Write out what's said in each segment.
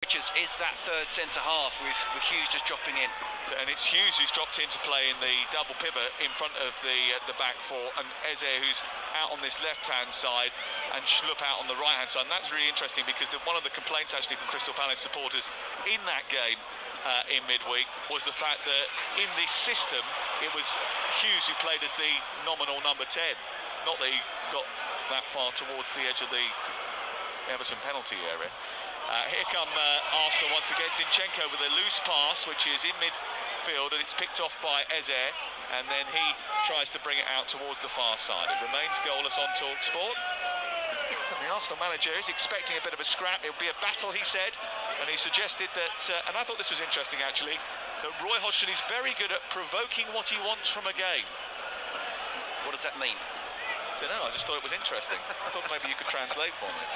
Richards is that third centre-half with Hughes just dropping in. And it's Hughes who's dropped into play in the double pivot in front of the back four, and Eze who's out on this left-hand side and Schlupp out on the right-hand side. And that's really interesting because one of the complaints actually from Crystal Palace supporters in that game in midweek was the fact that in this system it was Hughes who played as the nominal number 10. Not that he got that far towards the edge of the Everton penalty area. Here come Arsenal once again. Zinchenko with a loose pass, which is in midfield, and it's picked off by Eze, and then he tries to bring it out towards the far side. It remains goalless on TalkSport. The Arsenal manager is expecting a bit of a scrap. It'll be a battle, he said, and he suggested that, and I thought this was interesting actually, that Roy Hodgson is very good at provoking what he wants from a game. What does that mean? I don't know, I just thought it was interesting. I thought maybe you could translate for me.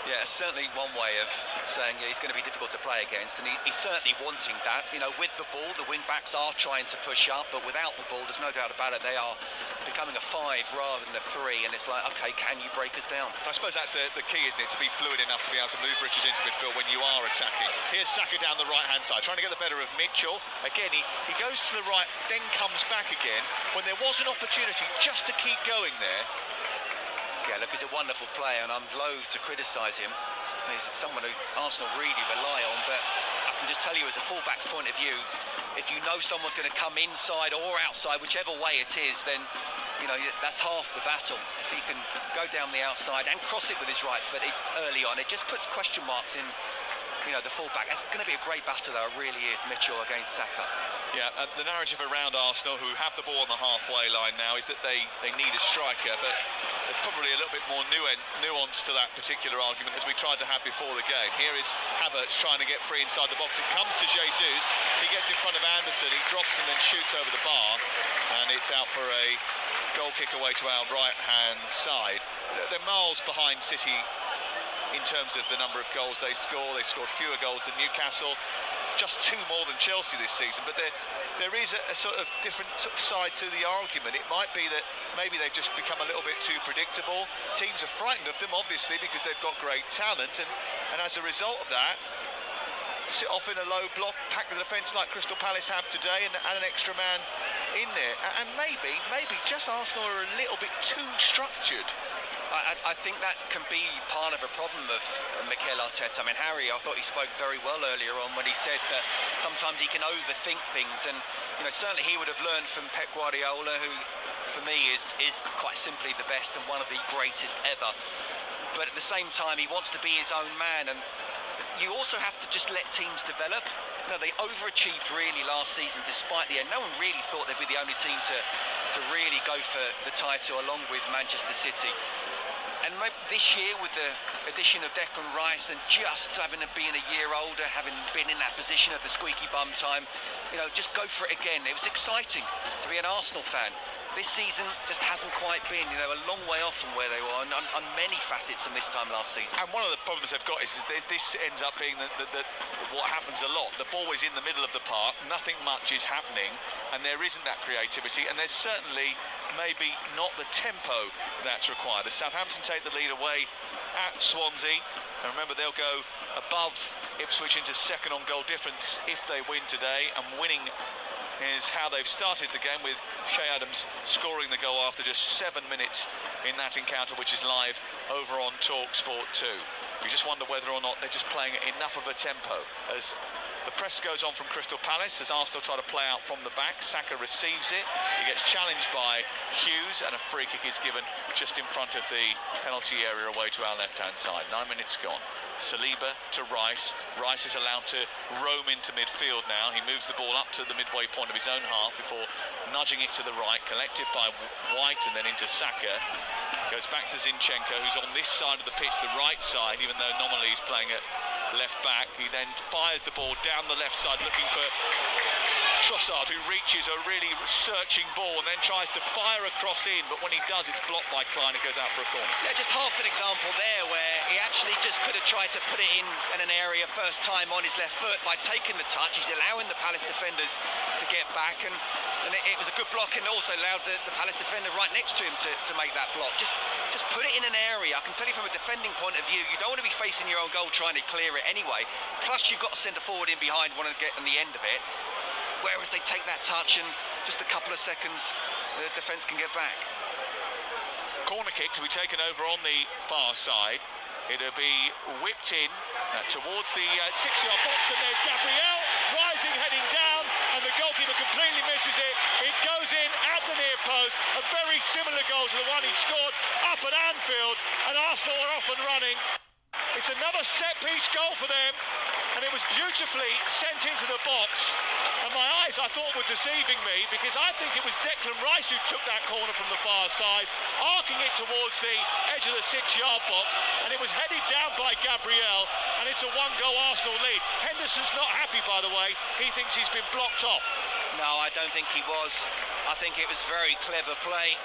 Yeah, certainly one way of saying he's going to be difficult to play against, and he's certainly wanting that. You know, with the ball, the wing-backs are trying to push up, but without the ball, there's no doubt about it, they are becoming a 5 rather than a 3, and it's like, OK, can you break us down? I suppose that's the key, isn't it, to be fluid enough to be able to move Richards into midfield when you are attacking. Here's Saka down the right-hand side, trying to get the better of Mitchell. Again, he goes to the right, then comes back again, when there was an opportunity just to keep going there. Yeah, look, he's a wonderful player, and I'm loath to criticise him. He's someone who Arsenal really rely on, but I can just tell you as a fullback's point of view, if you know someone's going to come inside or outside, whichever way it is, then, you know, that's half the battle. If he can go down the outside and cross it with his right foot early on, it just puts question marks in, you know, the fullback. It's going to be a great battle, though, it really is, Mitchell against Saka. Yeah, the narrative around Arsenal, who have the ball on the halfway line now, is that they need a striker, but there's probably a little bit more nuance to that particular argument as we tried to have before the game. Here is Havertz trying to get free inside the box. It comes to Jesus. He gets in front of Anderson. He drops and then shoots over the bar, and it's out for a goal kick away to our right-hand side. They're miles behind City in terms of the number of goals they score. They scored fewer goals than Newcastle, just 2 more than Chelsea this season, but there is a sort of different side to the argument. It might be that maybe they've just become a little bit too predictable. Teams are frightened of them, obviously, because they've got great talent, and as a result of that, sit off in a low block, pack the defence like Crystal Palace have today, and an extra man in there. And maybe just Arsenal are a little bit too structured. I think that can be part of a problem of Mikel Arteta. I mean, Harry, I thought he spoke very well earlier on when he said that sometimes he can overthink things, and you know, certainly he would have learned from Pep Guardiola, who for me is quite simply the best and one of the greatest ever. But at the same time, he wants to be his own man, and you also have to just let teams develop. You know, they overachieved really last season despite the end. No one really thought they'd be the only team to really go for the title along with Manchester City. And this year, with the addition of Declan Rice and just having been a year older, having been in that position at the squeaky bum time, you know, just go for it again. It was exciting to be an Arsenal fan. This season just hasn't quite been, you know, a long way off from where they were on many facets from this time last season. And one of the problems they've got is that this ends up being what happens a lot. The ball is in the middle of the park, nothing much is happening, and there isn't that creativity, and there's certainly maybe not the tempo that's required. As Southampton take the lead away at Swansea, and remember they'll go above Ipswich into second on goal difference if they win today, and winning is how they've started the game, with Che Adams scoring the goal after just 7 minutes in that encounter, which is live over on TalkSport 2. You just wonder whether or not they're just playing at enough of a tempo. As the press goes on from Crystal Palace, as Arsenal try to play out from the back, Saka receives it, he gets challenged by Hughes, and a free kick is given just in front of the penalty area away to our left-hand side. 9 minutes gone. Saliba to Rice. Rice is allowed to roam into midfield now. He moves the ball up to the midway point of his own half before nudging it to the right, collected by White and then into Saka. Goes back to Zinchenko, who's on this side of the pitch, the right side, even though nominally he's playing at left back. He then fires the ball down the left side, looking for Trossard, who reaches a really searching ball and then tries to fire a cross in, but when he does, it's blocked by Klein and goes out for a corner. Yeah, just half an example there where he actually just could have tried to put it in an area first time on his left foot by taking the touch. He's allowing the Palace defenders to get back, and it was a good block, and also allowed the Palace defender right next to him to make that block. Just put it in an area. I can tell you from a defending point of view, you don't want to be facing your own goal trying to clear it anyway. Plus, you've got a centre forward in behind wanting to get on the end of it. Whereas they take that touch and just a couple of seconds, the defence can get back. Corner kick to be taken over on the far side. It'll be whipped in towards the 6-yard box, and there's Gabriel rising, heading down, and the goalkeeper completely misses it. It goes in at the near post, a very similar goal to the one he scored up at Anfield, and Arsenal are off and running. It's another set-piece goal for them, and it was beautifully sent into the box. And my eyes, I thought, were deceiving me, because I think it was Declan Rice who took that corner from the far side, arcing it towards the edge of the 6-yard box, and it was headed down by Gabriel, and it's a one-goal Arsenal lead. Henderson's not happy, by the way. He thinks he's been blocked off. No, I don't think he was. I think it was very clever play.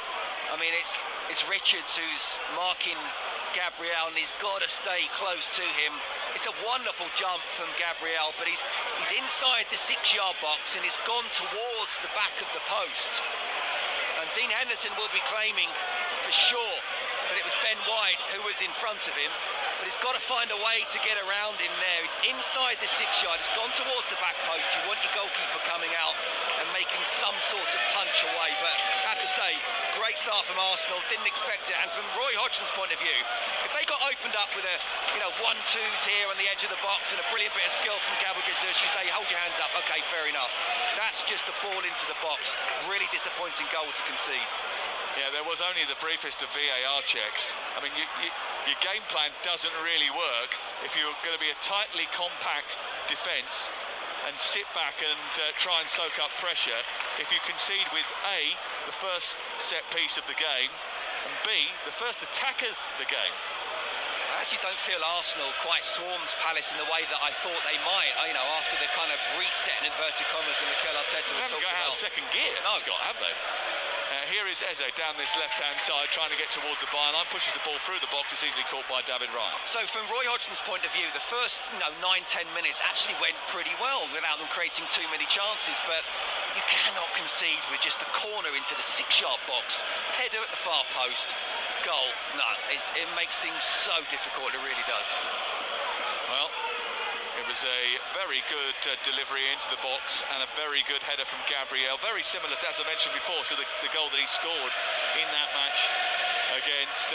I mean, it's Richards who's marking Gabriel, and he's got to stay close to him. It's a wonderful jump from Gabriel, but he's inside the 6-yard box, and he's gone towards the back of the post. And Dean Henderson will be claiming for sure that it was Ben White who was in front of him, but he's got to find a way to get around him there. He's inside the 6-yard, it's gone towards the back post. You want your goalkeeper coming out and making some sort of punch away, but I have to say, great start from Arsenal, didn't expect it. And from Roy Hodgson's point of view, if they got opened up with a 1-2s here on the edge of the box and a brilliant bit of skill from Gabriel Jesus, you say, hold your hands up, okay, fair enough. That's just a ball into the box. Really disappointing goal to concede. Yeah, there was only the briefest of VAR checks. I mean, your game plan doesn't really work if you're going to be a tightly compact defence and sit back and try and soak up pressure. If you concede with A, the first set piece of the game, and B, the first attack of the game. I actually don't feel Arsenal quite swarmed Palace in the way that I thought they might, after the kind of reset in inverted commas and Mikel Arteta They haven't got out of second gear, Scott, have they? Here is Eze down this left-hand side, trying to get towards the byline, pushes the ball through the box. It's easily caught by David Raya. So from Roy Hodgson's point of view, the first 9-10 minutes actually went pretty well without them creating too many chances, but you cannot concede with just a corner into the 6-yard box, header at the far post, goal. No, it makes things so difficult, it really does. Well, it was a very good delivery into the box and a very good header from Gabriel. Very similar, as I mentioned before, to the goal that he scored in that match against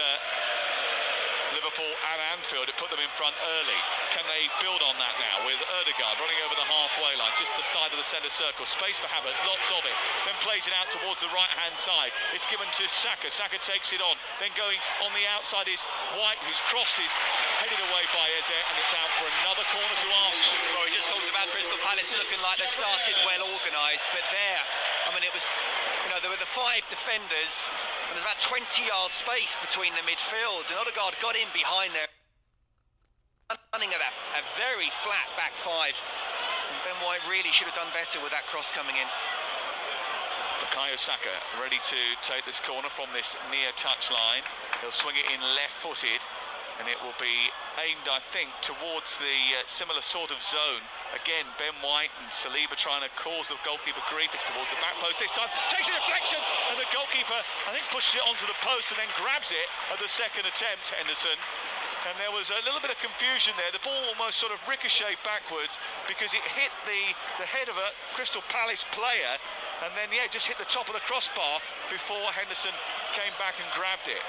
Liverpool at Anfield. It put them in front early. Can they build on that now with Ødegaard running over the halfway line, just the side of the centre circle? Space for Havertz, lots of it. Then plays it out towards the right-hand side. It's given to Saka. Saka takes it on. Then going on the outside is White, whose cross is headed away by Eze, and it's out for another corner to Arsenal. Well, we just talked about Crystal Palace looking like they started well organised, but there, it was, there were the 5 defenders, and there's about 20 yard space between the midfield, and Ødegaard got in behind there, running at a very flat back 5. And Ben White really should have done better with that cross coming in. Bukayo Saka ready to take this corner from this near touchline. He'll swing it in left-footed, and it will be aimed, I think, towards the similar sort of zone. Again, Ben White and Saliba trying to cause the goalkeeper grief. It's towards the back post this time. Takes a deflection, and the goalkeeper, I think, pushes it onto the post and then grabs it at the second attempt, Henderson. And there was a little bit of confusion there. The ball almost sort of ricocheted backwards because it hit the head of a Crystal Palace player, and then, just hit the top of the crossbar before Henderson came back and grabbed it.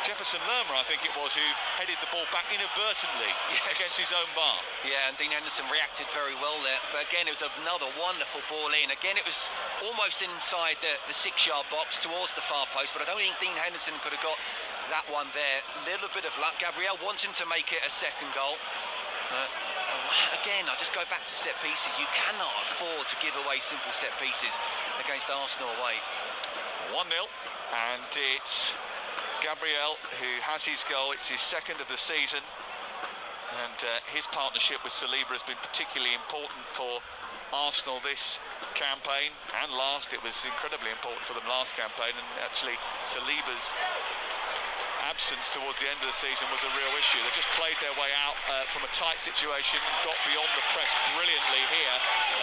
Jefferson Lerma, I think it was, who headed the ball back inadvertently against his own bar. Yeah, and Dean Henderson reacted very well there. But again, it was another wonderful ball in. Again, it was almost inside the 6-yard box towards the far post, but I don't think Dean Henderson could have got that one there. A little bit of luck. Gabriel wants him to make it a second goal. Again, I just go back to set pieces. You cannot afford to give away simple set pieces against Arsenal away. 1-0, and it's Gabriel who has his goal. It's his second of the season. And his partnership with Saliba has been particularly important for Arsenal this campaign and last. It was incredibly important for them last campaign, and actually Saliba's absence towards the end of the season was a real issue. They just played their way out from a tight situation and got beyond the press brilliantly here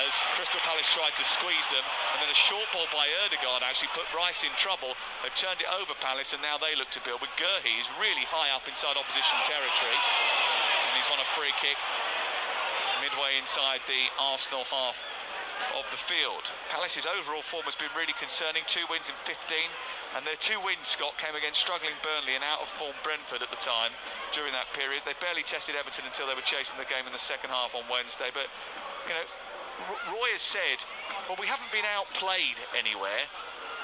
as Crystal Palace tried to squeeze them, and then a short ball by Ødegaard actually put Rice in trouble. They've turned it over Palace, and now they look to build with Guehi, who's really high up inside opposition territory, and he's won a free kick midway inside the Arsenal half of the field. Palace's overall form has been really concerning. 2 wins in 15, and their 2 wins, Scott, came against struggling Burnley and out-of-form Brentford at the time during that period. They barely tested Everton until they were chasing the game in the second half on Wednesday. But, you know, Roy has said, well, we haven't been outplayed anywhere,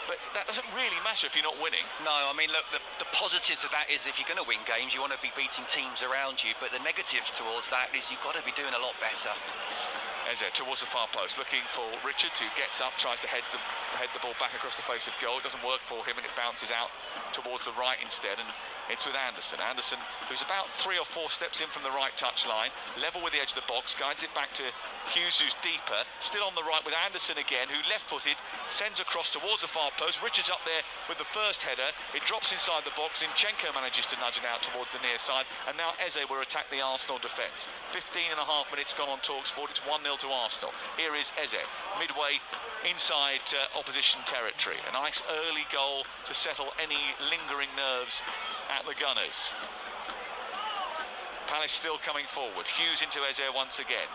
but that doesn't really matter if you're not winning. No, I mean, look, the positive to that is if you're going to win games, you want to be beating teams around you, but the negative towards that is you've got to be doing a lot better. Eze towards the far post, looking for Richards, who gets up, tries to head the ball back across the face of goal. It doesn't work for him, and it bounces out towards the right instead, and it's with Anderson. Anderson, who's about 3 or 4 steps in from the right touch line, level with the edge of the box, guides it back to Hughes, who's deeper, still on the right with Anderson again, who left-footed, sends across towards the far post. Richards up there with the first header. It drops inside the box. Zinchenko manages to nudge it out towards the near side, and now Eze will attack the Arsenal defence. 15.5 minutes gone on TalkSport. It's 1-0 to Arsenal. Here is Eze, midway inside opposition territory. A nice early goal to settle any lingering nerves at the Gunners. Palace still coming forward. Hughes into Eze once again.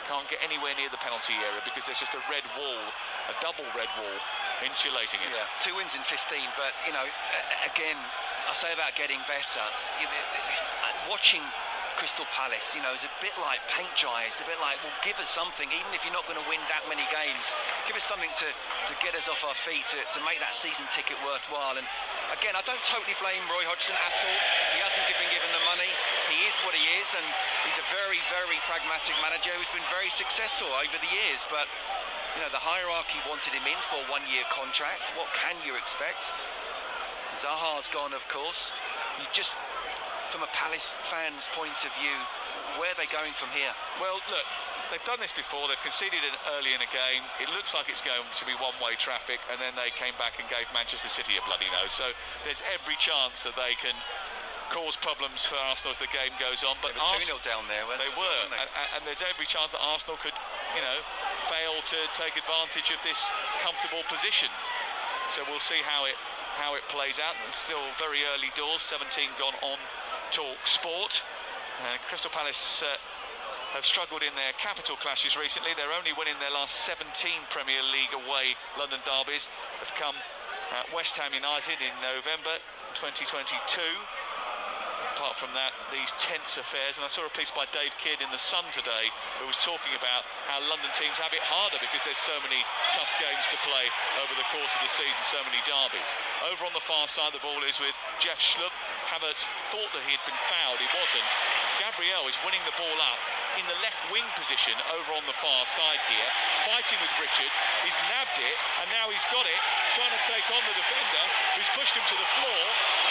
Can't get anywhere near the penalty area because there's just a red wall, a double red wall, insulating it. Yeah, 2 wins in 15, but, you know, again, I say about getting better. Watching Crystal Palace, you know, is a bit like paint dry. It's a bit like, well, give us something, even if you're not going to win that many games. Give us something to get us off our feet, to make that season ticket worthwhile. And again, I don't totally blame Roy Hodgson at all. He hasn't been given the money. He is what he is, and he's a very, very pragmatic manager who's been very successful over the years. But, you know, the hierarchy wanted him in for a 1-year contract. What can you expect? Zaha's gone, of course. You just, from a Palace fan's point of view, where are they going from here? Well, look, they've done this before. They've conceded early in a game. It looks like it's going to be one-way traffic, and then they came back and gave Manchester City a bloody nose. So there's every chance that they can cause problems for Arsenal as the game goes on. But they were 2-0 down there. They were, and there's every chance that Arsenal could, you know, fail to take advantage of this comfortable position. So we'll see how it plays out. It's still very early doors. 17 gone on TalkSport. Crystal Palace have struggled in their capital clashes recently. They're only winning their last 17 Premier League away London derbies. Have come at West Ham United in November 2022. Apart from that, these tense affairs, and I saw a piece by Dave Kidd in The Sun today who was talking about how London teams have it harder because there's so many tough games to play over the course of the season, so many derbies. Over on the far side, the ball is with Jeff Schlupp. Havertz thought that he had been fouled, he wasn't. Gabriel is winning the ball up in the left wing position over on the far side here, fighting with Richards. He's nabbed it, and now he's got it, trying to take on the defender, who's pushed him to the floor,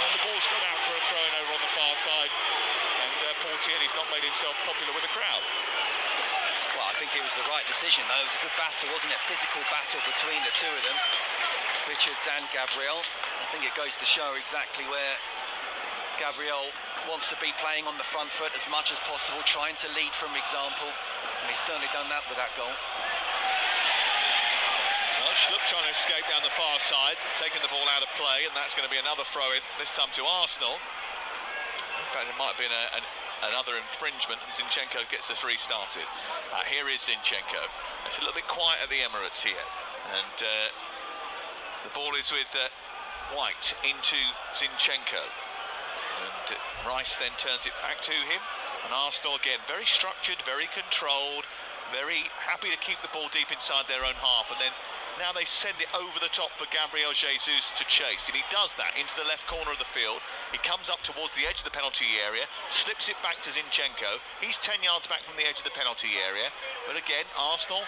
and the ball's gone out for a throw-in over on the far side, and Paul Tierney's not made himself popular with the crowd. Well, I think it was the right decision, though. It was a good battle, wasn't it? Physical battle between the two of them, Richards and Gabriel. I think it goes to show exactly where Gabriel wants to be playing on the front foot as much as possible, trying to lead from example, and he's certainly done that with that goal. Well, Schlupp trying to escape down the far side, taking the ball out of play, and that's going to be another throw-in, this time to Arsenal. In fact, it might have been another infringement, and Zinchenko gets the 3 started. Here is Zinchenko. It's a little bit quiet at the Emirates here, and the ball is with White into Zinchenko. And Rice then turns it back to him, and Arsenal again very structured, very controlled, very happy to keep the ball deep inside their own half, and then now they send it over the top for Gabriel Jesus to chase, and he does that into the left corner of the field. He comes up towards the edge of the penalty area, slips it back to Zinchenko. He's 10 yards back from the edge of the penalty area, but again Arsenal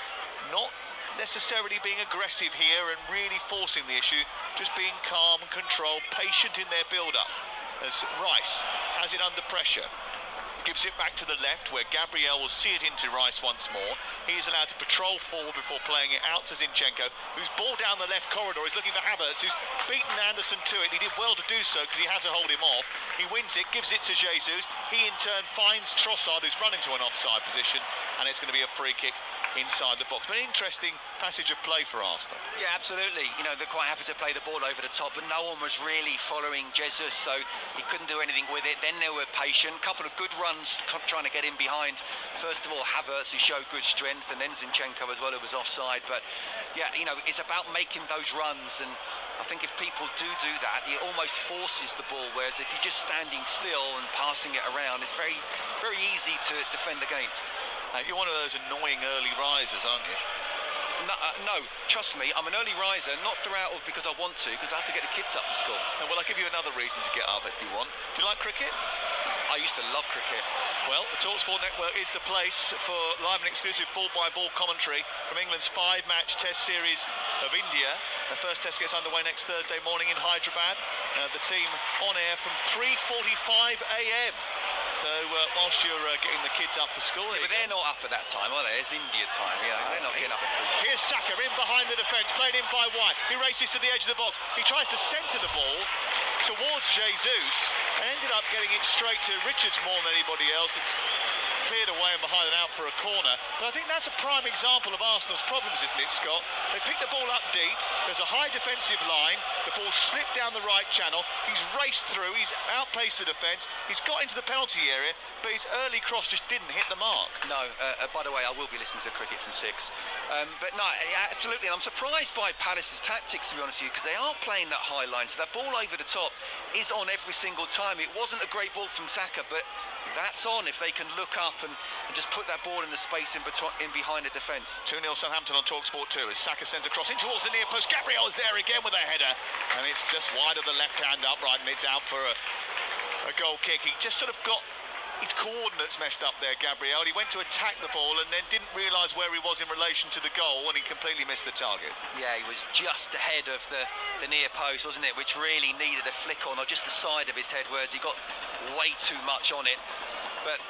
not necessarily being aggressive here and really forcing the issue, just being calm, controlled, patient in their build-up as Rice has it under pressure. gives it back to the left, where Gabriel will see it into Rice once more. He is allowed to patrol forward before playing it out to Zinchenko, whose ball down the left corridor is looking for Havertz, who's beaten Anderson to it. He did well to do so because he had to hold him off. He wins it, gives it to Jesus. He in turn finds Trossard, who's run into an offside position, and it's going to be a free kick inside the box. But an interesting passage of play for Arsenal. Yeah, absolutely. You know, they're quite happy to play the ball over the top, but no one was really following Jesus, so he couldn't do anything with it. Then they were patient. A couple of good runs trying to get in behind. First of all, Havertz, who showed good strength, and then Zinchenko as well, who was offside. But yeah, you know, it's about making those runs, and I think if people do that, it almost forces the ball, whereas if you're just standing still and passing it around, it's very, very easy to defend against. You're one of those annoying early risers, aren't you? No, trust me, I'm an early riser, not throughout or because I want to, because I have to get the kids up to school. Well, I'll give you another reason to get up if you want. Do you like cricket? I used to love cricket. Well, the TalkSport Network is the place for live and exclusive ball-by-ball commentary from England's 5-match Test series of India. The first test gets underway next Thursday morning in Hyderabad. The team on air from 3:45 a.m. So whilst you're getting the kids up for school... Yeah, but they're not up at that time, are they? It's India time, yeah. They're not getting up at 3. Here's Saka in behind the defence, played in by White. He races to the edge of the box. He tries to centre the ball towards Jesus and ended up getting it straight to Richards more than anybody else. It's cleared away and behind and out for a corner. But I think that's a prime example of Arsenal's problems, isn't it, Scott? They pick the ball up deep, there's a high defensive line, the ball slipped down the right channel, he's raced through, he's outpaced the defence, he's got into the penalty area, but his early cross just didn't hit the mark. No, by the way, I will be listening to cricket from 6. But no, absolutely, and I'm surprised by Palace's tactics, to be honest with you, because they are playing that high line, so that ball over the top is on every single time. It wasn't a great ball from Saka, but that's on if they can look up and just put that ball in the space in behind the defence. 2-0 Southampton on TalkSport 2 as Saka sends a cross in towards the near post. Gabriel is there again with a header, and it's just wide of the left hand upright, and it's out for a goal kick. He just sort of got his coordinates messed up there, Gabriel. He went to attack the ball and then didn't realise where he was in relation to the goal, and he completely missed the target. Yeah, he was just ahead of the near post, wasn't it, which really needed a flick on, or just the side of his head, whereas he got way too much on it. But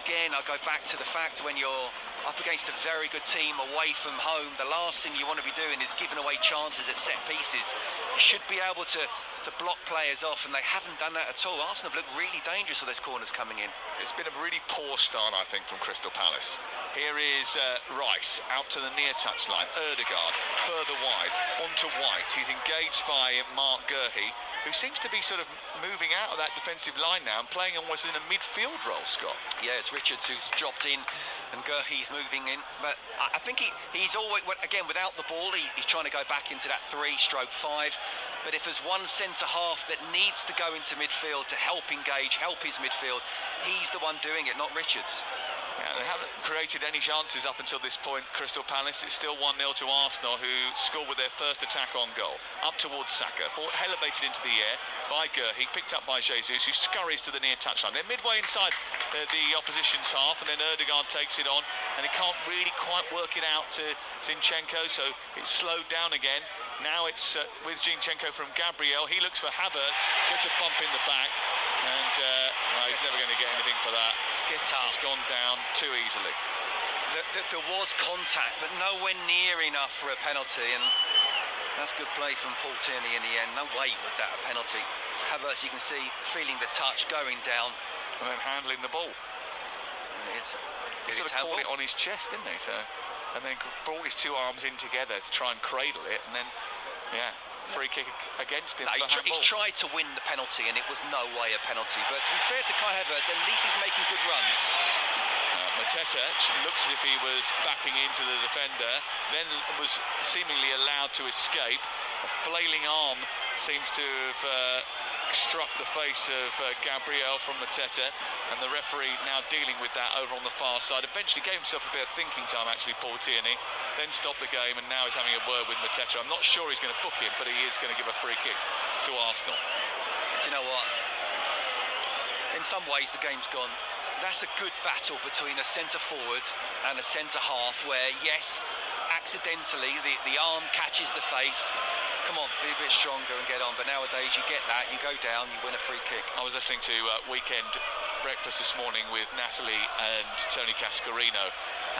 again, I go back to the fact when you're up against a very good team away from home, the last thing you want to be doing is giving away chances at set pieces. You should be able to block players off, and they haven't done that at all. Arsenal look really dangerous with those corners coming in. It's been a really poor start, I think, from Crystal Palace. Here is Rice out to the near touchline. Ødegaard further wide onto White. He's engaged by Mark Guehi, who seems to be sort of moving out of that defensive line now and playing almost in a midfield role, Scott. Yeah, it's Richards who's dropped in and Guehi's moving in. But I think he's always, again, without the ball, he's trying to go back into that 3/5. But if there's one centre-half that needs to go into midfield to help engage, help his midfield, he's the one doing it, not Richards. Yeah, they haven't created any chances up until this point, Crystal Palace. It's still 1-0 to Arsenal, who scored with their first attack on goal. Up towards Saka, ball elevated into the air by Guehi, picked up by Jesus, who scurries to the near touchline. They're midway inside the opposition's half, and then Ødegaard takes it on, and he can't really quite work it out to Zinchenko, so it's slowed down again. Now it's with Zinchenko from Gabriel. He looks for Havertz, gets a bump in the back, and he's never going to get anything for that. It's gone down too easily. There was contact, but nowhere near enough for a penalty, and that's good play from Paul Tierney in the end. No way was that a penalty. Havertz, you can see, feeling the touch, going down. And then handling the ball. He sort of caught it on his chest, didn't he? So, and then brought his two arms in together to try and cradle it, and then, yeah, free kick against him. No, he's tried to win the penalty, and it was no way a penalty. But to be fair to Kai Havertz, at least he's making good runs. Mateta looks as if he was backing into the defender, then was seemingly allowed to escape. A flailing arm seems to have struck the face of Gabriel from Mateta, and the referee now dealing with that over on the far side. Eventually gave himself a bit of thinking time, actually, Paul Tierney, then stopped the game, and now he's having a word with Mateta. I'm not sure he's going to book him, but he is going to give a free kick to Arsenal. Do you know what? In some ways, the game's gone. That's a good battle between a centre-forward and a centre-half where, yes, accidentally, the arm catches the face. Come on, be a bit stronger and get on. But nowadays, you get that, you go down, you win a free kick. I was listening to Weekend breakfast this morning with Natalie and Tony Cascarino,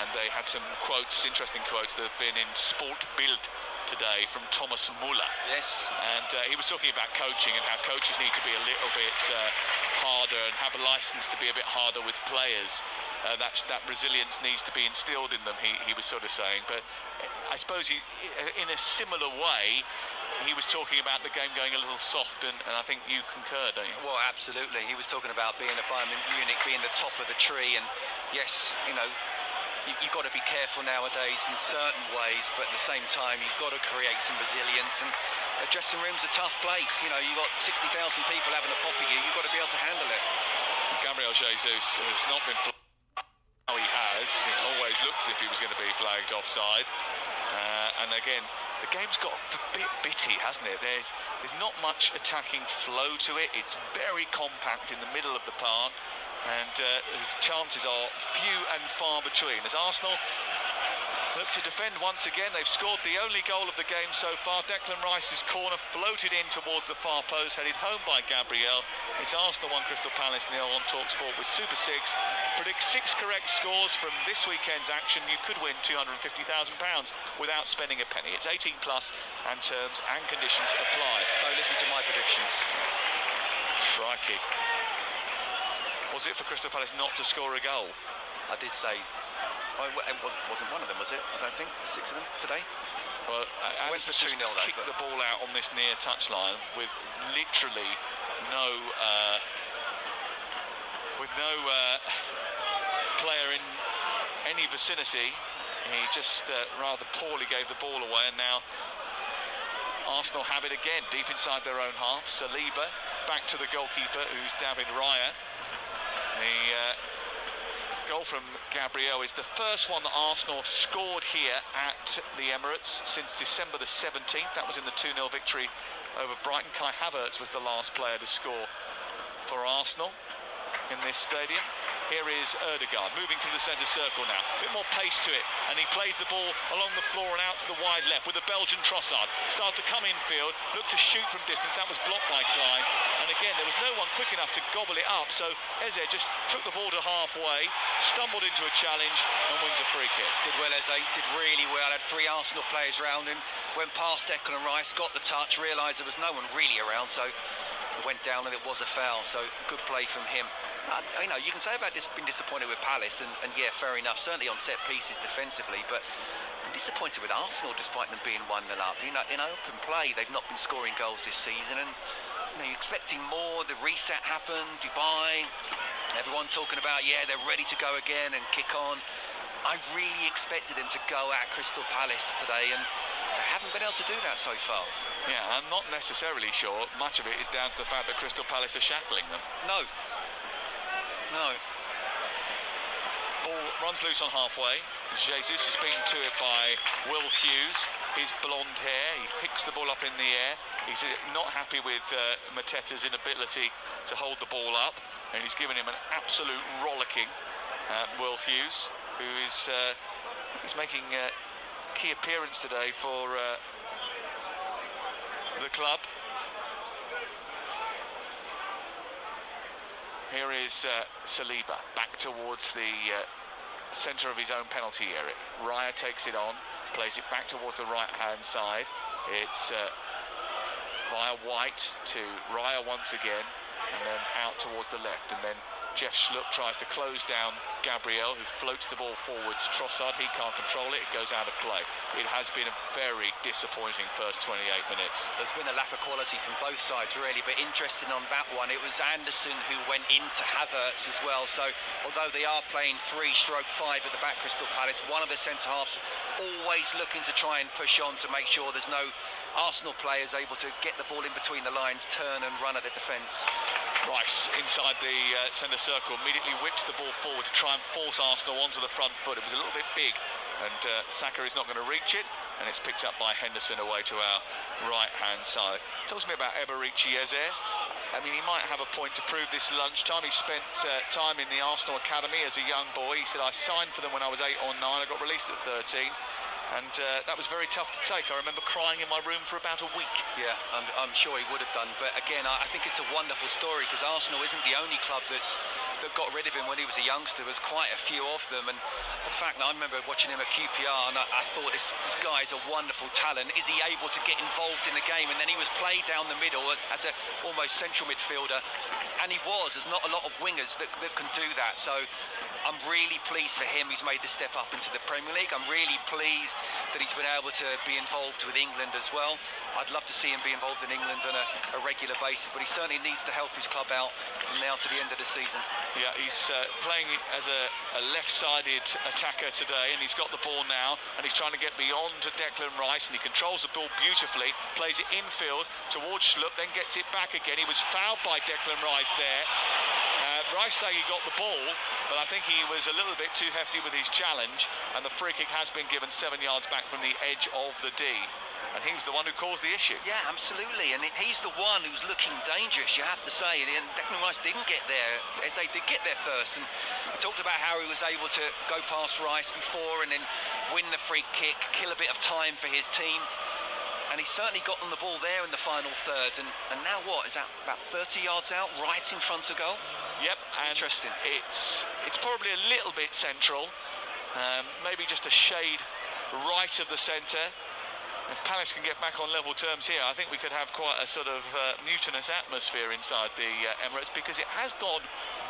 and they had some quotes, interesting quotes that have been in Sport Bild today from Thomas Muller. Yes. And he was talking about coaching and how coaches need to be a little bit harder and have a license to be a bit harder with players. That resilience needs to be instilled in them, he was sort of saying. But I suppose in a similar way, he was talking about the game going a little soft, and I think you concur, don't you? Well, absolutely. He was talking about being at Bayern Munich, being the top of the tree, and yes, you know, you've got to be careful nowadays in certain ways, but at the same time, you've got to create some resilience. And a dressing room's a tough place. You know, you've got 60,000 people having a pop at you. You've got to be able to handle it. Gabriel Jesus has not been flagged. Now he has. It always looked as if he was going to be flagged offside. And again, the game's got a bit bitty, hasn't it? There's not much attacking flow to it. It's very compact in the middle of the park, and the chances are few and far between. As Arsenal look to defend once again, they've scored the only goal of the game so far. Declan Rice's corner floated in towards the far post, headed home by Gabriel. It's Arsenal 1, Crystal Palace 0 on TalkSport with Super 6. Predict 6 correct scores from this weekend's action. You could win £250,000 without spending a penny. It's 18 plus, and terms and conditions apply. So listen to my predictions. Crikey. Was it for Crystal Palace not to score a goal? I did say. It wasn't one of them, was it? I don't think. 6 of them today. Well, Alisson just 2-0 kicked the ball out on this near touchline with literally no player in any vicinity. He just rather poorly gave the ball away, and now Arsenal have it again deep inside their own half. Saliba back to the goalkeeper, who's David Raya. The goal from Gabriel is the first one that Arsenal scored here at the Emirates since December the 17th. That was in the 2-0 victory over Brighton. Kai Havertz was the last player to score for Arsenal in this stadium. Here is Ødegaard moving through the centre circle now. A bit more pace to it, and he plays the ball along the floor and out to the wide left with the Belgian Trossard. Starts to come infield, looked to shoot from distance. That was blocked by Klein. And again, there was no one quick enough to gobble it up, so Eze just took the ball to halfway, stumbled into a challenge, and wins a free kick. Did well, Eze, did really well. Had 3 Arsenal players around him. Went past Declan Rice, got the touch, realised there was no one really around, so it went down and it was a foul. So good play from him. You know, you can say about being disappointed with Palace, and yeah, fair enough, certainly on set pieces defensively, but I'm disappointed with Arsenal despite them being 1-0 up. You know, in open play, they've not been scoring goals this season, and you know, you're expecting more. The reset happened, Dubai, everyone talking about, yeah, they're ready to go again and kick on. I really expected them to go at Crystal Palace today, and they haven't been able to do that so far. Yeah, I'm not necessarily sure much of it is down to the fact that Crystal Palace are shackling them. No. Ball runs loose on halfway. Jesus is beaten to it by Will Hughes. His blonde hair, he picks the ball up in the air. He's not happy with Mateta's inability to hold the ball up, and he's given him an absolute rollicking. Will Hughes, who is making a key appearance today for the club. Here is Saliba back towards the centre of his own penalty area. Raya takes it on, plays it back towards the right-hand side. It's via White to Raya once again, and then out towards the left. And then Jeff Schlupp tries to close down Gabriel, who floats the ball forwards. Trossard, he can't control it. It goes out of play. It has been a very disappointing first 28 minutes. There's been a lack of quality from both sides, really, but interesting on that one, it was Anderson who went into Havertz as well. So although they are playing 3/5 at the back, Crystal Palace, one of the centre-halves always looking to try and push on to make sure there's no Arsenal players able to get the ball in between the lines, turn and run at the defence. Rice inside the centre circle immediately whips the ball forward to try and force Arsenal onto the front foot. It was a little bit big, and Saka is not going to reach it, and it's picked up by Henderson away to our right-hand side. Talks to me about Eberechi Eze. I mean, he might have a point to prove this lunchtime. He spent time in the Arsenal Academy as a young boy. He said, I signed for them when I was 8 or 9. I got released at 13. And that was very tough to take. I remember crying in my room for about a week. Yeah, I'm sure he would have done. But again, I think it's a wonderful story because Arsenal isn't the only club that got rid of him when he was a youngster. There's quite a few of them. And the fact that I remember watching him at QPR and I thought this guy is a wonderful talent. Is he able to get involved in the game? And then he was played down the middle as a almost central midfielder. And he was. There's not a lot of wingers that can do that. So I'm really pleased for him. He's made the step up into the Premier League. I'm really pleased that he's been able to be involved with England as well. I'd love to see him be involved in England on a regular basis, but he certainly needs to help his club out from now to the end of the season. Yeah, he's playing as a left-sided attacker today, and he's got the ball now, and he's trying to get beyond to Declan Rice, and he controls the ball beautifully, plays it infield towards Schlupp, then gets it back again. He was fouled by Declan Rice there. Rice saying he got the ball, but I think he was a little bit too hefty with his challenge, and the free kick has been given 7 yards back from the edge of the D. And he was the one who caused the issue. Yeah, absolutely. And he's the one who's looking dangerous, you have to say. And Declan Rice didn't get there, as they did get there first. And we talked about how he was able to go past Rice before and then win the free kick, kill a bit of time for his team. And he's certainly got on the ball there in the final third. And now what? Is that about 30 yards out, right in front of goal? Yep. And interesting. It's probably a little bit central. Maybe just a shade right of the centre. If Palace can get back on level terms here, I think we could have quite a sort of mutinous atmosphere inside the Emirates, because it has gone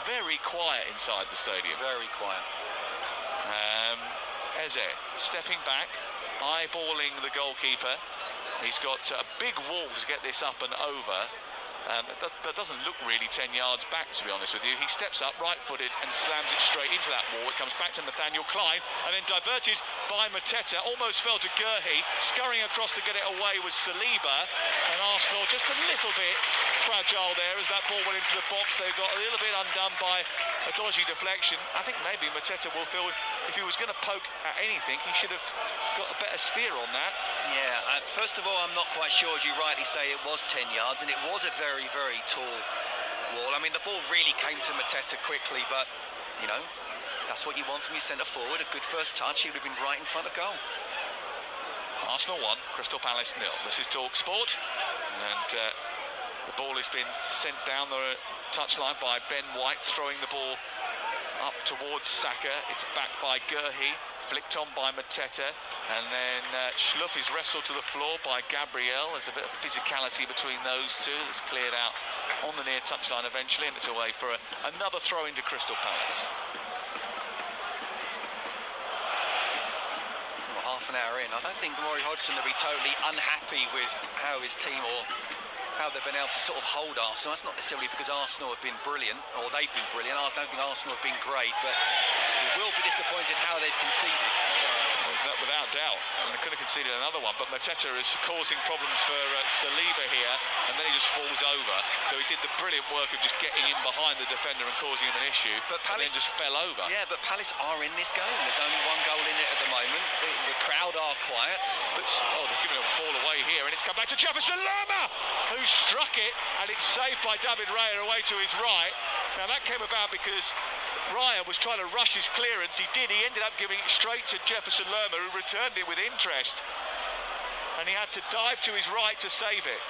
very quiet inside the stadium. Very quiet. Eze stepping back, eyeballing the goalkeeper. He's got a big wall to get this up and over. That doesn't look really 10 yards back, to be honest with you. He steps up right-footed and slams it straight into that wall. It comes back to Nathaniel Klein and then diverted by Mateta. Almost fell to Gurhi. Scurrying across to get it away was Saliba. And Arsenal just a little bit fragile there as that ball went into the box. They got a little bit undone by a dodgy deflection. I think maybe Mateta will feel if he was going to poke at anything, he should have got a better steer on that. Yeah, first of all, I'm not quite sure, as you rightly say, it was 10 yards, and it was a very, very tall wall. I mean, the ball really came to Mateta quickly, but, you know, that's what you want from your centre-forward. A good first touch, he would have been right in front of goal. Arsenal 1, Crystal Palace 0. This is TalkSport, and the ball has been sent down the touchline by Ben White, throwing the ball up towards Saka. It's backed by Gurhi, flicked on by Mateta, and then Schlupp is wrestled to the floor by Gabriel. There's a bit of physicality between those two. It's cleared out on the near touchline eventually, and it's away for another throw into Crystal Palace. Well, half an hour in, I don't think Roy Hodgson will be totally unhappy with how his team or how they've been able to sort of hold Arsenal. That's not necessarily because Arsenal have been brilliant, or they've been brilliant. I don't think Arsenal have been great, but we will be disappointed how they've conceded. Without doubt, and they could have conceded another one, but Mateta is causing problems for Saliba here, and then he just falls over. So he did the brilliant work of just getting in behind the defender and causing him an issue, but Palace, and then just fell over. Yeah, but Palace are in this game. There's only one goal in it at the moment. The crowd are quiet. But, they're giving a ball away here, and it's come back to Jefferson Lerma, who struck it, and it's saved by David Raya away to his right. Now, that came about because Raya was trying to rush his clearance. He did. He ended up giving it straight to Jefferson Lerma, who returned it with interest. And he had to dive to his right to save it.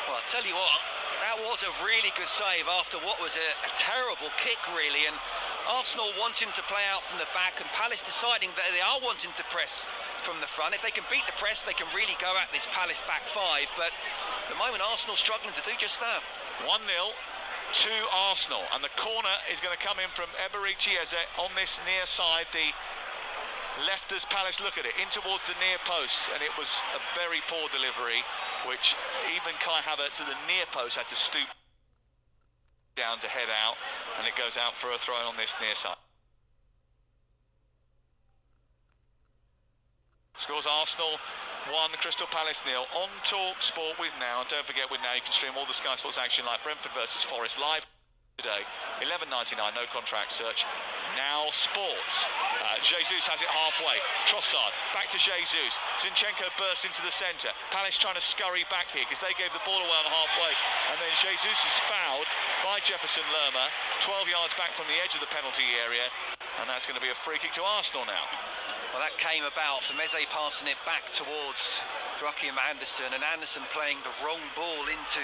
Well, I'll tell you what, that was a really good save after what was a terrible kick, really. And Arsenal wanting to play out from the back, and Palace deciding that they are wanting to press from the front. If they can beat the press, they can really go at this Palace back five. But at the moment, Arsenal struggling to do just that. 1-0. To Arsenal, and the corner is going to come in from Eberechi Eze on this near side. The left as Palace look at it, in towards the near post, and it was a very poor delivery, which even Kai Havertz at the near post had to stoop down to head out, and it goes out for a throw on this near side. Scores Arsenal 1, Crystal Palace 0. On TalkSport with Now, and don't forget with Now you can stream all the Sky Sports action like Brentford versus Forest live today. £11.99, no contract search. Now Sports. Jesus has it halfway. Trossard back to Jesus. Zinchenko bursts into the centre. Palace trying to scurry back here because they gave the ball away on halfway, and then Jesus is fouled by Jefferson Lerma 12 yards back from the edge of the penalty area. And that's going to be a free kick to Arsenal now. Well, that came about from Eze passing it back towards Joachim Andersen, and Andersen playing the wrong ball into,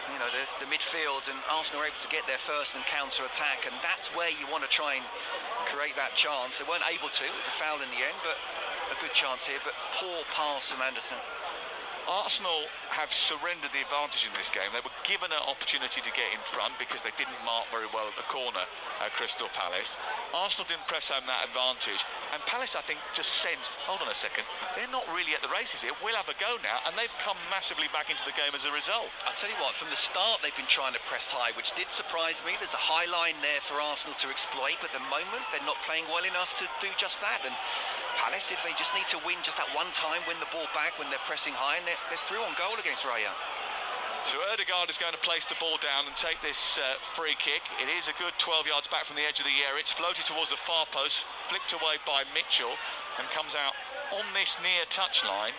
you know, the midfield, and Arsenal were able to get there first and counter-attack, and that's where you want to try and create that chance. They weren't able to. It was a foul in the end, but a good chance here, but poor pass from Andersen. Arsenal have surrendered the advantage in this game. They were given an opportunity to get in front because they didn't mark very well at the corner at Crystal Palace. Arsenal didn't press home that advantage, and Palace, I think, just sensed, hold on a second, they're not really at the races here, we'll have a go now, and they've come massively back into the game as a result. I'll tell you what, from the start they've been trying to press high, which did surprise me. There's a high line there for Arsenal to exploit, but at the moment they're not playing well enough to do just that. And Palace, if they just need to win just that one time, win the ball back when they're pressing high, and they're through on goal against Raya. So Ødegaard is going to place the ball down and take this free kick. It is a good 12 yards back from the edge of the area. It's floated towards the far post, flicked away by Mitchell, and comes out on this near touchline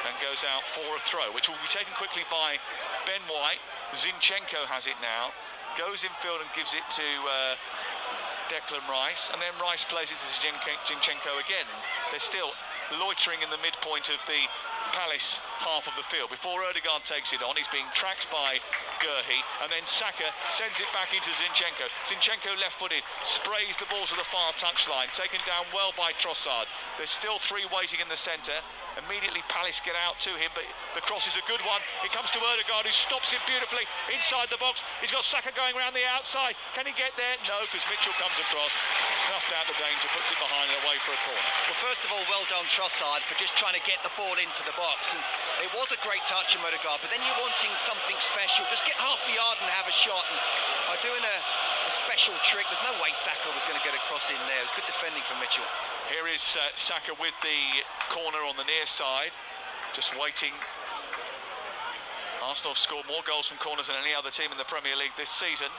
and goes out for a throw, which will be taken quickly by Ben White. Zinchenko has it now, goes infield and gives it to Declan Rice, and then Rice plays it to Zinchenko again. They're still loitering in the midpoint of the Palace half of the field. Before Ødegaard takes it on, he's being tracked by Gurhi, and then Saka sends it back into Zinchenko. Zinchenko left-footed, sprays the ball to the far touchline, taken down well by Trossard. There's still three waiting in the centre. Immediately Palace get out to him, but the cross is a good one. It comes to Ødegaard, who stops it beautifully inside the box. He's got Saka going around the outside. Can he get there? No, because Mitchell comes across, snuffed out the danger, puts it behind and away for a corner. Well, first of all, well done Trossard for just trying to get the ball into the box. And it was a great touch from Ødegaard, but then you're wanting something special. Just get half the yard and have a shot. And by doing a special trick, there's no way Saka was going to get across in there. It was good defending from Mitchell. Here is Saka with the corner on the near side, just waiting. Arsenal have scored more goals from corners than any other team in the Premier League this season,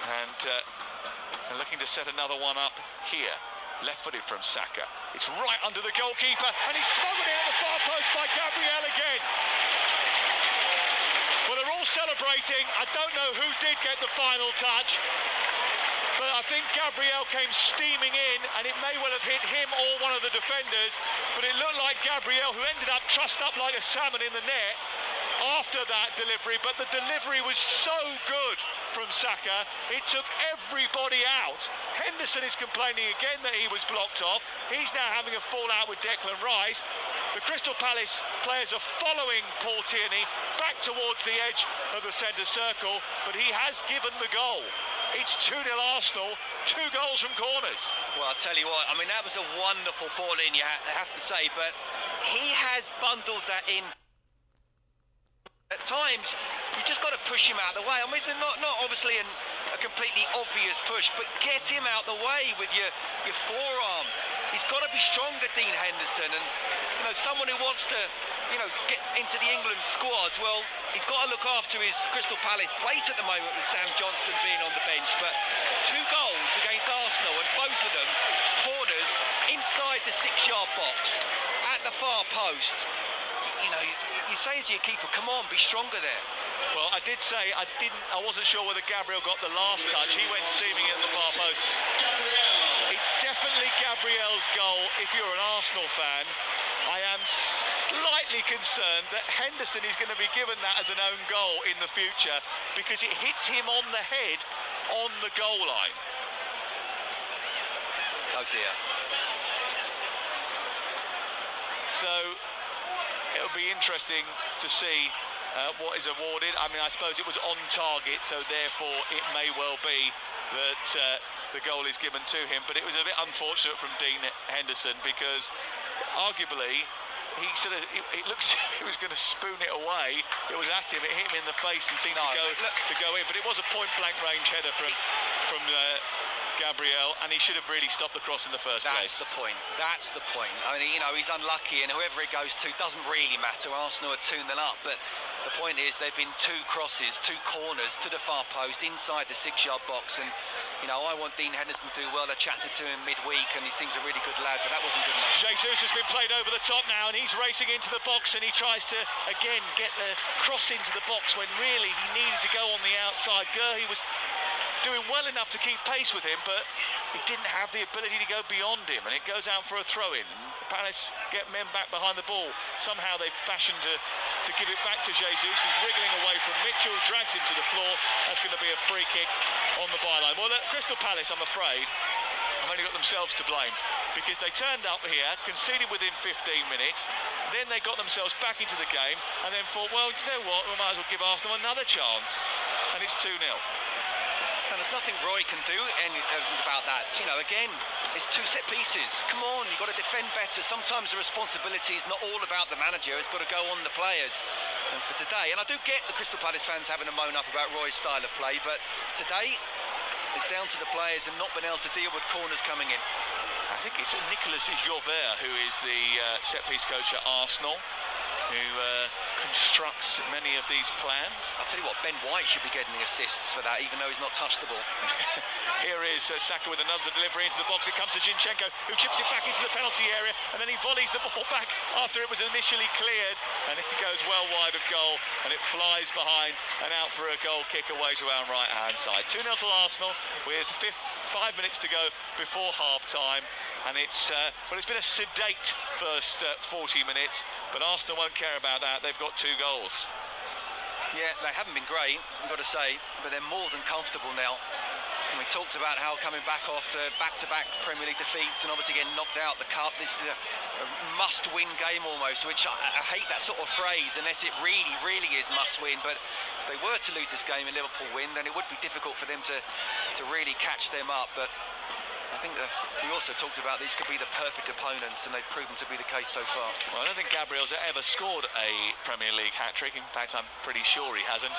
and they're looking to set another one up here. Left-footed from Saka. It's right under the goalkeeper, and he's smothered it at the far post by Gabriel again. Well, they're all celebrating. I don't know who did get the final touch, but I think Gabriel came steaming in, and it may well have hit him or one of the defenders, but it looked like Gabriel, who ended up trussed up like a salmon in the net after that delivery, but the delivery was so good from Saka, it took everybody out. Henderson is complaining again that he was blocked off. He's now having a fallout with Declan Rice. The Crystal Palace players are following Paul Tierney back towards the edge of the centre circle, but he has given the goal. It's 2-0 Arsenal, 2 goals from corners. Well, I'll tell you what, I mean, that was a wonderful ball in, you have to say, but he has bundled that in. At times, you just got to push him out of the way. I mean, it's not obviously a completely obvious push, but get him out the way with your forearm. He's got to be stronger, Dean Henderson, and you know, someone who wants to, you know, get into the England squad, well, he's got to look after his Crystal Palace place at the moment with Sam Johnston being on the bench. But 2 goals against Arsenal, and both of them corners inside the 6-yard box at the far post. You know, you're saying to your keeper, come on, be stronger there. Well, I did say I wasn't sure whether Gabriel got the last touch. He went steaming at the far post. It's definitely Gabriel's goal. If you're an Arsenal fan, I am slightly concerned that Henderson is going to be given that as an own goal in the future, because it hits him on the head on the goal line. Oh dear. So it'll be interesting to see what is awarded. I mean, I suppose it was on target, so therefore it may well be that the goal is given to him, but it was a bit unfortunate from Dean Henderson, because arguably he it looks he was going to spoon it away. It was at him, it hit him in the face and seemed to go in, but it was a point-blank range header from Gabriel, and he should have really stopped the cross in the first place. That's the point. That's the point. I mean, you know, he's unlucky, and whoever it goes to doesn't really matter. Arsenal are 2-0 up, but the point is there've been 2 crosses, 2 corners to the far post inside the 6-yard box, and you know, I want Dean Henderson to do well. I chatted to him midweek, and he seems a really good lad, but that wasn't good enough. Jesus has been played over the top now, and he's racing into the box, and he tries to again get the cross into the box when really he needed to go on the outside. Gurhi was doing well enough to keep pace with him, but he didn't have the ability to go beyond him, and it goes out for a throw-in. Palace get men back behind the ball. Somehow they've fashioned to give it back to Jesus, who's wriggling away from Mitchell, drags him to the floor. That's going to be a free kick on the byline. Well, look, Crystal Palace, I'm afraid, have only got themselves to blame, because they turned up here, conceded within 15 minutes, then they got themselves back into the game, and then thought, well, you know what, we might as well give Arsenal another chance, and it's 2-0. And there's nothing Roy can do about that. You know, again, it's 2 set pieces. Come on, you've got to defend better. Sometimes the responsibility is not all about the manager. It's got to go on the players. And for today, and I do get the Crystal Palace fans having a moan up about Roy's style of play, but today it's down to the players and not being able to deal with corners coming in. I think it's Nicolas Jaubert who is the set-piece coach at Arsenal, who constructs many of these plans. I'll tell you what, Ben White should be getting the assists for that, even though he's not touched the ball. Here is Saka with another delivery into the box. It comes to Zinchenko, who chips it back into the penalty area, and then he volleys the ball back after it was initially cleared, and it goes well wide of goal, and it flies behind and out for a goal kick away to our right-hand side. 2-0 to Arsenal with 5 minutes to go before half-time. And it's well, it's been a sedate first 40 minutes, but Arsenal won't care about that. They've got 2 goals. Yeah, they haven't been great, I've got to say, but they're more than comfortable now. And we talked about how coming back after back-to-back Premier League defeats and obviously getting knocked out the cup, this is a must-win game almost, which I hate that sort of phrase unless it really, really is must-win. But if they were to lose this game and Liverpool win, then it would be difficult for them to really catch them up. But I think we also talked about these could be the perfect opponents, and they've proven to be the case so far. Well, I don't think Gabriel's ever scored a Premier League hat-trick. In fact, I'm pretty sure he hasn't.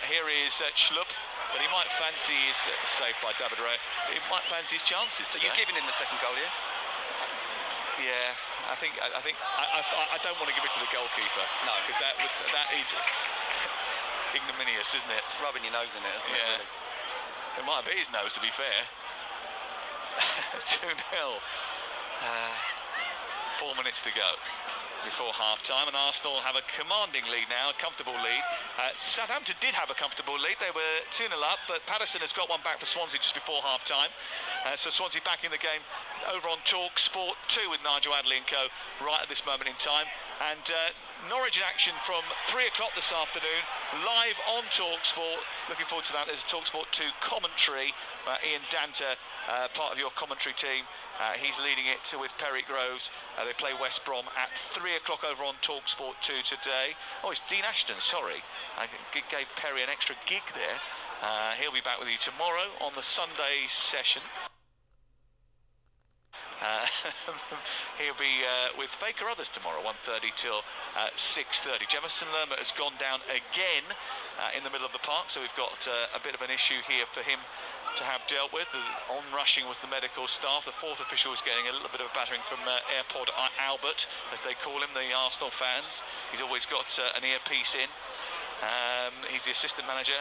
Here is Schlupp, but he might fancy his save by David Raya. He might fancy his chances. So you're giving him the second goal, yeah? Yeah, I don't want to give it to the goalkeeper. No, because that is ignominious, isn't it? Rubbing your nose in it, isn't it? Yeah. Really? It might be his nose, to be fair. 2-0. 4 minutes to go before half-time, and Arsenal have a commanding lead now, a comfortable lead. Southampton did have a comfortable lead. They were 2-0 up, but Patterson has got one back for Swansea just before half-time. So Swansea back in the game over on Talk Sport 2 with Nigel Adley and co right at this moment in time. And Norwich in action from 3 o'clock this afternoon, live on Talk Sport. Looking forward to that. There's a Talk Sport 2 commentary. Ian Danter, part of your commentary team. He's leading it with Perry Groves. They play West Brom at 3 o'clock over on Talk Sport 2 today. Oh, it's Dean Ashton, sorry. I gave Perry an extra gig there. He'll be back with you tomorrow on the Sunday session. He'll be with Faye Carruthers tomorrow, 1:30 till 6:30. Jefferson Lerma has gone down again in the middle of the park, so we've got a bit of an issue here for him to have dealt with. On-rushing was the medical staff. The 4th official is getting a little bit of a battering from Airport Albert, as they call him, the Arsenal fans. He's always got an earpiece in. He's the assistant manager,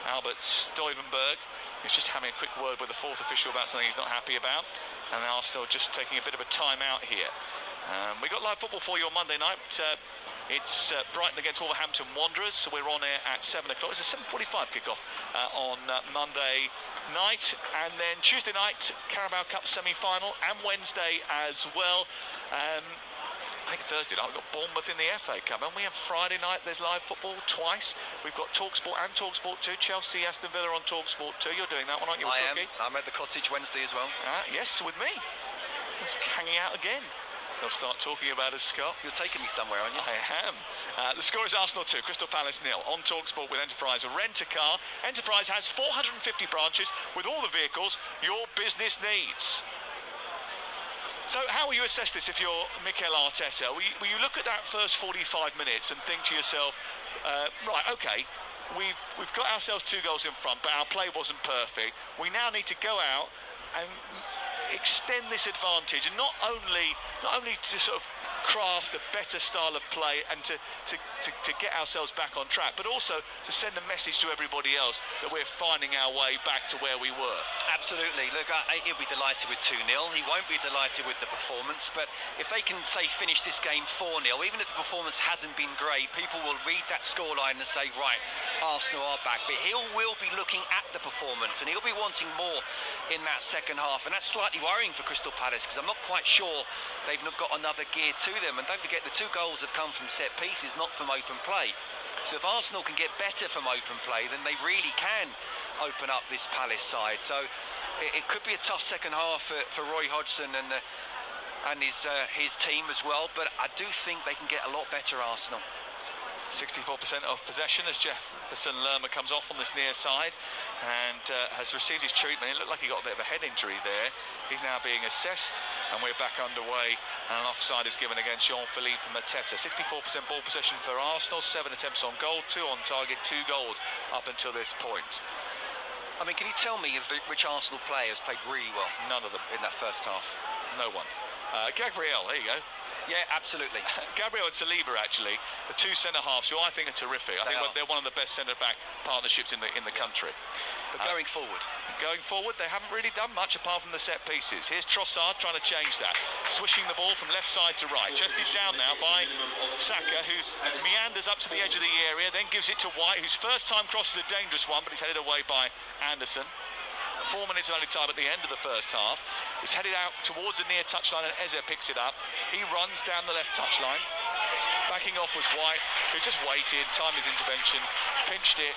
Albert Stuyvenberg. He's just having a quick word with the 4th official about something he's not happy about. And Arsenal just taking a bit of a time out here. We got live football for you on Monday night. It's Brighton against Wolverhampton Wanderers, so we're on air at 7 o'clock. It's a 7:45 kickoff on Monday night, and then Tuesday night Carabao Cup semi-final, and Wednesday as well. I think Thursday night we've got Bournemouth in the FA Cup, and we have Friday night there's live football twice. We've got TalkSport and TalkSport 2, Chelsea, Aston Villa on TalkSport 2. You're doing that one, aren't you? I am. I'm at the Cottage Wednesday as well. Yes, with me. It's hanging out again. They'll start talking about us, Scott. You're taking me somewhere, aren't you? I am. The score is Arsenal 2, Crystal Palace 0. On TalkSport with Enterprise, rent a car. Enterprise has 450 branches with all the vehicles your business needs. So how will you assess this if you're Mikel Arteta? Will you look at that first 45 minutes and think to yourself, right, OK, we've got ourselves 2 goals in front, but our play wasn't perfect. We now need to go out and extend this advantage, and not only to sort of craft a better style of play and to get ourselves back on track, but also to send a message to everybody else that we're finding our way back to where we were. Absolutely. Look, he'll be delighted with 2-0. He won't be delighted with the performance, but if they can, say, finish this game 4-0, even if the performance hasn't been great, people will read that scoreline and say, right, Arsenal are back. But he will be looking at the performance, and he'll be wanting more in that second half, and that's slightly worrying for Crystal Palace, because I'm not quite sure they've not got another gear to them. And don't forget, the 2 goals have come from set pieces, not from open play. So if Arsenal can get better from open play, then they really can open up this Palace side. So it could be a tough second half for Roy Hodgson and his team as well, but I do think they can get a lot better, Arsenal. 64% of possession as Jefferson Lerma comes off on this near side and has received his treatment. It looked like he got a bit of a head injury there. He's now being assessed, and we're back underway, and an offside is given against Jean-Philippe Mateta. 64% ball possession for Arsenal, 7 attempts on goal, 2 on target, 2 goals up until this point. I mean, can you tell me which Arsenal players played really well? None of them in that first half. No one. Gabriel, there you go. Yeah, absolutely. Gabriel and Saliba, actually, the 2 centre-halves who I think are terrific. I think they're one of the best centre-back partnerships in the country. But going forward? Going forward, they haven't really done much apart from the set pieces. Here's Trossard trying to change that. Swishing the ball from left side to right. Chested down now by Saka, who meanders up to the edge of the area, then gives it to White, whose first time cross is a dangerous one, but he's headed away by Anderson. 4 minutes only time at the end of the first half. It's headed out towards the near touchline, and Eze picks it up. He runs down the left touchline. Backing off was White, who just waited, timed his intervention, pinched it,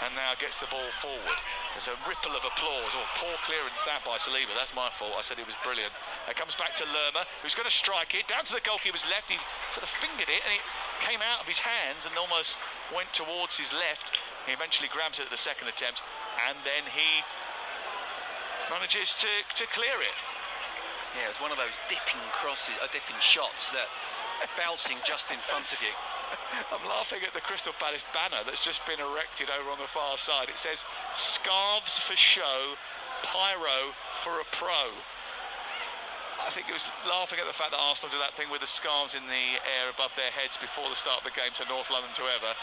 and now gets the ball forward. There's a ripple of applause. Oh, poor clearance that by Saliba. That's my fault. I said it was brilliant. It comes back to Lerma, who's going to strike it down to the goalkeeper's left. He sort of fingered it, and it came out of his hands and almost went towards his left. He eventually grabs it at the second attempt, and then he manages to clear it. Yeah, it's one of those dipping crosses, dipping shots that bouncing just in front of you. I'm laughing at the Crystal Palace banner that's just been erected over on the far side. It says, "Scarves for show, pyro for a pro." I think it was laughing at the fact that Arsenal do that thing with the scarves in the air above their heads before the start of the game to North London forever,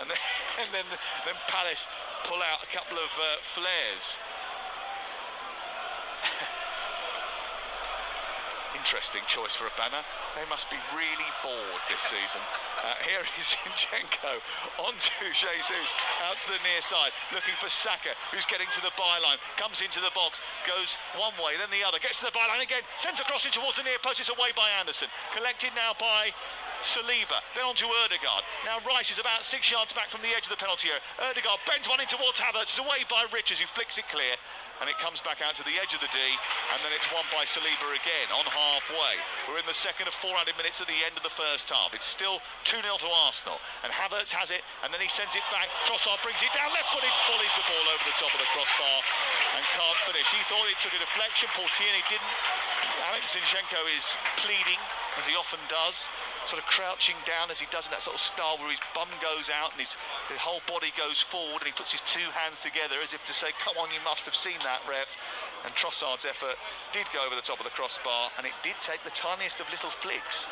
and then Palace pull out a couple of flares. Interesting choice for a banner. They must be really bored this season. Here is Zinchenko onto Jesus, out to the near side, looking for Saka, who's getting to the byline, comes into the box, goes one way, then the other, gets to the byline again, sends a cross in towards the near post. It's away by Anderson, collected now by Saliba, then on to Ødegaard. Now Rice is about 6 yards back from the edge of the penalty area. Ødegaard bends one in towards Havertz. It's away by Richards, who flicks it clear, and it comes back out to the edge of the D, and then it's won by Saliba again on halfway. We're in the second of 4 added minutes at the end of the first half. It's still 2-0 to Arsenal, and Havertz has it, and then he sends it back. Trossard brings it down, left-footed, volleys the ball over the top of the crossbar and can't finish. He thought he took a deflection, Paul Tierney didn't. Alex Zinchenko is pleading, as he often does, sort of crouching down as he does in that sort of style where his bum goes out and his whole body goes forward, and he puts his 2 hands together as if to say, come on, you must have seen that, ref. And Trossard's effort did go over the top of the crossbar, and it did take the tiniest of little flicks.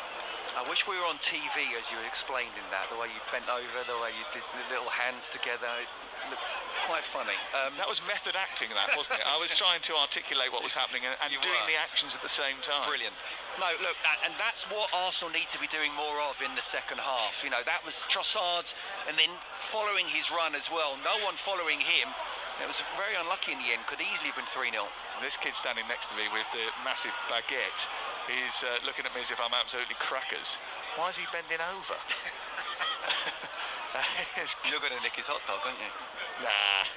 I wish we were on TV as you explained in that, the way you bent over, the way you did the little hands together. It looked quite funny. That was method acting, that, wasn't it? I was trying to articulate what was happening and doing the actions at the same time. Brilliant. No, look, and that's what Arsenal need to be doing more of in the second half. You know, that was Trossard, and then following his run as well. No one following him. It was very unlucky in the end. Could easily have been 3-0. This kid standing next to me with the massive baguette is looking at me as if I'm absolutely crackers. Why is he bending over? You're going to nick his hot dog, aren't you? Nah.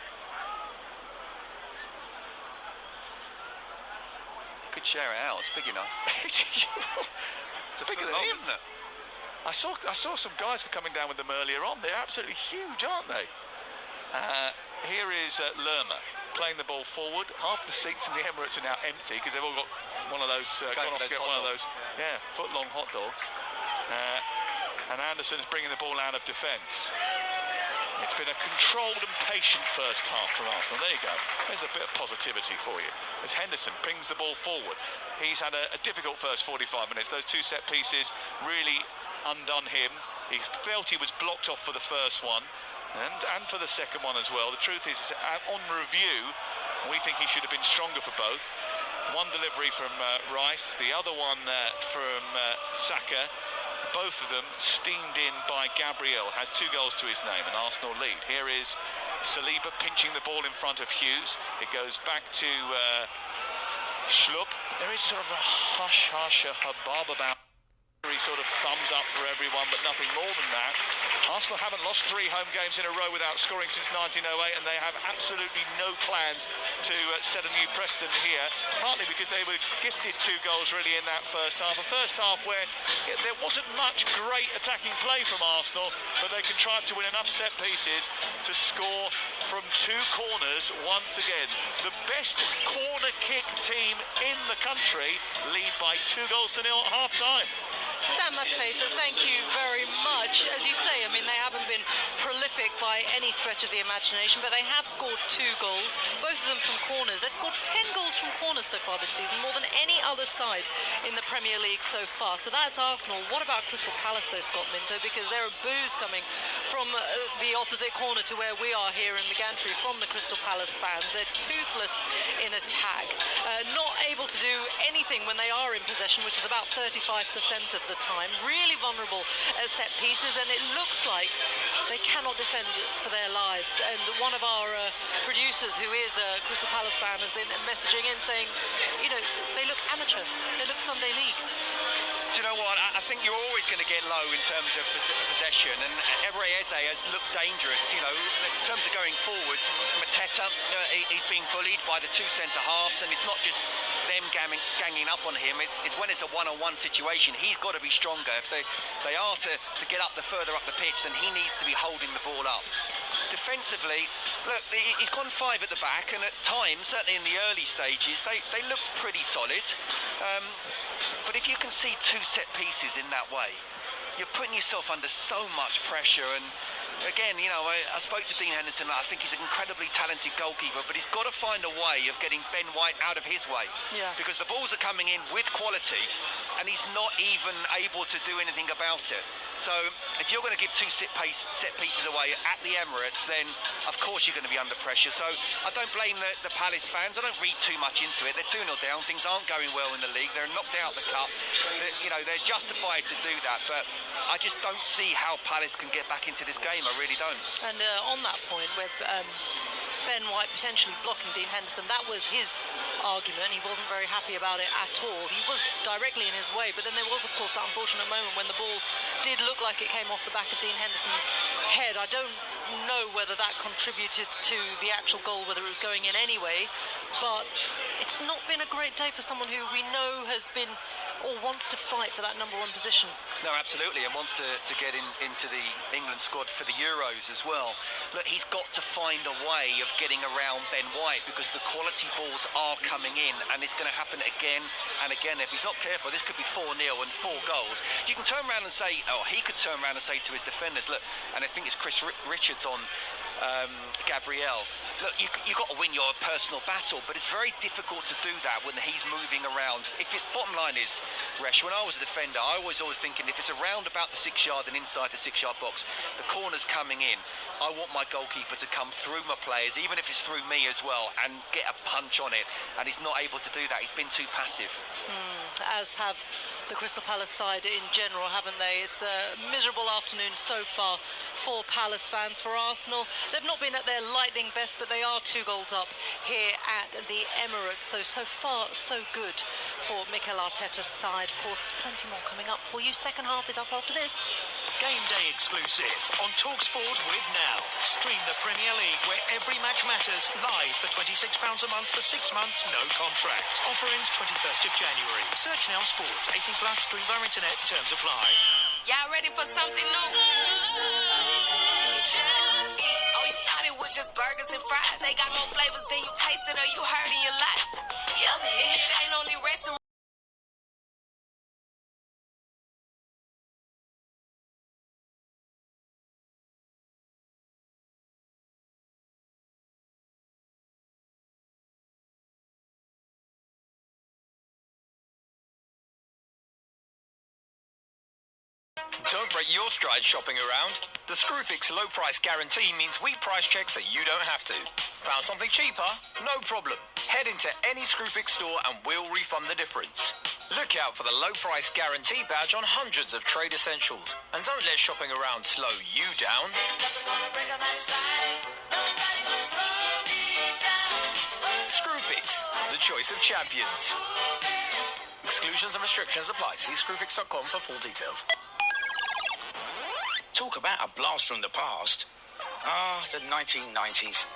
Could share it out. It's big enough. It's bigger than him, isn't it? I saw some guys coming down with them earlier on. They're absolutely huge, aren't they? Here is Lerma playing the ball forward. Half the seats in the Emirates are now empty because they've all got one of those gone off to get one of those foot-long hot dogs. And Anderson's bringing the ball out of defence. It's been a controlled and patient first half from Arsenal. There you go. There's a bit of positivity for you. As Henderson pings the ball forward. He's had a difficult first 45 minutes. Those two set pieces really undone him. He felt he was blocked off for the first one and for the second one as well. The truth is, on review, we think he should have been stronger for both. One delivery from Rice, the other one from Saka. Both of them steamed in by Gabriel, has 2 goals to his name, and Arsenal lead. Here is Saliba pinching the ball in front of Hughes. It goes back to Schlupp. There is sort of a hush-hush, a hubbub about. He sort of thumbs up for everyone, but nothing more than that. Arsenal haven't lost 3 home games in a row without scoring since 1908, and they have absolutely no plans to set a new precedent here, partly because they were gifted 2 goals really in that first half. A first half where there wasn't much great attacking play from Arsenal, but they contrived to win enough set pieces to score from 2 corners once again. The best corner kick team in the country lead by 2 goals to 0 at half-time. Sam Massapeisa, thank you very much. As you say, I mean, they haven't been prolific by any stretch of the imagination, but they have scored 2 goals, both of them from corners. They've scored 10 goals from corners so far this season, more than any other side in the Premier League so far. So that's Arsenal. What about Crystal Palace, though, Scott Minto? Because there are boos coming from the opposite corner to where we are here in the gantry from the Crystal Palace fans. They're toothless in attack, not able to do anything when they are in possession, which is about 35% of the time. Really vulnerable at set pieces, and it looks like they cannot defend for their lives. And one of our producers, who is a Crystal Palace fan, has been messaging in saying, you know, they look amateur, they look Sunday League. Do you know what? I think you're always going to get low in terms of possession, and Eberechi Eze has looked dangerous. You know, in terms of going forward, Mateta, he's being bullied by the 2 centre-halves, and it's not just them ganging up on him. It's when it's a one-on-one situation, he's got to be stronger. If they are to get up further up the pitch, then he needs to be holding the ball up. Defensively, look, he's gone 5 at the back, and at times, certainly in the early stages, they look pretty solid. But if you can see 2 set pieces in that way, you're putting yourself under so much pressure. And again, you know, I spoke to Dean Henderson. I think he's an incredibly talented goalkeeper, but he's got to find a way of getting Ben White out of his way. Yeah. Because the balls are coming in with quality, and he's not even able to do anything about it. So if you're going to give 2 set pieces away at the Emirates, then of course you're going to be under pressure. So I don't blame the Palace fans. I don't read too much into it. They're 2-0 down. Things aren't going well in the league. They're knocked out the cup. You know, they're justified to do that. But I just don't see how Palace can get back into this game. I really don't. And on that point, with Ben White potentially blocking Dean Henderson, that was his argument. He wasn't very happy about it at all. He was directly in his way, but then there was, of course, that unfortunate moment when the ball did look like it came off the back of Dean Henderson's head. I don't know whether that contributed to the actual goal, whether it was going in anyway, but it's not been a great day for someone who we know has been or wants to fight for that #1 position. No, absolutely, and wants to get into the England squad for the Euros as well. Look, he's got to find a way of getting around Ben White, because the quality balls are coming in, and it's going to happen again and again. If he's not careful, this could be 4-0 and 4 goals. You can turn around and say, or he could turn around and say to his defenders, look, and I think it's Chris Richards on Gabriel, look, you've got to win your personal battle, but it's very difficult to do that when he's moving around. If it's, bottom line is, Resh, when I was a defender, I was always thinking, if it's around about the 6-yard and inside the 6-yard box, the corner's coming in, I want my goalkeeper to come through my players, even if it's through me as well, and get a punch on it. And he's not able to do that. He's been too passive. As have the Crystal Palace side in general, haven't they? It's a miserable afternoon so far for Palace fans. For Arsenal, they've not been at their lightning best, but they are 2 goals up here at the Emirates. So far, so good for Mikel Arteta's side. Of course, plenty more coming up for you. Second half is up after this. Game day exclusive on TalkSport with Now. Stream the Premier League where every match matters live for £26 a month for 6 months, no contract. Offer ends 21st of January. Search Now Sports. 18 plus. Stream via internet. Terms apply. Y'all ready for something new? Oh, you thought it was just burgers and fries? They got more flavors than you tasted or you heard in your life. Yummy. And it ain't only restaurant. Don't break your stride shopping around. The Screwfix low price guarantee means we price check so you don't have to. Found something cheaper? No problem. Head into any Screwfix store and we'll refund the difference. Look out for the low price guarantee badge on hundreds of trade essentials. And don't let shopping around slow you down. Screwfix, the choice of champions. Exclusions and restrictions apply. See screwfix.com for full details. Talk about a blast from the past. The 1990s.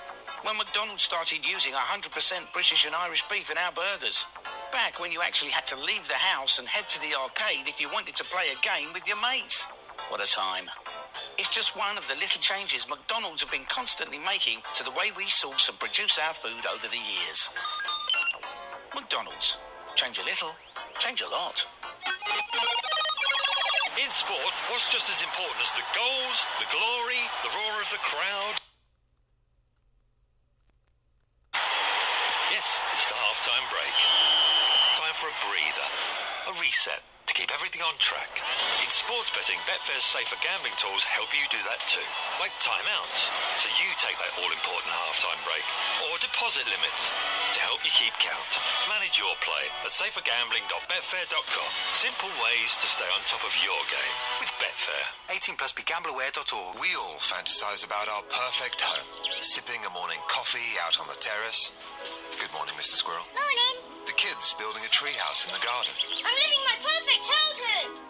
When McDonald's started using 100% British and Irish beef in our burgers. Back when you actually had to leave the house and head to the arcade if you wanted to play a game with your mates. What a time. It's just one of the little changes McDonald's have been constantly making to the way we source and produce our food over the years. McDonald's. Change a little, change a lot. In sport, what's just as important as the goals, the glory, the roar of the crowd? Yes, it's the half-time break. Time for a breather, a reset, to keep everything on track. In sports betting, Betfair's safer gambling tools help you do that too. Like timeouts, so you take that all-important half-time break. Or deposit limits, to help you keep count. Manage your play at safergambling.betfair.com. Simple ways to stay on top of your game with Betfair. 18+ begambleaware.org. We all fantasize about our perfect home. Sipping a morning coffee out on the terrace. Good morning, Mr. Squirrel. Morning. The kids building a treehouse in the garden. I'm living my perfect childhood.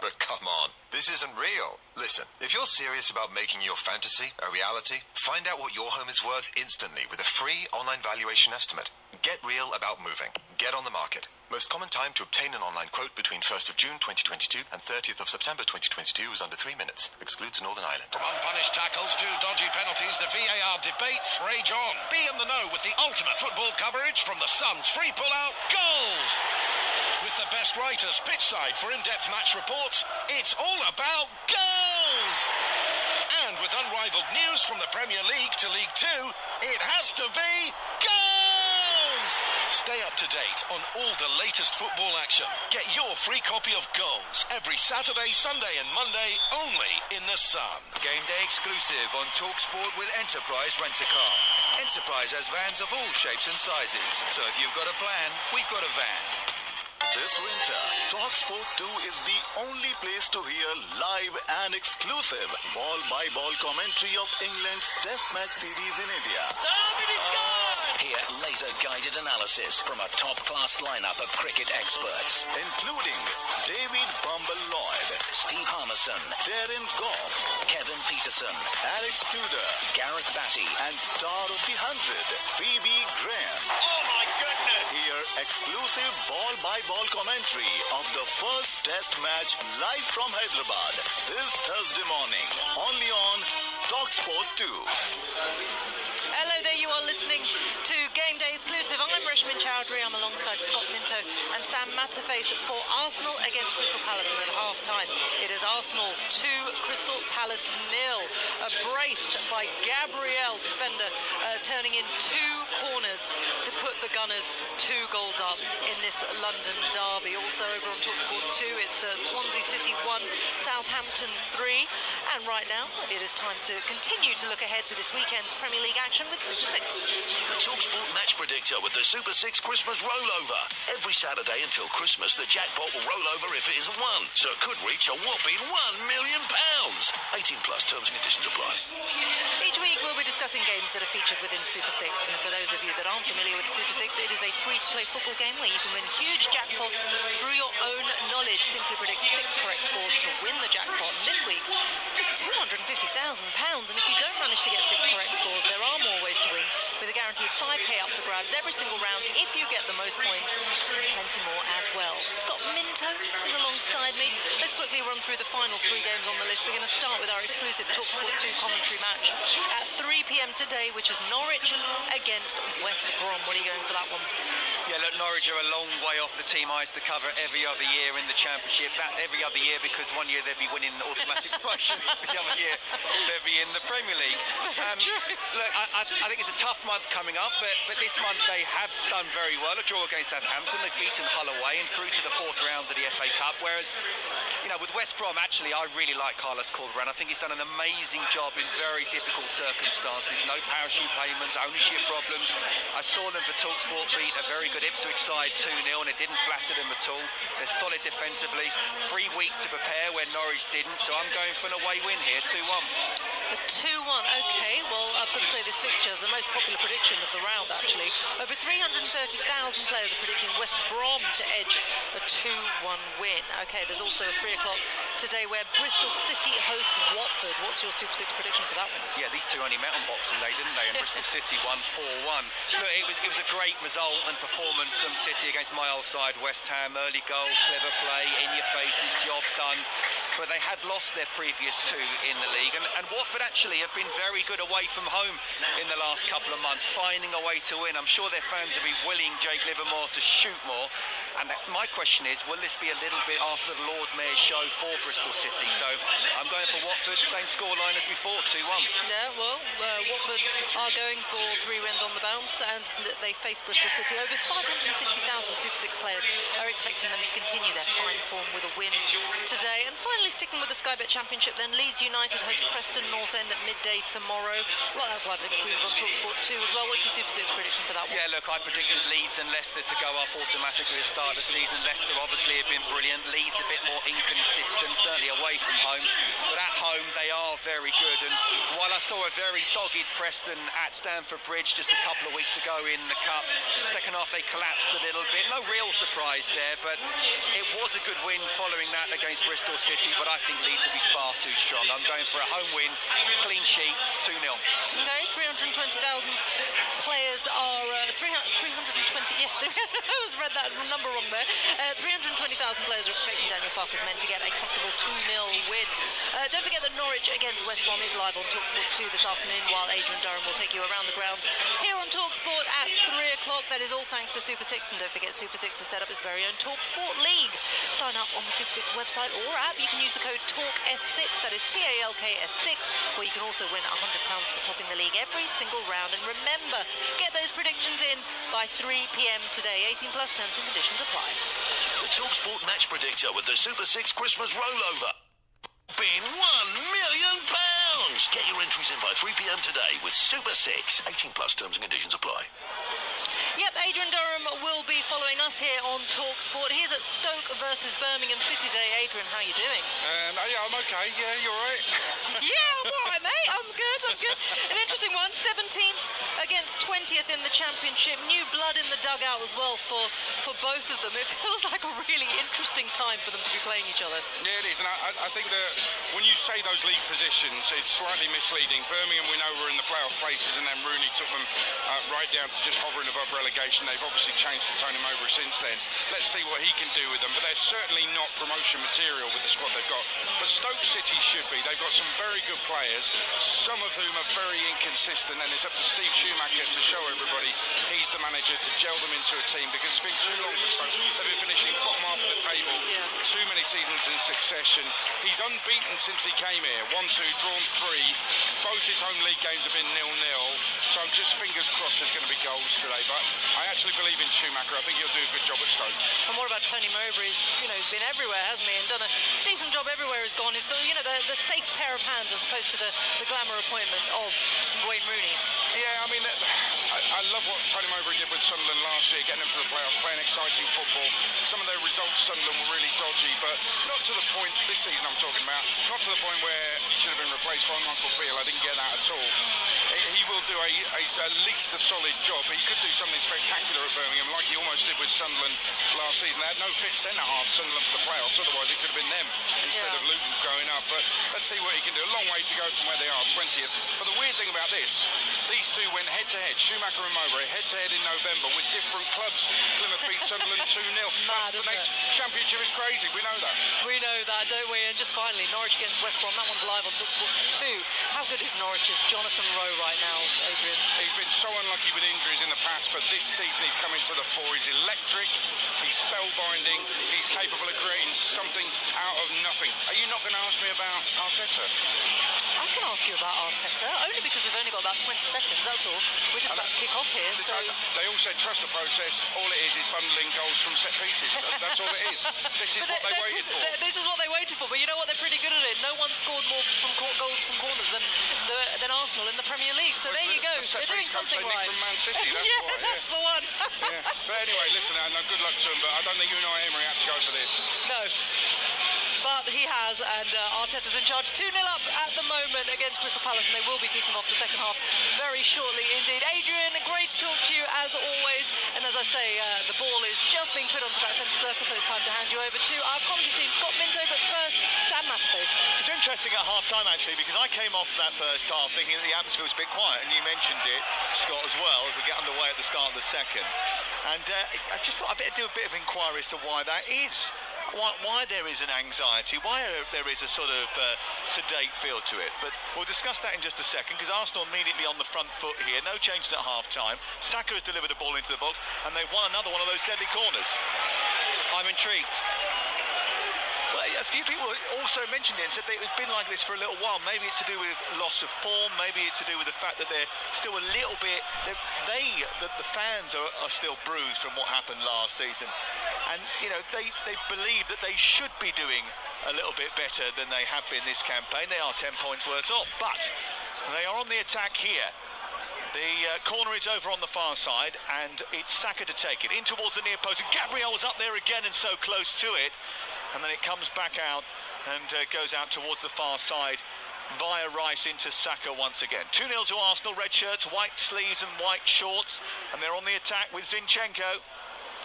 But come on, this isn't real. Listen, if you're serious about making your fantasy a reality, find out what your home is worth instantly with a free online valuation estimate. Get real about moving. Get on the market. Most common time to obtain an online quote between 1st of June 2022 and 30th of September 2022 is under 3 minutes. Excludes Northern Ireland. From unpunished tackles to dodgy penalties, the VAR debates rage on. Be in the know with the ultimate football coverage from the Sun's free pull-out goals. With the best writers pitchside for in-depth match reports, it's all about goals. And with unrivaled news from the Premier League to League Two, it has to be goals. Stay up to date on all the latest football action. Get your free copy of Goals every Saturday, Sunday and Monday only in the Sun. Game day exclusive on TalkSport with Enterprise Rent-A-Car. Enterprise has vans of all shapes and sizes. So if you've got a plan, we've got a van. This winter, TalkSport 2 is the only place to hear live and exclusive ball-by-ball commentary of England's Test match series in India. Hear laser-guided analysis from a top-class lineup of cricket experts, including David Bumble Lloyd, Steve Harmison, Darren Goff, Kevin Peterson, Alex Tudor, Gareth Batty, and star of the 100, Phoebe Graham. Oh my goodness! Hear exclusive ball-by-ball commentary of the first Test match live from Hyderabad this Thursday morning, only on TalkSport 2. Hello there, you are listening to Game Day Exclusive. I'm Reshmin Chowdhury. I'm alongside Scott Minto and Sam Matterface for Arsenal against Crystal Palace. And at half-time, it is Arsenal 2, Crystal Palace 0. A brace by Gabriel, defender, turning in 2 corners to put the Gunners 2 goals up in this London derby. Also over on TalkSport 2, it's Swansea City 1, Southampton 3. And right now, it is time to continue to look ahead to this weekend's Premier League action with Super 6. The TalkSport Match Predictor with the Super 6 Christmas rollover. Every Saturday until Christmas, the jackpot will roll over if it isn't won, so it could reach a whopping £1 million. 18 plus, terms and conditions apply. Each week, we'll be discussing games that are featured within Super 6. And for those of you that aren't familiar with Super 6, it is a free-to-play football game where you can win huge jackpots through your own knowledge. Simply predict 6 correct scores to win the jackpot. And this week, it's £250,000. And if you don't manage to get 6 correct scores, there are more ways to win, with a guaranteed 5 pay-up for grabs every single round if you get the most points, and plenty more as well. Scott Minto is alongside me. Let's quickly run through the final 3 games on the list. We're going to start with our exclusive TalkSport 2 commentary match at 3 p.m. today, which is Norwich against West Brom. What are you going for that one? Yeah, look, Norwich are a long way off the team I used to cover every other year in the Championship. That every other year, because one year they'd be winning automatic promotion, the other year they'd be in the Premier League. Look, I think it's a tough month coming up, but this month they have done very well. A draw against Southampton, they've beaten Hull away and through to the 4th round of the FA Cup. Whereas, you know, with West Brom, actually, I really like Carlos Corberán. I think he's done an amazing job in very difficult circumstances. No parachute payments, ownership problems. I saw them for TalkSport beat a very good Ipswich side 2-0, and it didn't flatter them at all. They're solid defensively. 3 weeks to prepare where Norwich didn't, so I'm going for an away win here, 2-1. 2-1, okay. Well, I've got to say this fixture is the most popular prediction of the round, actually. Over 330,000 players are predicting West Brom to edge a 2-1 win. Okay, there's also a 3 o'clock today where Bristol City host Watford. What's your Super 6 prediction for that one? Yeah, these two only met on Boxing Day, didn't they? And Bristol City won 4-1. Look, it was a great result and performance from City against my old side, West Ham. Early goal, clever play, in your faces, job done. But they had lost their previous 2 in the league, and Watford actually have been very good away from home in the last couple of months, finding a way to win. I'm sure their fans will be willing Jake Livermore to shoot more. And my question is, will this be a little bit after the Lord Mayor's show for Bristol City? So I'm going for Watford, same scoreline as before, 2-1. Yeah, well, Watford are going for 3 wins on the bounce, and they face Bristol City. Over 560,000 Super 6 players are expecting them to continue their fine form with a win today. And finally, sticking with the Sky Bet Championship, then Leeds United host Preston North End at midday tomorrow. Well, that's live and exclusive on TalkSport 2 as well. What's your Super 6 prediction for that one? Yeah, look, I predicted Leeds and Leicester to go up automatically at the start of the season. Leicester obviously have been brilliant. Leeds a bit more inconsistent, certainly away from home. But at home, they are very good. And while I saw a very dogged Preston at Stamford Bridge just a couple of weeks ago in the Cup, second half they collapsed a little bit. No real surprise there, but it was a good win following that against Bristol City. But I think Leeds will be far too strong. I'm going for a home win, clean sheet, 2-0. Okay, 320,000 players are 320. Yes, I was read that number wrong there. 320,000 players are expecting Daniel Farke's men to get a comfortable 2-0 win. Don't forget that Norwich against West Brom is live on TalkSport 2 this afternoon, while Adrian Durham will take you around the grounds here on TalkSport at 3 o'clock. That is all thanks to Super 6, and don't forget Super 6 has set up its very own TalkSport League. Sign up on the Super 6 website or app. You can use the code TALKS6, that is TALKS6, where you can also win £100 for topping the league every single round. And remember, get those predictions in by 3 p.m. today. 18 plus, terms and conditions apply. The TalkSport Match Predictor with the Super 6 Christmas rollover. Been £1 million! Get your entries in by 3 p.m. today with Super 6. 18 plus, terms and conditions apply. Yep, Adrian Durham will be following us here on TalkSport. He's at Stoke versus Birmingham City today. Adrian, how are you doing? Yeah, I'm okay. Yeah, you're right. Yeah, I'm all right, mate. I'm good. An interesting one. 17th against 20th in the Championship. New blood in the dugout as well for both of them. It feels like a really interesting time for them to be playing each other. Yeah, it is. And I think that when you say those league positions, it's slightly misleading. Birmingham, we know, were in the playoff places, and then Rooney took them right down to just hovering above relegation. They've obviously changed for Tony Mowbray since then. Let's see what he can do with them. But they're certainly not promotion material with the squad they've got. But Stoke City should be. They've got some very good players, some of whom are very inconsistent, and it's up to Steve Schumacher to show everybody he's the manager to gel them into a team, because it's been too long for Stoke. They've been finishing bottom half of the table too many seasons in succession. He's unbeaten since he came here. 1-2, drawn 3. Both his home league games have been 0-0. So I'm just fingers crossed there's going to be goals today. But I actually believe in Schumacher. I think he'll do a good job at Stoke. And what about Tony Mowbray? You know, he's been everywhere, hasn't he? And done a decent job everywhere he's gone. He's still, you know, the safe pair of hands as opposed to the glamour appointment of Wayne Rooney. Yeah, I mean, I love what Tony Mowbray did with Sunderland last year, getting them to the playoffs, playing exciting football. Some of their results, Sunderland, were really dodgy, but not to the point, this season I'm talking about, not to the point where he should have been replaced by Michael Beale. I didn't get that at all. He will do at least a solid job. He could do something spectacular at Birmingham, like he almost did with Sunderland last season. They had no fit centre-half, Sunderland, for the playoffs, otherwise it could have been them instead of Luton going up. But let's see what he can do. A long way to go from where they are, 20th. But the weird thing about this, these two went head-to-head, Schumacher and Mowbray, head-to-head in November with different clubs. Plymouth beat Sunderland 2-0. That's the next Championship is crazy, we know that. We know that, don't we? And just finally, Norwich against West Brom, that one's live on TalkSport 2. How good is Norwich's Jonathan Rowe right now? Adrian. He's been so unlucky with injuries in the past, but this season he's coming to the fore. He's electric, he's spellbinding, he's capable of creating something out of nothing. Are you not going to ask me about Arteta? I can ask you about Arteta, only because we've only got about 20 seconds, that's all. We're just about to kick off here, so... They all said trust the process. All it is bundling goals from set pieces. That's all it is. This is what they waited for. This is what they waited for, but you know what? They're pretty good at it. No one scored more goals from corners than Arsenal in the Premier League, so there you go. They're doing something right. From Man City, that's yeah, why, that's the one. Yeah. But anyway, listen, no, good luck to him, but I don't think Unai Emery had to go for this. No. But he has, and Arteta's in charge. 2-0 up at the moment against Crystal Palace, and they will be kicking off the second half very shortly indeed. Adrian, great to talk to you as always. And as I say, the ball is just being put onto that centre circle, so it's time to hand you over to our commentary team. Scott Minto, but first, Sam Matterface. It's interesting at half-time, actually, because I came off that first half thinking that the atmosphere was a bit quiet, and you mentioned it, Scott, as well, as we get underway at the start of the second. And I just thought I'd do a bit of inquiry as to why that is. Why there is an anxiety, why there is a sort of sedate feel to it. But we'll discuss that in just a second, because Arsenal immediately on the front foot here. No changes at half-time. Saka has delivered a ball into the box, and they've won another one of those deadly corners. I'm intrigued. Well, a few people also mentioned it and said that it's been like this for a little while. Maybe it's to do with loss of form. Maybe it's to do with the fact that they're still a little bit... The fans are still bruised from what happened last season. And, you know, they believe that they should be doing a little bit better than they have been this campaign. They are 10 points worse off, but they are on the attack here. The corner is over on the far side, and it's Saka to take it in towards the near post. Gabriel was up there again and so close to it. And then it comes back out and goes out towards the far side via Rice into Saka once again. 2-0 to Arsenal, red shirts, white sleeves and white shorts. And they're on the attack with Zinchenko.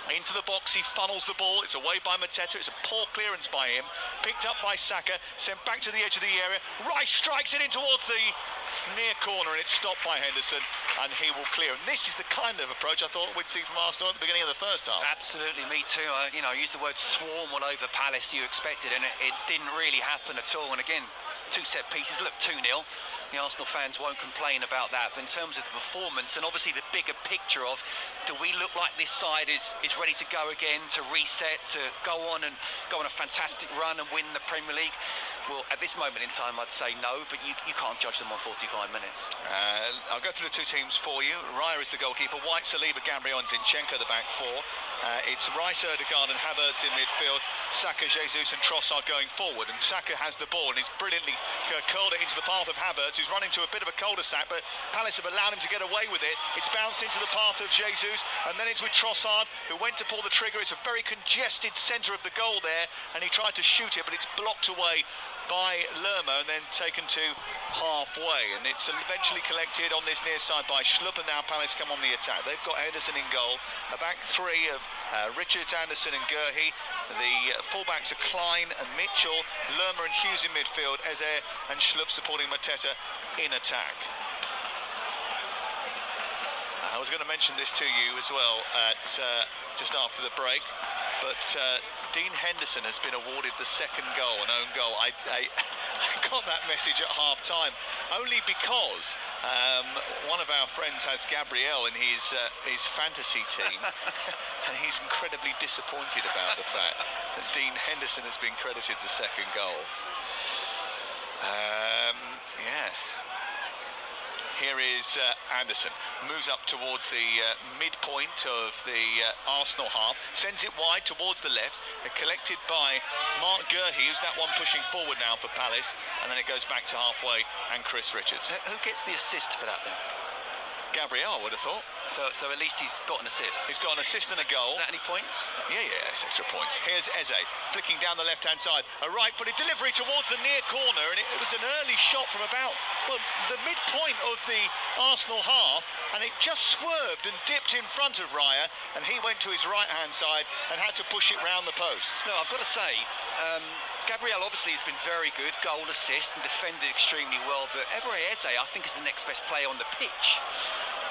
Into the box, he funnels the ball. It's away by Mateta. It's a poor clearance by him. Picked up by Saka, sent back to the edge of the area. Rice strikes it in towards the near corner, and it's stopped by Henderson, and he will clear. And this is the kind of approach I thought we'd see from Arsenal at the beginning of the first half. Absolutely, me too. I used the word swarm all over Palace. You expected, and it didn't really happen at all. And again, 2 set pieces. Look, 2-0. The Arsenal fans won't complain about that. But in terms of the performance and obviously the bigger picture of, do we look like this side is ready to go again, to reset, to go on a fantastic run and win the Premier League? Well, at this moment in time, I'd say no, but you can't judge them on 45 minutes. I'll go through the 2 teams for you. Raya is the goalkeeper, White, Saliba, Gabriel and Zinchenko the back 4. It's Rice, Ødegaard and Havertz in midfield. Saka, Jesus and Trossard going forward. And Saka has the ball and he's brilliantly curled it into the path of Havertz, who's running to a bit of a cul-de-sac, but Palace have allowed him to get away with it. It's bounced into the path of Jesus, and then it's with Trossard, who went to pull the trigger. It's a very congested centre of the goal there, and he tried to shoot it, but it's blocked away by Lerma and then taken to halfway, and it's eventually collected on this near side by Schlupp, and now Palace come on the attack. They've got Henderson in goal, a back 3 of Richards, Anderson and Gurhi. The fullbacks are Klein and Mitchell, Lerma and Hughes in midfield, Eze and Schlupp supporting Mateta in attack. I was going to mention this to you as well at just after the break, but Dean Henderson has been awarded the second goal, an own goal. I got that message at half-time only because one of our friends has Gabriel in his fantasy team, and he's incredibly disappointed about the fact that Dean Henderson has been credited the second goal. Yeah. Here is Anderson, moves up towards the midpoint of the Arsenal half, sends it wide towards the left, collected by Mark Gurhi, who's that one pushing forward now for Palace, and then it goes back to halfway, and Chris Richards. Who gets the assist for that then? Gabriel, I would have thought. So at least he's got an assist. He's got an assist and a goal. Is that any points? Yeah, it's extra points. Here's Eze, flicking down the left-hand side. A right-footed delivery towards the near corner, and it was an early shot from about, well, the midpoint of the Arsenal half, and it just swerved and dipped in front of Raya, and he went to his right-hand side and had to push it round the post. No, I've got to say, Gabriel obviously has been very good, goal, assist, and defended extremely well, but Eberechi Eze, I think, is the next best player on the pitch.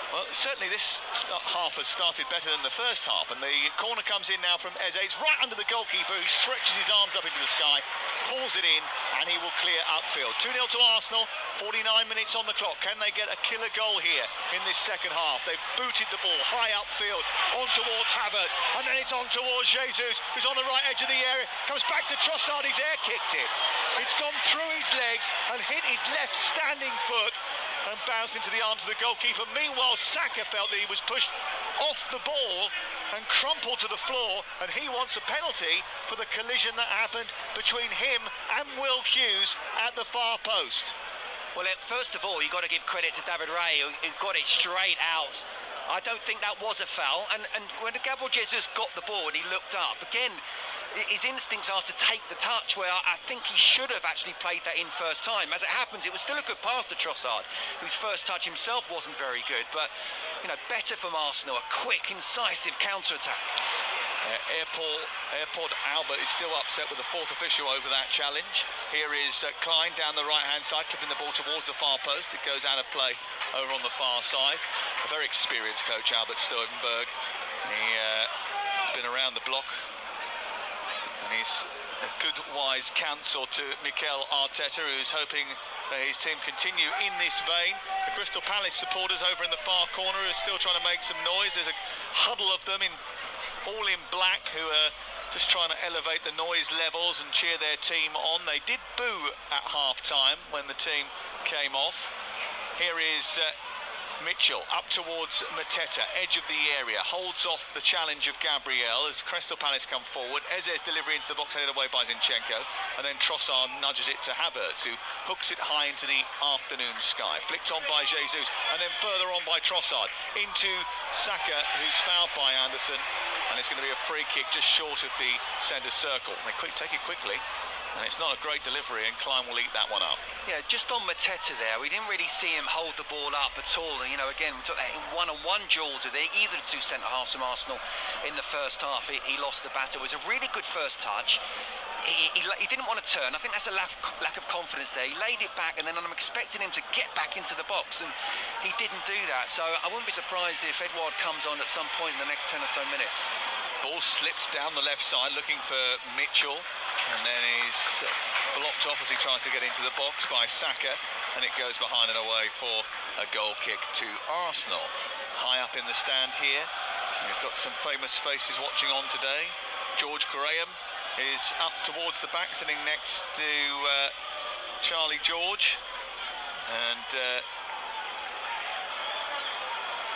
Well, certainly this half has started better than the first half, and the corner comes in now from Eze. It's right under the goalkeeper, who stretches his arms up into the sky, pulls it in, and he will clear upfield. 2-0 to Arsenal, 49 minutes on the clock. Can they get a killer goal here in this second half? They've booted the ball high upfield, on towards Havertz, and then it's on towards Jesus, who's on the right edge of the area. Comes back to Trossard, he's air-kicked it. It's gone through his legs and hit his left standing foot and bounced into the arms of the goalkeeper. Meanwhile, Saka felt that he was pushed off the ball and crumpled to the floor, and he wants a penalty for the collision that happened between him and Will Hughes at the far post. Well, first of all, you've got to give credit to David Raya, who got it straight out. I don't think that was a foul, and when Gabriel Jesus got the ball and he looked up, again, his instincts are to take the touch, where I think he should have actually played that in first time. As it happens, it was still a good pass to Trossard, whose first touch himself wasn't very good, but, you know, better from Arsenal, a quick, incisive counter-attack. Airport Albert is still upset with the fourth official over that challenge. Here is Klein down the right-hand side, clipping the ball towards the far post. It goes out of play over on the far side. A very experienced coach, Albert Stuivenberg. He's been around the block. And he's a good, wise counsel to Mikel Arteta, who's hoping that his team continue in this vein. The Crystal Palace supporters over in the far corner are still trying to make some noise. There's a huddle of them all in black, who are just trying to elevate the noise levels and cheer their team on. They did boo at half-time when the team came off. Here is Mitchell up towards Mateta, edge of the area, holds off the challenge of Gabriel as Crystal Palace come forward. Eze's delivery into the box, headed away by Zinchenko, and then Trossard nudges it to Havertz, who hooks it high into the afternoon sky. Flicked on by Jesus, and then further on by Trossard into Saka, who's fouled by Anderson, and it's going to be a free kick just short of the centre circle. They take it quickly. And it's not a great delivery, and Klein will eat that one up. Yeah, just on Mateta there, we didn't really see him hold the ball up at all. And, you know, again, we took that one-on-one duels with either the two centre-halves from Arsenal in the first half. He lost the battle. It was a really good first touch. He didn't want to turn. I think that's a lack of confidence there. He laid it back, and then I'm expecting him to get back into the box, and he didn't do that. So I wouldn't be surprised if Edouard comes on at some point in the next 10 or so minutes. Ball slips down the left side, looking for Mitchell, and then he's blocked off as he tries to get into the box by Saka, and it goes behind and away for a goal kick to Arsenal. High up in the stand here, we've got some famous faces watching on today. George Graham is up towards the back, sitting next to Charlie George, and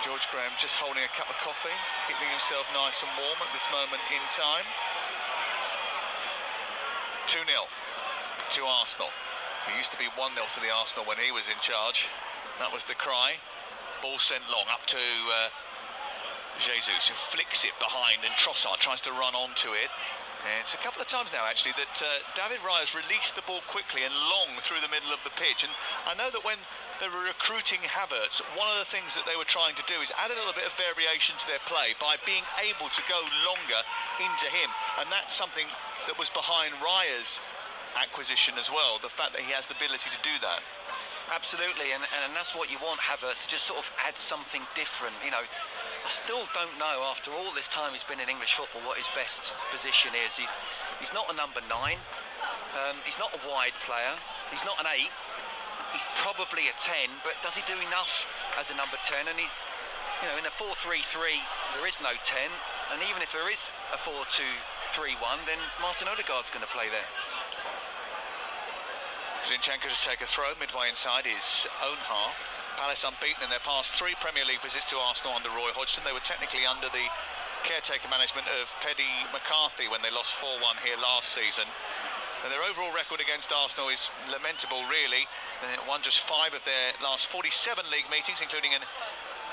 George Graham just holding a cup of coffee, keeping himself nice and warm at this moment in time. 2-0 to Arsenal. It used to be 1-0 to the Arsenal when he was in charge. That was the cry. Ball sent long up to Jesus, who flicks it behind, and Trossard tries to run onto it. And it's a couple of times now, actually, that David Raya has released the ball quickly and long through the middle of the pitch. And I know that when they were recruiting Havertz, one of the things that they were trying to do is add a little bit of variation to their play by being able to go longer into him. And that's something that was behind Raya's acquisition as well, the fact that he has the ability to do that. Absolutely, and that's what you want, Havertz, to just sort of add something different. You know, I still don't know, after all this time he's been in English football, what his best position is. He's not a number 9. He's not a wide player. He's not an 8. He's probably a 10, but does he do enough as a number 10? And he's, you know, in a 4-3-3, there is no 10. And even if there is a 4-2-3-1, then Martin Odegaard's going to play there. Zinchenko to take a throw midway inside his own half. Palace unbeaten in their past 3 Premier League visits to Arsenal under Roy Hodgson. They were technically under the caretaker management of Paddy McCarthy when they lost 4-1 here last season. And their overall record against Arsenal is lamentable, really. They won just 5 of their last 47 league meetings, including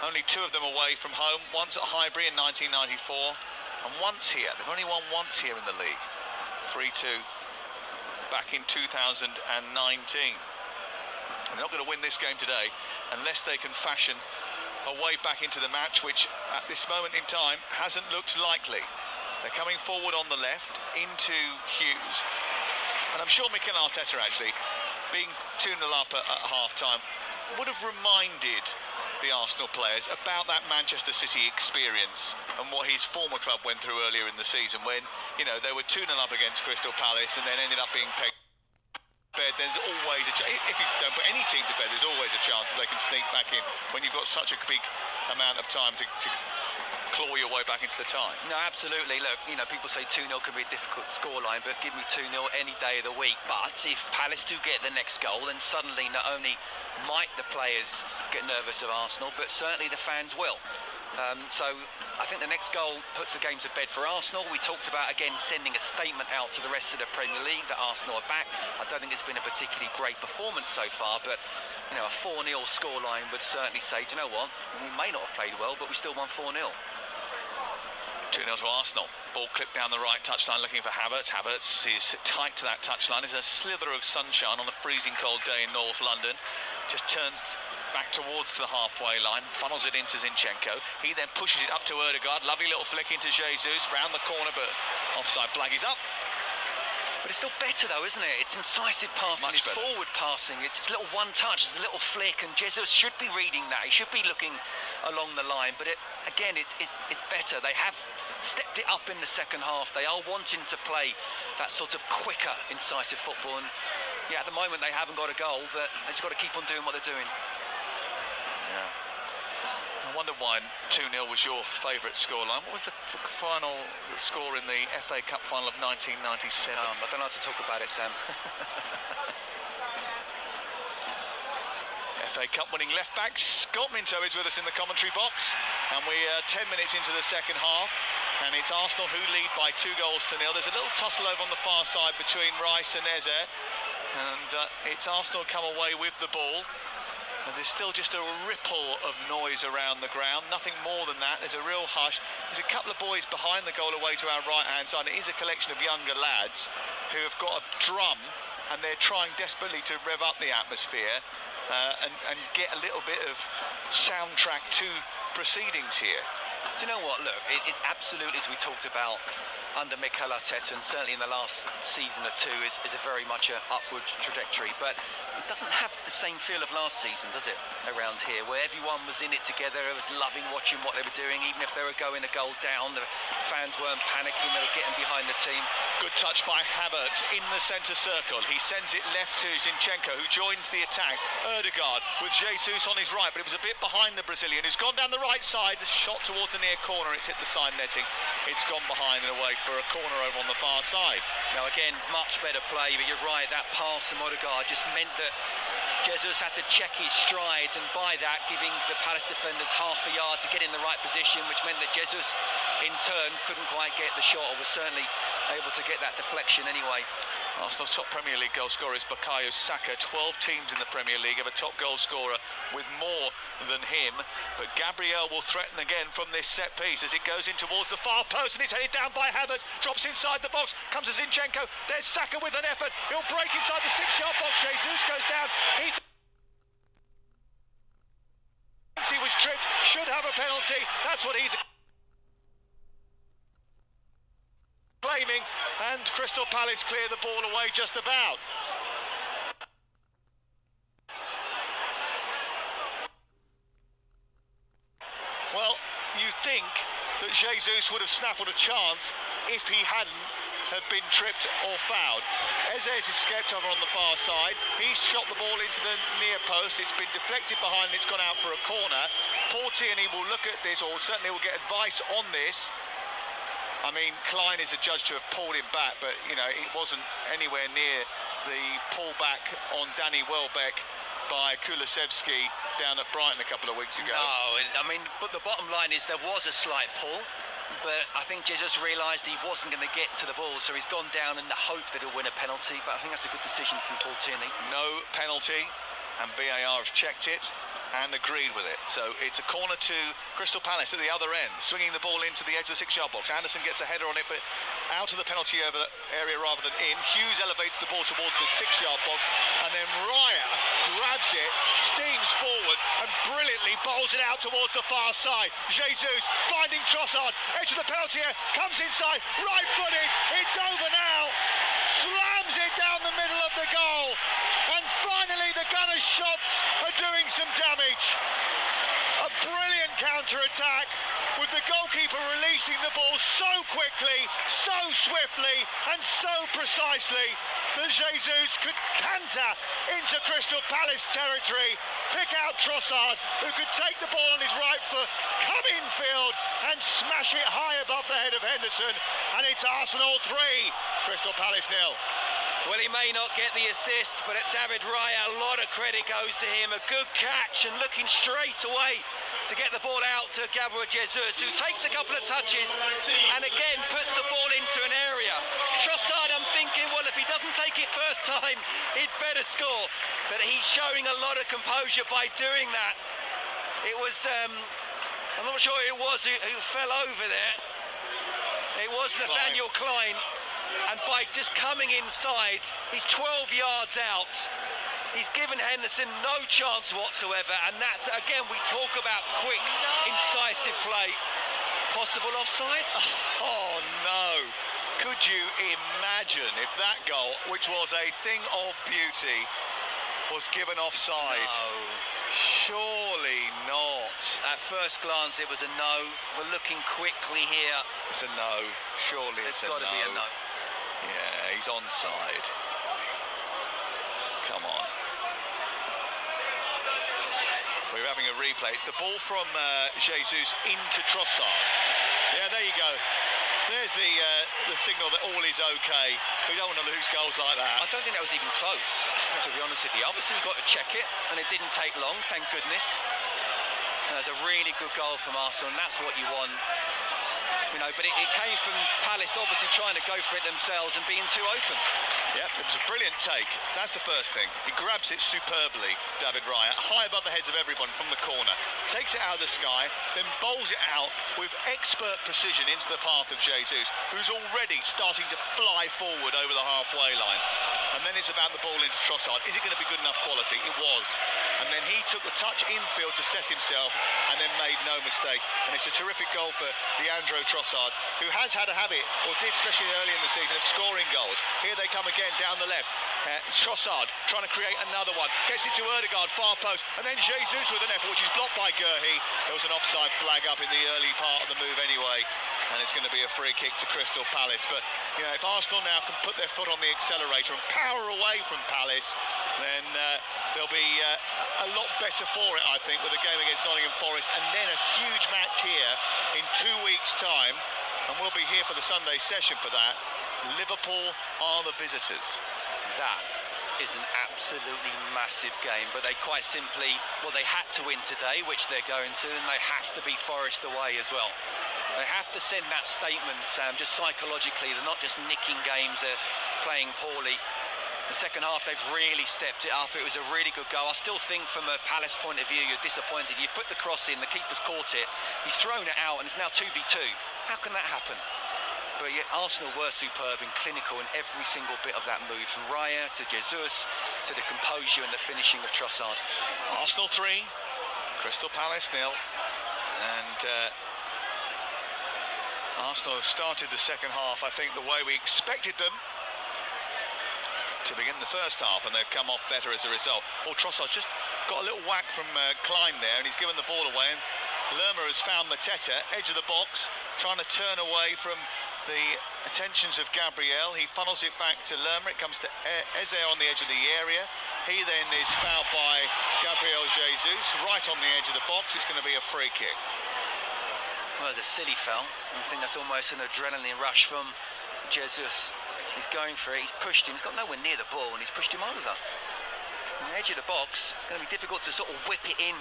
only 2 of them away from home. Once at Highbury in 1994, and once here. They've only won once here in the league. 3-2 back in 2019. They're not going to win this game today unless they can fashion a way back into the match, which at this moment in time hasn't looked likely. They're coming forward on the left into Hughes, and I'm sure Mikel Arteta, actually, being 2-0 up at half-time, would have reminded the Arsenal players about that Manchester City experience and what his former club went through earlier in the season when, you know, they were 2-0 up against Crystal Palace and then ended up being pegged. There's always a chance, if you don't put any team to bed, there's always a chance that they can sneak back in when you've got such a big amount of time to claw your way back into the tie. No, absolutely. Look, you know, people say 2-0 can be a difficult scoreline, but give me 2-0 any day of the week. But if Palace do get the next goal, then suddenly not only might the players get nervous of Arsenal, but certainly the fans will. So I think the next goal puts the game to bed for Arsenal. We talked about, again, sending a statement out to the rest of the Premier League that Arsenal are back. I don't think it's been a particularly great performance so far, but, you know, a 4-0 scoreline would certainly say, do you know what, we may not have played well, but we still won 4-0. 2-0 to Arsenal. Ball clipped down the right touchline looking for Havertz. Havertz is tight to that touchline. There's a slither of sunshine on a freezing cold day in North London. Just turns back towards the halfway line, funnels it into Zinchenko. He then pushes it up to Ødegaard. Lovely little flick into Jesus, round the corner, but offside flag is up. But it's still better though, isn't it? It's incisive passing, it's forward passing, it's a little one touch, it's a little flick, and Jesus should be reading that. He should be looking along the line, but again, it's better. They have stepped it up in the second half. They are wanting to play that sort of quicker, incisive football, and yeah, at the moment they haven't got a goal, but they've just got to keep on doing what they're doing. Yeah. I wonder why 2-0 was your favourite scoreline. What was the final score in the FA Cup final of 1997? I don't know how to talk about it, Sam. FA Cup winning left-back Scott Minto is with us in the commentary box, and we are 10 minutes into the second half, and it's Arsenal who lead by 2-0. There's a little tussle over on the far side between Rice and Eze, and it's Arsenal come away with the ball. And there's still just a ripple of noise around the ground, nothing more than that. There's a real hush. There's a couple of boys behind the goal away to our right-hand side. It is a collection of younger lads who have got a drum, and they're trying desperately to rev up the atmosphere and get a little bit of soundtrack to proceedings here. Do you know what? Look, it absolutely, as we talked about under Mikel Arteta, and certainly in the last season or two, is a very much an upward trajectory. But it doesn't have the same feel of last season, does it, around here, where everyone was in it together, was loving watching what they were doing, even if they were going a goal down, the fans weren't panicking, they were getting behind the team. Good touch by Havertz in the centre circle. He sends it left to Zinchenko, who joins the attack. Ødegaard with Jesus on his right, but it was a bit behind the Brazilian, who's gone down the right side, shot towards the near corner. It's hit the side netting. It's gone behind and away for a corner over on the far side. Now again, much better play, but you're right, that pass from Ødegaard just meant that Jesus had to check his strides, and by that giving the Palace defenders half a yard to get in the right position, which meant that Jesus in turn couldn't quite get the shot, or was certainly able to get that deflection anyway. Arsenal's top Premier League goal scorer is Bukayo Saka. 12 teams in the Premier League have a top goal scorer with more than him. But Gabriel will threaten again from this set piece as it goes in towards the far post, and it's headed down by Havertz. Drops inside the box, comes to Zinchenko. There's Saka with an effort. He'll break inside the 6-yard box. Jesus goes down. He thinks he was tripped. Should have a penalty. That's what he's claiming, and Crystal Palace clear the ball away just about. Well, you think that Jesus would have snaffled a chance if he hadn't have been tripped or fouled. Eze is escaped over on the far side. He's shot the ball into the near post. It's been deflected behind and it's gone out for a corner. Paul Tierney will look at this, or certainly will get advice on this. I mean, Klein is a judge to have pulled him back, but, you know, it wasn't anywhere near the pullback on Danny Welbeck by Kulusevski down at Brighton a couple of weeks ago. No, I mean, but the bottom line is there was a slight pull, but I think Jesus realised he wasn't going to get to the ball, so he's gone down in the hope that he'll win a penalty, but I think that's a good decision from Paul Tierney. No penalty, and VAR have checked it and agreed with it. So it's a corner to Crystal Palace at the other end, swinging the ball into the edge of the 6-yard box. Anderson gets a header on it, but out of the penalty area rather than in. Hughes elevates the ball towards the 6-yard box, and then Raya grabs it, steams forward, and brilliantly bowls it out towards the far side. Jesus finding Trossard, edge of the penalty area, comes inside, right-footed, it's over now, slams it down the middle of the goal, and finally the Gunners' shots are doing some damage. counter-attack, with the goalkeeper releasing the ball so quickly, so swiftly and so precisely that Jesus could canter into Crystal Palace territory, pick out Trossard, who could take the ball on his right foot, come infield and smash it high above the head of Henderson, and it's Arsenal 3, Crystal Palace 0. Well, he may not get the assist, but at David Raya, a lot of credit goes to him. A good catch and looking straight away to get the ball out to Gabriel Jesus, who takes a couple of touches and again puts the ball into an area. Trossard, I'm thinking, well, if he doesn't take it first time, he'd better score. But he's showing a lot of composure by doing that. It was, I'm not sure who it was who fell over there. It was Nathaniel Klein. And by just coming inside, he's 12 yards out. He's given Henderson no chance whatsoever, and that's, again, we talk about quick, incisive play. Possible offside? Oh no! Could you imagine if that goal, which was a thing of beauty, was given offside? No. Surely not. At first glance, it was a no. We're looking quickly here. It's a no. Surely it's a no. It's got to be a no. Yeah, he's onside. Come on. We're having a replay. It's the ball from Jesus into Trossard. Yeah, there you go. There's the signal that all is okay. We don't want to lose goals like that. I don't think that was even close, to be honest with you. Obviously, you've got to check it, and it didn't take long, thank goodness. And that's a really good goal from Arsenal, and that's what you want. You know, but it came from Palace obviously trying to go for it themselves and being too open. Yep, it was a brilliant take. That's the first thing. He grabs it superbly, David Raya, high above the heads of everyone from the corner. Takes it out of the sky, then bowls it out with expert precision into the path of Jesus, who's already starting to fly forward over the halfway line. And then it's about the ball into Trossard. Is it going to be good enough quality? It was. And then he took the touch infield to set himself and then made no mistake. And it's a terrific goal for Leandro Trossard, who has had a habit, or did especially early in the season, of scoring goals. Here they come again down the left. Trossard trying to create another one. Gets it to Ødegaard, far post. And then Jesus with an effort, which is blocked by Guehi. There was an offside flag up in the early part of the move anyway. And it's going to be a free kick to Crystal Palace. But, you know, if Arsenal now can put their foot on the accelerator and power away from Palace, then they'll be a lot better for it, I think, with the game against Nottingham Forest. And then a huge match here in 2 weeks' time. And we'll be here for the Sunday session for that. Liverpool are the visitors. That is an absolutely massive game, but they quite simply, well, they had to win today, which they're going to, and they have to beat Forest away as well. They have to send that statement, Sam, just psychologically. They're not just nicking games, they're playing poorly. The second half, they've really stepped it up. It was a really good goal. I still think from a Palace point of view, you're disappointed. You put the cross in, the keeper's caught it, he's thrown it out, and it's now 2v2. How can that happen? But yet Arsenal were superb and clinical in every single bit of that move, from Raya to Jesus to the composure and the finishing of Trossard. Arsenal 3, Crystal Palace 0, and Arsenal have started the second half, I think, the way we expected them to begin the first half, and they've come off better as a result. Oh, Trossard's just got a little whack from Klein there, and he's given the ball away, and Lerma has found Mateta, edge of the box, trying to turn away from the attentions of Gabriel. He funnels it back to Lerma. It comes to Eze on the edge of the area. He then is fouled by Gabriel Jesus, right on the edge of the box. It's going to be a free kick. Well, it's a silly foul. I think that's almost an adrenaline rush from Jesus. He's going for it, he's pushed him, he's got nowhere near the ball, and he's pushed him over. On the edge of the box, it's going to be difficult to sort of whip it in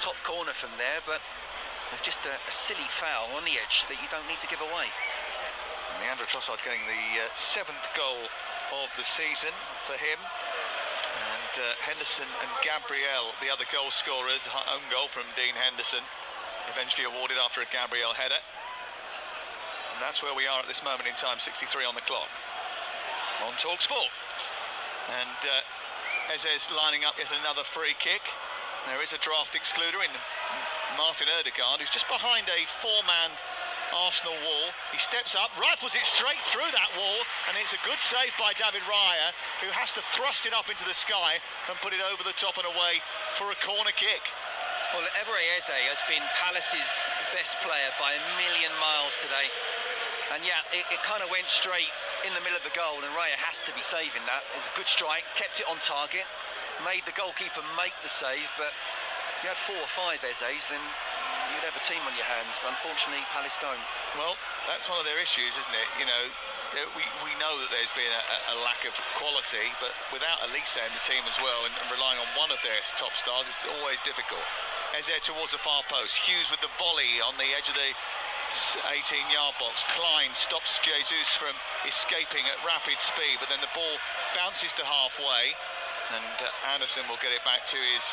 top corner from there, but it's just a silly foul on the edge that you don't need to give away. And Leandro Trossard getting the 7th goal of the season for him. And Henderson and Gabriel, the other goal scorers, the own goal from Dean Henderson, eventually awarded after a Gabriel header. And that's where we are at this moment in time, 63 on the clock. On TalkSport. And Eze's lining up yet another free kick. There is a draft excluder in Martin Ødegaard, who's just behind a 4-man Arsenal wall. He steps up, rifles it straight through that wall, and it's a good save by David Raya, who has to thrust it up into the sky and put it over the top and away for a corner kick. Well, Eberechi Eze has been Palace's best player by a million miles today. And yeah, it kind of went straight in the middle of the goal, and Raya has to be saving that. It's a good strike, kept it on target, made the goalkeeper make the save, but if you had 4 or 5 Ezes, then you'd have a team on your hands. But unfortunately, Palace don't. Well, that's one of their issues, isn't it? You know, we know that there's been a lack of quality, but without Elise in the team as well, and relying on one of their top stars, it's always difficult. Eze towards the far post. Hughes with the volley on the edge of the 18-yard box. Klein stops Jesus from escaping at rapid speed, but then the ball bounces to halfway, and Anderson will get it back to his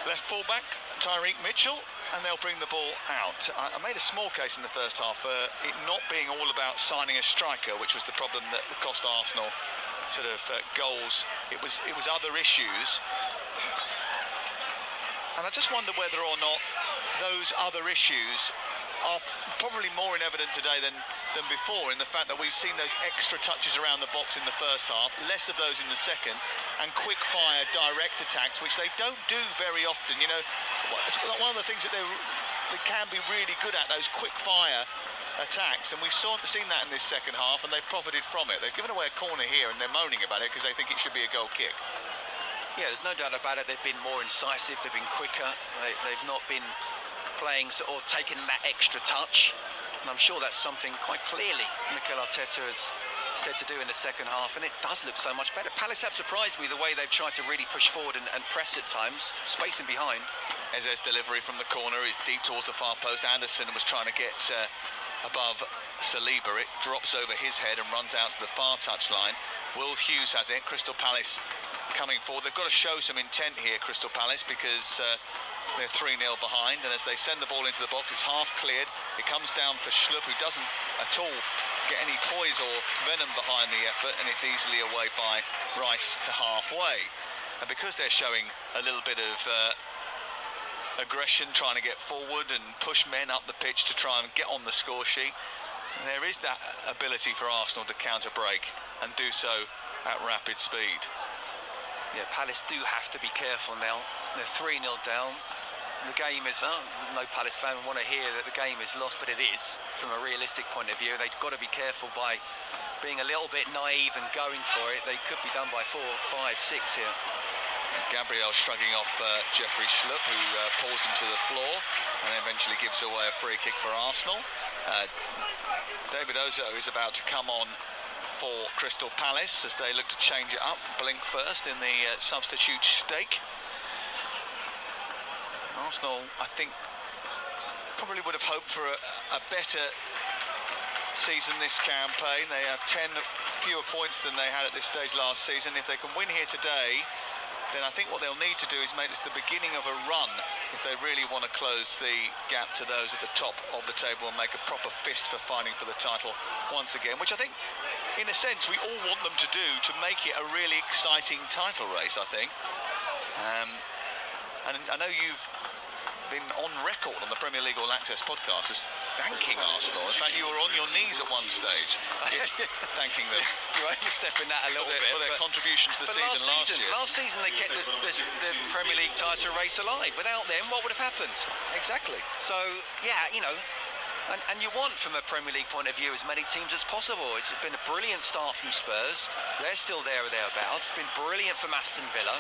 left fullback, Tyreek Mitchell, and they'll bring the ball out. I made a small case in the first half for it not being all about signing a striker, which was the problem that cost Arsenal sort of goals. It was other issues. And I just wonder whether or not those other issues are probably more in evidence today than before, in the fact that we've seen those extra touches around the box in the first half, less of those in the second, and quick fire direct attacks, which they don't do very often. You know, it's one of the things that they can be really good at, those quick fire attacks, and we've seen that in this second half, and they've profited from it. They've given away a corner here, and they're moaning about it because they think it should be a goal kick. Yeah, there's no doubt about it. They've been more incisive, they've been quicker, they've not been playing or taking that extra touch. And I'm sure that's something quite clearly Mikel Arteta has said to do in the second half, and it does look so much better. Palace have surprised me the way they've tried to really push forward and press at times, spacing behind. Eze's delivery from the corner is deep towards the far post. Anderson was trying to get above Saliba. It drops over his head and runs out to the far touchline. Will Hughes has it. Crystal Palace coming forward. They've got to show some intent here, Crystal Palace, because they're 3-0 behind, and as they send the ball into the box, it's half cleared. It comes down for Schlupp, who doesn't at all get any poise or venom behind the effort, and it's easily away by Rice to halfway. And because they're showing a little bit of aggression, trying to get forward and push men up the pitch to try and get on the score sheet, there is that ability for Arsenal to counter-break and do so at rapid speed. Yeah, Palace do have to be careful now. They're 3-0 down. The game is, no Palace fan would want to hear that the game is lost, but it is from a realistic point of view. They've got to be careful by being a little bit naive and going for it. They could be done by 4, 5, 6 here. Gabriel shrugging off Jeffrey Schlupp, who pulls him to the floor and eventually gives away a free kick for Arsenal. David Ozo is about to come on for Crystal Palace as they look to change it up. Blink first in the substitute stake. Arsenal, I think, probably would have hoped for a better season this campaign. They have 10 fewer points than they had at this stage last season. If they can win here today, then I think what they'll need to do is make this the beginning of a run if they really want to close the gap to those at the top of the table and make a proper fist for fighting for the title once again, which I think, in a sense, we all want them to do to make it a really exciting title race, I think. And I know you've been on record on the Premier League All Access podcast as thanking Arsenal. In fact, you were on your knees at one stage thanking them. You overstepping that a little bit for their contribution to the season last year. Last season they kept the Premier League title race alive. Without them, what would have happened? Exactly. So, yeah, you know, and you want, from a Premier League point of view, as many teams as possible. It's been a brilliant start from Spurs. They're still there or thereabouts. It's been brilliant from Aston Villa.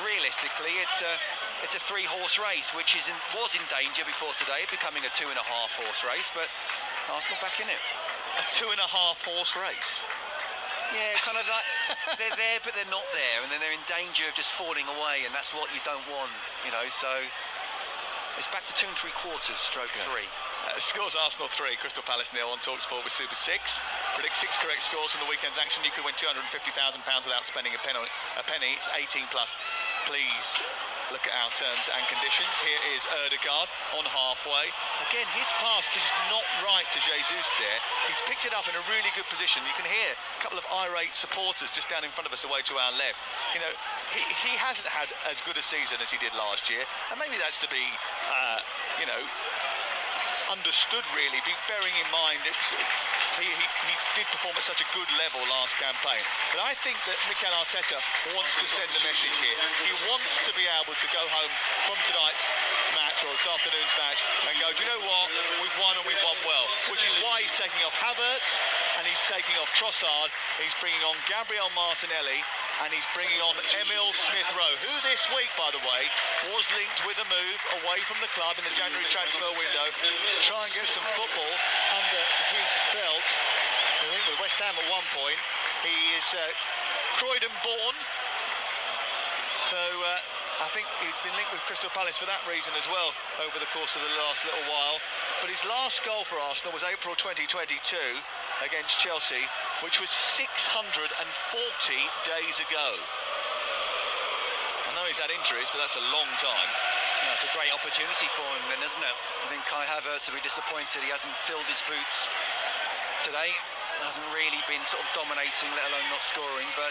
Realistically, it's a 3-horse race, which was in danger before today, becoming a 2.5-horse race, but Arsenal back in it. A 2.5-horse race? Yeah, kind of like they're there, but they're not there, and then they're in danger of just falling away, and that's what you don't want, you know, so it's back to 2 3/4, stroke 3. Scores Arsenal 3, Crystal Palace 0 on TalkSport with Super 6. Predict 6 correct scores from the weekend's action. You could win £250,000 without spending a penny. It's 18 plus. Please look at our terms and conditions. Here is Ødegaard on halfway. Again, his pass just not right to Jesus there. He's picked it up in a really good position. You can hear a couple of irate supporters just down in front of us away to our left. You know, he hasn't had as good a season as he did last year, and maybe that's to be, you know, understood really, bearing in mind he did perform at such a good level last campaign. But I think that Mikel Arteta wants to send a message here. He wants to be able to go home from tonight's match or this afternoon's match and go, do you know what, we've won and we've won well, which is why he's taking off Havertz and he's taking off Trossard. He's bringing on Gabriel Martinelli and he's bringing on Emil Smith-Rowe, who this week, by the way, was linked with a move away from the club in the January transfer window to try and get some football under his belt. I think with West Ham at one point. He is Croydon born, so I think he's been linked with Crystal Palace for that reason as well over the course of the last little while. But his last goal for Arsenal was April 2022 against Chelsea, which was 640 days ago. I know he's had injuries, but that's a long time. Yeah, it's a great opportunity for him then, isn't it? I think Kai Havertz will be disappointed he hasn't filled his boots today. Hasn't really been sort of dominating, let alone not scoring, but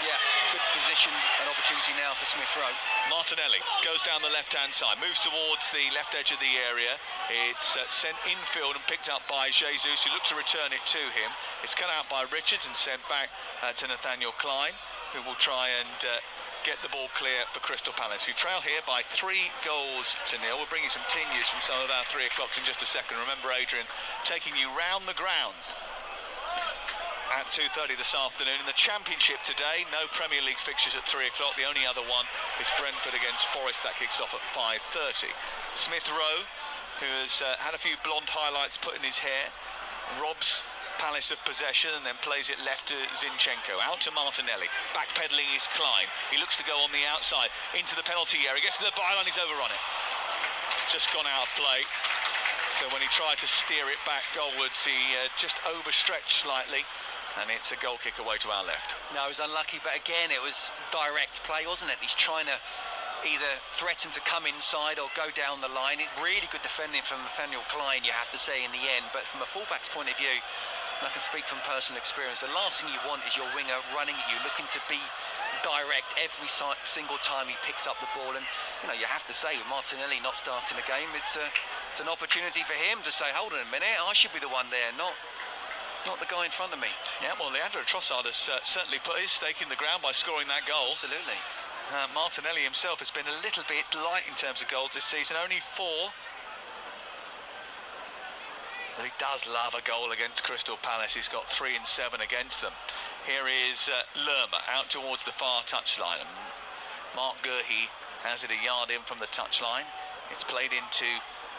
yeah, good position and opportunity now for Smith-Rowe. Martinelli goes down the left-hand side, moves towards the left edge of the area. It's sent infield and picked up by Jesus, who looks to return it to him. It's cut out by Richards and sent back to Nathaniel Klein, who will try and get the ball clear for Crystal Palace, who trail here by 3 goals to nil. We'll bring you some team news from some of our 3 o'clocks in just a second. Remember, Adrian taking you round the grounds at 2:30 this afternoon. In the Championship today, no Premier League fixtures at 3 o'clock. The only other one is Brentford against Forest. That kicks off at 5:30. Smith-Rowe, who has had a few blonde highlights put in his hair, robs Palace of possession and then plays it left to Zinchenko. Out to Martinelli. Backpedaling is Klein. He looks to go on the outside into the penalty area. Gets to the byline, he's over on it. Just gone out of play. So when he tried to steer it back goalwards, he just overstretched slightly. And it's a goal kick away to our left. No, he was unlucky, but again, it was direct play, wasn't it? He's trying to either threaten to come inside or go down the line. Really good defending from Nathaniel Klein, you have to say, in the end. But from a fullback's point of view, and I can speak from personal experience, the last thing you want is your winger running at you, looking to be direct every single time he picks up the ball. And, you know, you have to say, with Martinelli not starting the game, it's an opportunity for him to say, hold on a minute, I should be the one there, not the guy in front of me. Yeah, well, Leandro Trossard has certainly put his stake in the ground by scoring that goal. Absolutely. Martinelli himself has been a little bit light in terms of goals this season, only 4. But he does love a goal against Crystal Palace. He's got 3 and 7 against them. Here is Lerma out towards the far touchline. Mark Gurhey has it a yard in from the touchline. It's played into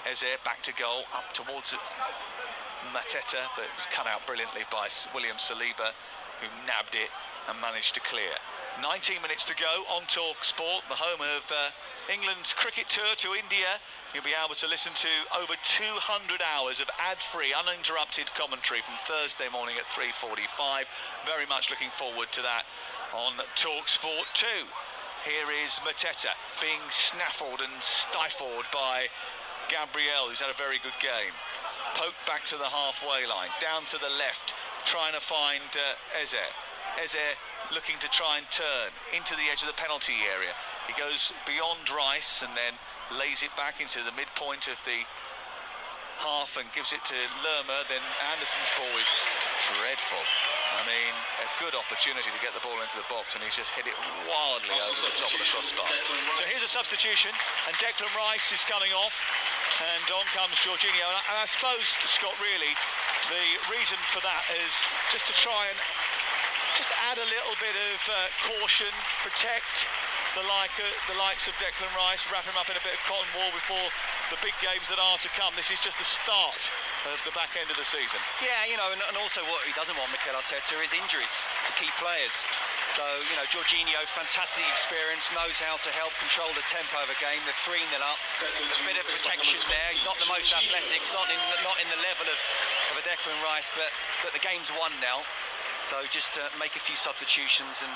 Eze, back to goal, up towards Mateta, but it was cut out brilliantly by William Saliba, who nabbed it and managed to clear. 19 minutes to go on Talk Sport, the home of England's cricket tour to India. You'll be able to listen to over 200 hours of ad-free, uninterrupted commentary from Thursday morning at 3:45. Very much looking forward to that on Talk Sport 2. Here is Mateta being snaffled and stifled by Gabriel, who's had a very good game. Poked back to the halfway line, down to the left, trying to find Eze. Eze looking to try and turn into the edge of the penalty area. He goes beyond Rice and then lays it back into the midpoint of the half and gives it to Lerma. Then Anderson's ball is dreadful. I mean, a good opportunity to get the ball into the box, and he's just hit it wildly over the top of the crossbar. So here's a substitution, and Declan Rice is coming off, and on comes Jorginho. And I suppose, Scott, really, the reason for that is just to try and just add a little bit of caution, protect the likes of Declan Rice, wrap him up in a bit of cotton wool before the big games that are to come. This is just the start of the back end of the season. Yeah, you know, and also what he doesn't want, Mikel Arteta, is injuries to key players. So, you know, Jorginho, fantastic experience, knows how to help control the tempo of a game. They're 3-0 up. There's a bit of protection there. He's not the most athletic, not in the level of a Declan Rice, but the game's won now. So just make a few substitutions and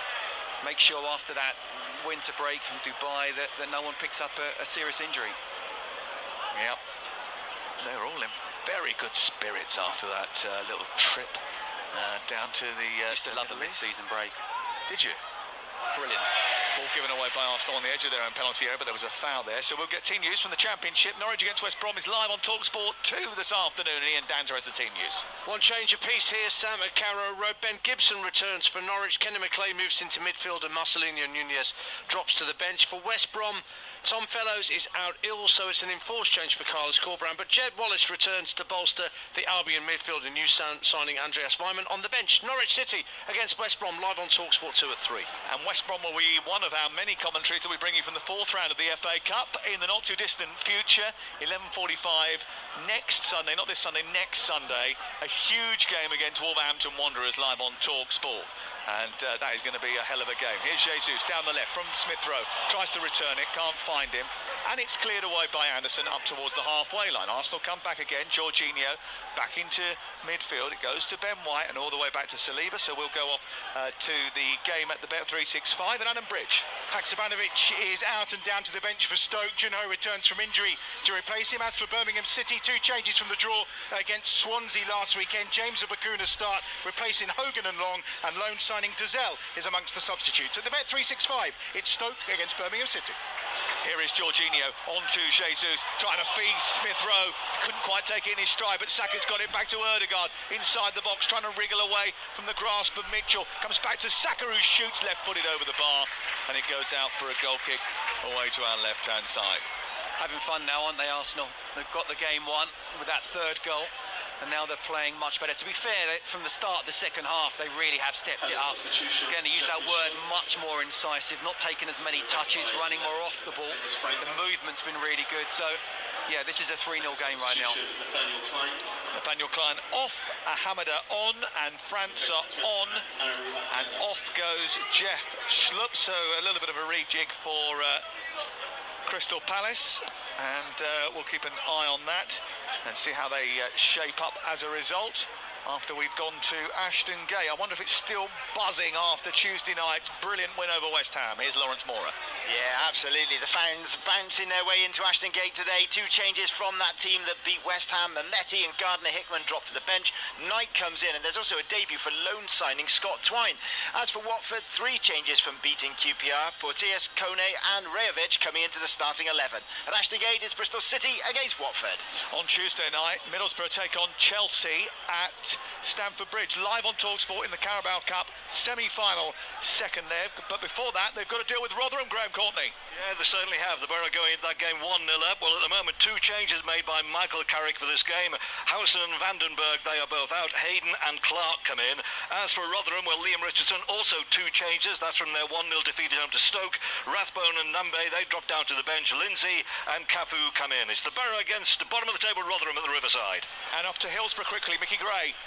make sure after that winter break from Dubai that no one picks up a serious injury. Yep, they're all in very good spirits after that little trip down to the... I used to love the mid-season break. Did you? Brilliant. Ball given away by Arsenal on the edge of their own penalty area, but there was a foul there. So we'll get team news from the Championship. Norwich against West Brom is live on TalkSport 2 this afternoon. Ian Danter has the team news. One change apiece here. Sam at Carrow Road. Ben Gibson returns for Norwich. Kenny McLean moves into midfield, and Marcelinho Nunez drops to the bench. For West Brom, Tom Fellows is out ill, so it's an enforced change for Carlos Corberán. But Jed Wallace returns to bolster the Albion midfield. A new signing, Andreas Weimann, on the bench. Norwich City against West Brom, live on TalkSport 2 at 3. And West Brom will be one of our many commentaries that we bring you from the 4th round of the FA Cup in the not too distant future. 11:45 next Sunday, not this Sunday, next Sunday. A huge game against Wolverhampton Wanderers live on TalkSport. And that is going to be a hell of a game. Here's Jesus down the left from Smith Rowe. Tries to return it, can't find him. And it's cleared away by Anderson up towards the halfway line. Arsenal come back again. Jorginho back into midfield. It goes to Ben White and all the way back to Saliba. So we'll go off to the game at the Bet365 and Adam Bridge. Haksabanovic is out and down to the bench for Stoke. Junho returns from injury to replace him. As for Birmingham City, 2 changes from the draw against Swansea last weekend. James Obakuna start, replacing Hogan and Long, and loan signing Dazelle is amongst the substitutes. At the Bet365, it's Stoke against Birmingham City. Here is Jorginho on to Jesus, trying to feed Smith Rowe. Couldn't quite take it in his stride, but Saka's got it back to Ødegaard inside the box, trying to wriggle away from the grasp of Mitchell. Comes back to Saka, who shoots left-footed over the bar, and it goes out for a goal kick away to our left-hand side. Having fun now, aren't they, Arsenal? They've got the game won with that 3rd goal, and now they're playing much better. To be fair, from the start of the second half, they really have stepped it up. Again, to use that word, much more incisive, not taking as many touches, running more off the ball. The movement's been really good. So, yeah, this is a 3-0 game right now. Nathaniel Klein off, Hamada on, and França on, and off goes Jeff Schlupp. So a little bit of a rejig for Crystal Palace, and we'll keep an eye on that and see how they shape up as a result after we've gone to Ashton Gate. I wonder if it's still buzzing after Tuesday night's brilliant win over West Ham. Here's Lawrence Mora. Yeah, absolutely. The fans bouncing their way into Ashton Gate today. 2 changes from that team that beat West Ham. Mehmeti and Gardner-Hickman drop to the bench. Knight comes in, and there's also a debut for loan signing Scott Twine. As for Watford, 3 changes from beating QPR. Porteous, Kone and Rajovic coming into the starting 11. At Ashton Gate, it's Bristol City against Watford. On Tuesday night, Middlesbrough take on Chelsea at Stamford Bridge, live on TalkSport in the Carabao Cup semi-final 2nd leg. But before that, they've got to deal with Rotherham, Graham Courtney. Yeah, they certainly have. The Borough going into that game 1-0 up. Well, at the moment, 2 changes made by Michael Carrick for this game. Howson and Vandenberg, they are both out. Hayden and Clark come in. As for Rotherham, well, Liam Richardson, also 2 changes. That's from their 1-0 defeat at home to Stoke. Rathbone and Nambe, they drop down to the bench. Lindsay and Cafu come in. It's the Borough against the bottom of the table Rotherham at the Riverside. And up to Hillsborough quickly, Mickey Gray.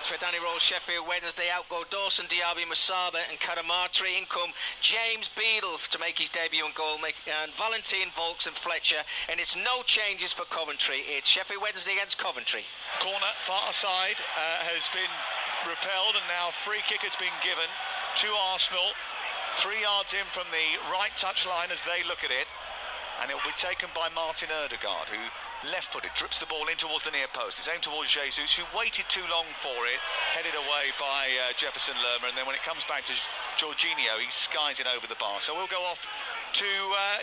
For Danny Rose, Sheffield Wednesday, out go Dawson, Diaby, Masaba and Karamatri. In come James Beadle to make his debut in goal, and Valentin, Volks and Fletcher. And it's no changes for Coventry. It's Sheffield Wednesday against Coventry. Corner, far side, has been repelled, and now free kick has been given to Arsenal. 3 yards in from the right touch line as they look at it. And it will be taken by Martin Ødegaard, who left-footed, drips the ball in towards the near post. It's aimed towards Jesus, who waited too long for it, headed away by Jefferson Lerma, and then when it comes back to Jorginho, he skies it over the bar. So we'll go off to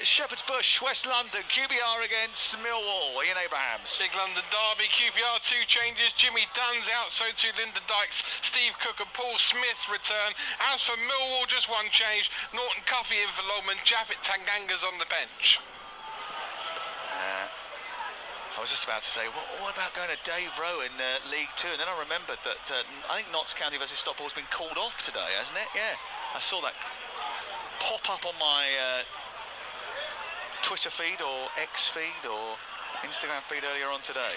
Shepherd's Bush, West London, QPR against Millwall. Ian Abrahams. Big London derby, QPR 2 changes. Jimmy Dunn's out, so too Lyndon Dykes, Steve Cook and Paul Smith return. As for Millwall, just 1 change. Norton Cuffy in for Longman, Japhet Tanganga's on the bench. I was just about to say, what about going to Dave Rowe in League 2? And then I remembered that I think Notts County versus Stockport has been called off today, hasn't it? Yeah, I saw that pop up on my Twitter feed or X feed or Instagram feed earlier on today.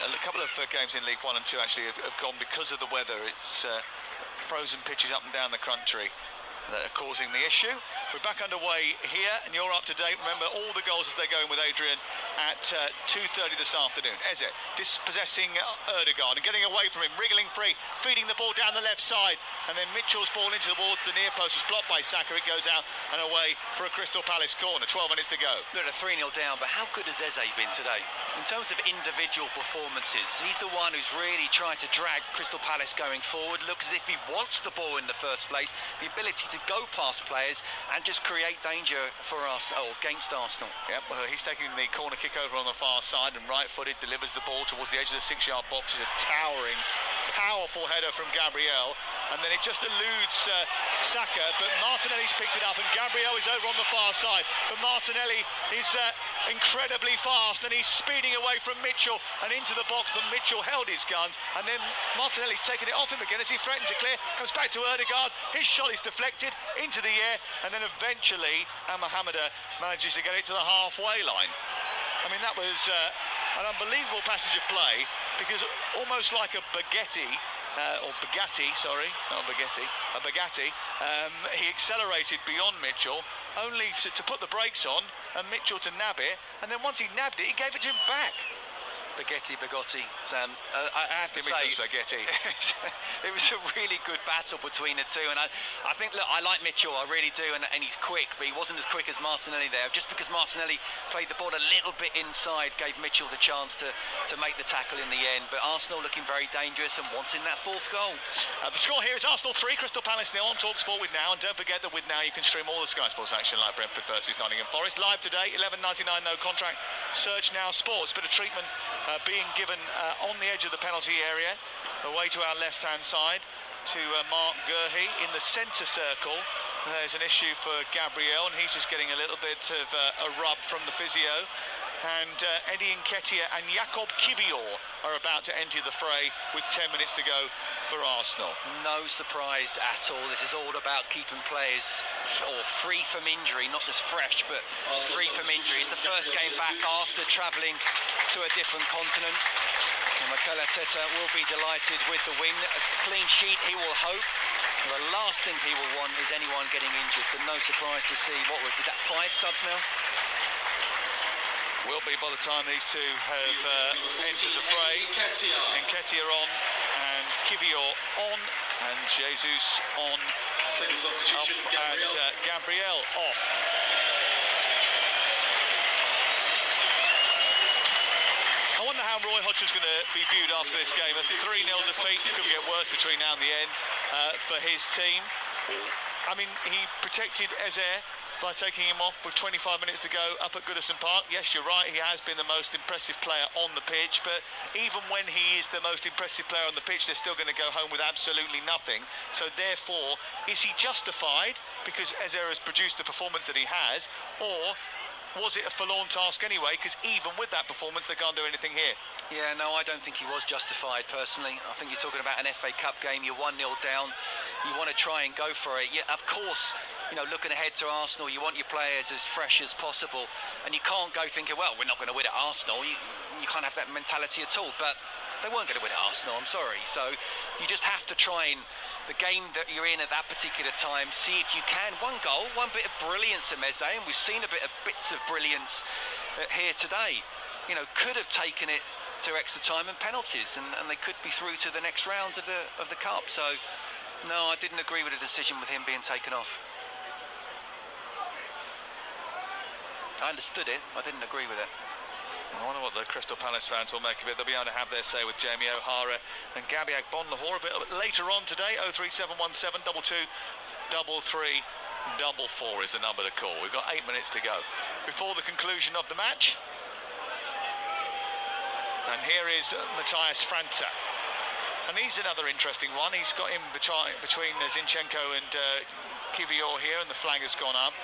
A couple of games in League 1 and 2 actually have gone because of the weather. It's frozen pitches up and down the country that are causing the issue. We're back underway here, and you're up to date. Remember all the goals as they go in with Adrian at 2:30 this afternoon. Eze dispossessing Ødegaard and getting away from him, wriggling free, feeding the ball down the left side, and then Mitchell's ball into towards the near post was blocked by Saka. It goes out and away for a Crystal Palace corner. 12 minutes to go. Look, a 3-0 down, but how good has Eze been today? In terms of individual performances, he's the one who's really tried to drag Crystal Palace going forward. Looks as if he wants the ball in the first place. The ability to go past players and just create danger for Arsenal, or against Arsenal. Yep, well, he's taking the corner kick over on the far side and right-footed, delivers the ball towards the edge of the 6-yard box. It's a towering, powerful header from Gabriel, and then it just eludes Saka, but Martinelli's picked it up, and Gabriel is over on the far side, but Martinelli is incredibly fast, and he's speeding away from Mitchell and into the box, but Mitchell held his guns, and then Martinelli's taken it off him again as he threatens to clear, comes back to Ødegaard, his shot is deflected into the air, and then eventually Hamada manages to get it to the halfway line. I mean, that was an unbelievable passage of play, because almost like a Bugatti, or Bugatti, sorry, not Bugatti, a Bugatti, he accelerated beyond Mitchell, only to put the brakes on, and Mitchell to nab it, and then once he nabbed it, he gave it to him back. Bugatti, Sam. I have to say, spaghetti. It was a really good battle between the two, and I think, look, I like Mitchell, I really do, and he's quick, but he wasn't as quick as Martinelli there. Just because Martinelli played the ball a little bit inside, gave Mitchell the chance to make the tackle in the end. But Arsenal looking very dangerous and wanting that fourth goal. The score here is Arsenal 3, Crystal Palace 0 on TalkSport with Now, and don't forget that with Now you can stream all the Sky Sports action like Brentford versus Nottingham Forest live today, £11.99, no contract. Search Now Sports. Bit of treatment being given on the edge of the penalty area, away to our left-hand side to Mark Gurhey in the centre circle. There's an issue for Gabriel, and he's just getting a little bit of a rub from the physio. And Eddie Nketiah and Jakob Kivior are about to enter the fray with 10 minutes to go for Arsenal. No surprise at all. This is all about keeping players free from injury, not just fresh, but free from injury. It's the first game back after travelling to a different continent. And Mikel Arteta will be delighted with the win. A clean sheet, he will hope. The last thing he will want is anyone getting injured, so no surprise to see. Is that 5 subs now? Will be by the time these two have entered the fray. Nketiah on, and Kivior on, and Jesus on, and Gabriel off. I wonder how Roy Hodgson's going to be viewed after this game. A 3-0 defeat, couldn't get worse between now and the end for his team. I mean, he protected Ezer by taking him off with 25 minutes to go up at Goodison Park. Yes, you're right, he has been the most impressive player on the pitch, but even when he is the most impressive player on the pitch, they're still going to go home with absolutely nothing. So therefore, is he justified because Ezer has produced the performance that he has, or was it a forlorn task anyway, because even with that performance they can't do anything here? Yeah, no, I don't think he was justified personally. I think you're talking about an FA Cup game, you're 1-0 down, you want to try and go for it. Yeah, of course, you know, looking ahead to Arsenal, you want your players as fresh as possible, and you can't go thinking, well, we're not going to win at Arsenal. You can't have that mentality at all, but they weren't going to win at Arsenal, I'm sorry. So you just have to try and, the game that you're in at that particular time, see if you can. One goal, one bit of brilliance in Meze, and we've seen a bits of brilliance here today. You know, could have taken it to extra time and penalties, and they could be through to the next round of the Cup. So, no, I didn't agree with the decision with him being taken off. I understood it, I didn't agree with it. I wonder what the Crystal Palace fans will make of it. They'll be able to have their say with Jamie O'Hara and Gabby Agbonlahor a bit later on today. 03717 22 33 44 is the number to call. We've got 8 minutes to go before the conclusion of the match. And here is Matthias França. And he's another interesting one. He's got him between Zinchenko and Kivior here, and the flag has gone up.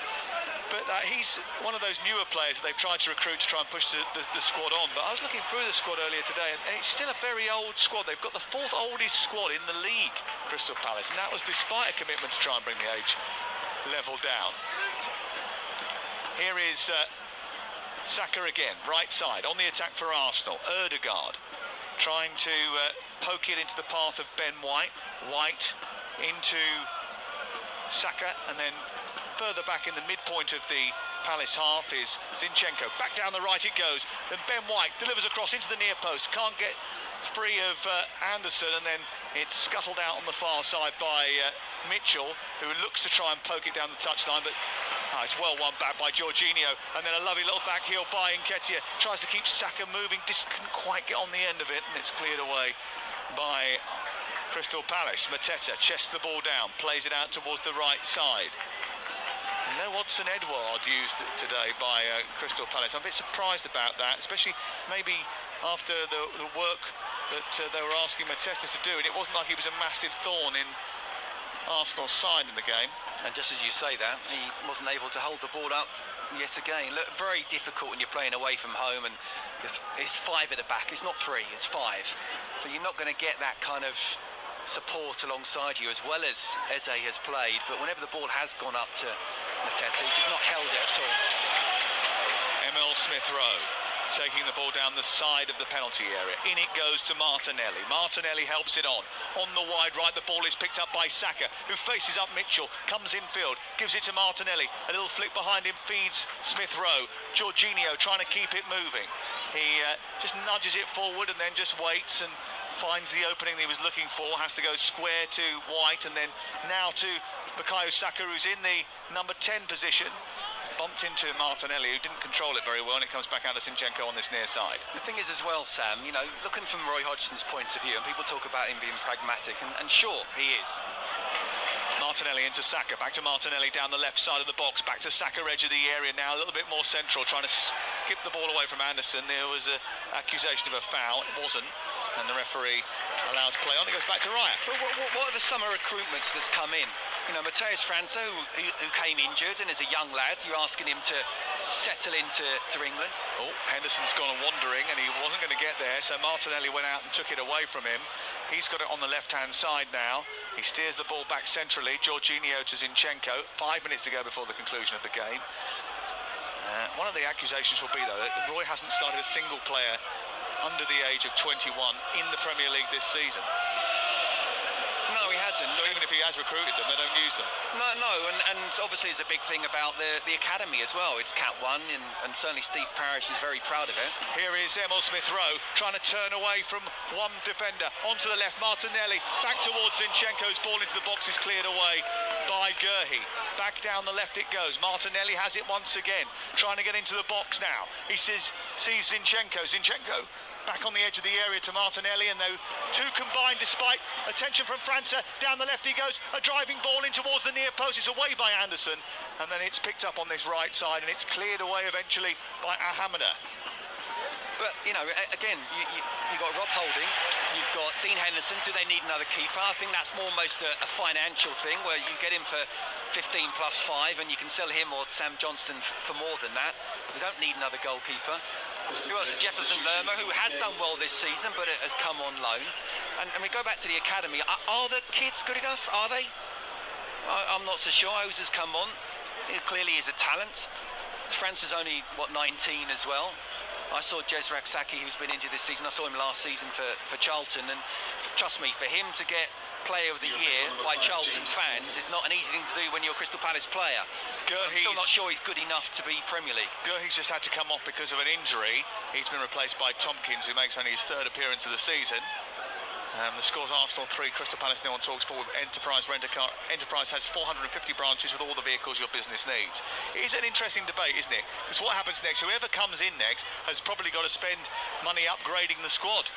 But he's one of those newer players that they've tried to recruit to try and push the squad on. But I was looking through the squad earlier today, and it's still a very old squad. They've got the 4th oldest squad in the league, Crystal Palace, and that was despite a commitment to try and bring the age level down. Here is Saka again, right side, on the attack for Arsenal. Ødegaard trying to poke it into the path of Ben White. White into Saka, and then further back in the midpoint of the Palace half is Zinchenko. Back down the right it goes. Then Ben White delivers across into the near post. Can't get free of Anderson, and then it's scuttled out on the far side by Mitchell, who looks to try and poke it down the touchline, but it's well won back by Jorginho. And then a lovely little back heel by Nketiah. Tries to keep Saka moving, just couldn't quite get on the end of it, and it's cleared away by Crystal Palace. Mateta chests the ball down, plays it out towards the right side. No Odsonne Edouard used today by Crystal Palace. I'm a bit surprised about that, especially maybe after the work that they were asking Mateta to do, and it wasn't like he was a massive thorn in Arsenal's side in the game. And just as you say that, he wasn't able to hold the ball up yet again. Look, very difficult when you're playing away from home, and it's 5 at the back. It's not 3, it's 5. So you're not going to get that kind of support alongside you, as well as Eze has played. But whenever the ball has gone up to Mateta, he's just not held it at all. Emil Smith-Rowe taking the ball down the side of the penalty area. In it goes to Martinelli. Martinelli helps it on. On the wide right, the ball is picked up by Saka, who faces up Mitchell, comes infield, gives it to Martinelli. A little flick behind him feeds Smith-Rowe. Jorginho trying to keep it moving. He just nudges it forward and then just waits and finds the opening that he was looking for. Has to go square to White, and then now to Bukayo Saka, who's in the number 10 position. Bumped into Martinelli, who didn't control it very well, and it comes back out to Zinchenko on this near side. The thing is as well, Sam, you know, looking from Roy Hodgson's point of view, and people talk about him being pragmatic, and sure, he is. Martinelli into Saka, back to Martinelli down the left side of the box, back to Saka, edge of the area now, a little bit more central, trying to skip the ball away from Anderson. There was an accusation of a foul, it wasn't, and the referee allows play on. It goes back to Raya. But what are the summer recruitments that's come in? You know, Matheus França, who came injured and is a young lad, you're asking him to settle into England. Oh, Henderson's gone wandering and he wasn't going to get there, so Martinelli went out and took it away from him. He's got it on the left-hand side now. He steers the ball back centrally. Jorginho to Zinchenko. 5 minutes to go before the conclusion of the game. One of the accusations will be, though, that Roy hasn't started a single player under the age of 21 in the Premier League this season. No, he hasn't. So even if he has recruited them, they don't use them. No, and obviously it's a big thing about the academy as well. It's Cat 1, and certainly Steve Parish is very proud of it. Here is Emil Smith-Rowe trying to turn away from one defender. Onto the left, Martinelli, back towards Zinchenko's ball into the box is cleared away by Guehi. Back down the left it goes. Martinelli has it once again, trying to get into the box now. He sees Zinchenko. Zinchenko back on the edge of the area to Martinelli, and though two combined despite attention from França. Down the left he goes, a driving ball in towards the near post. It's away by Anderson, and then it's picked up on this right side, and it's cleared away eventually by Ahamada. But, you know, again, you've got Rob Holding, you've got Dean Henderson. Do they need another keeper? I think that's almost a financial thing, where you get him for 15 plus 5, and you can sell him or Sam Johnston for more than that. They don't need another goalkeeper. Who else? Jefferson Lerma, who has done well this season, but it has come on loan. And we go back to the academy. Are the kids good enough? Are they? I'm not so sure. Ose has come on. He clearly is a talent. France is only, 19 as well. I saw Jezrak Saki, who's been injured this season. I saw him last season for Charlton. And trust me, for him to get Player of the Year by Charlton fans is not an easy thing to do when you're a Crystal Palace player. I'm still not sure he's good enough to be Premier League. Guehi's just had to come off because of an injury. He's been replaced by Tompkins, who makes only his 3rd appearance of the season. The score's Arsenal 3, Crystal Palace 0 on TalkSport with Enterprise Rent-A-Car. Enterprise has 450 branches with all the vehicles your business needs. It is an interesting debate, isn't it? Because what happens next, whoever comes in next has probably got to spend money upgrading the squad.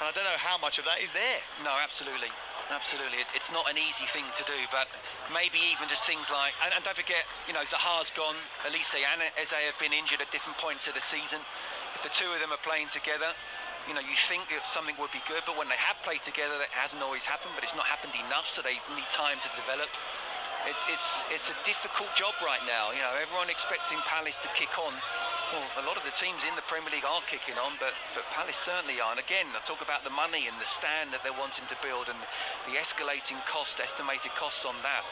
And I don't know how much of that is there. No, absolutely. Absolutely. It's not an easy thing to do, but maybe even just things like, and don't forget, you know, Zaha's gone, Elise and Eze have been injured at different points of the season. If the two of them are playing together, you know, you think if something would be good, but when they have played together, that hasn't always happened, but it's not happened enough, so they need time to develop. It's a difficult job right now. You know, everyone expecting Palace to kick on. Well, a lot of the teams in the Premier League are kicking on, but Palace certainly are. And again, I talk about the money and the stand that they're wanting to build and the escalating cost, estimated costs on that.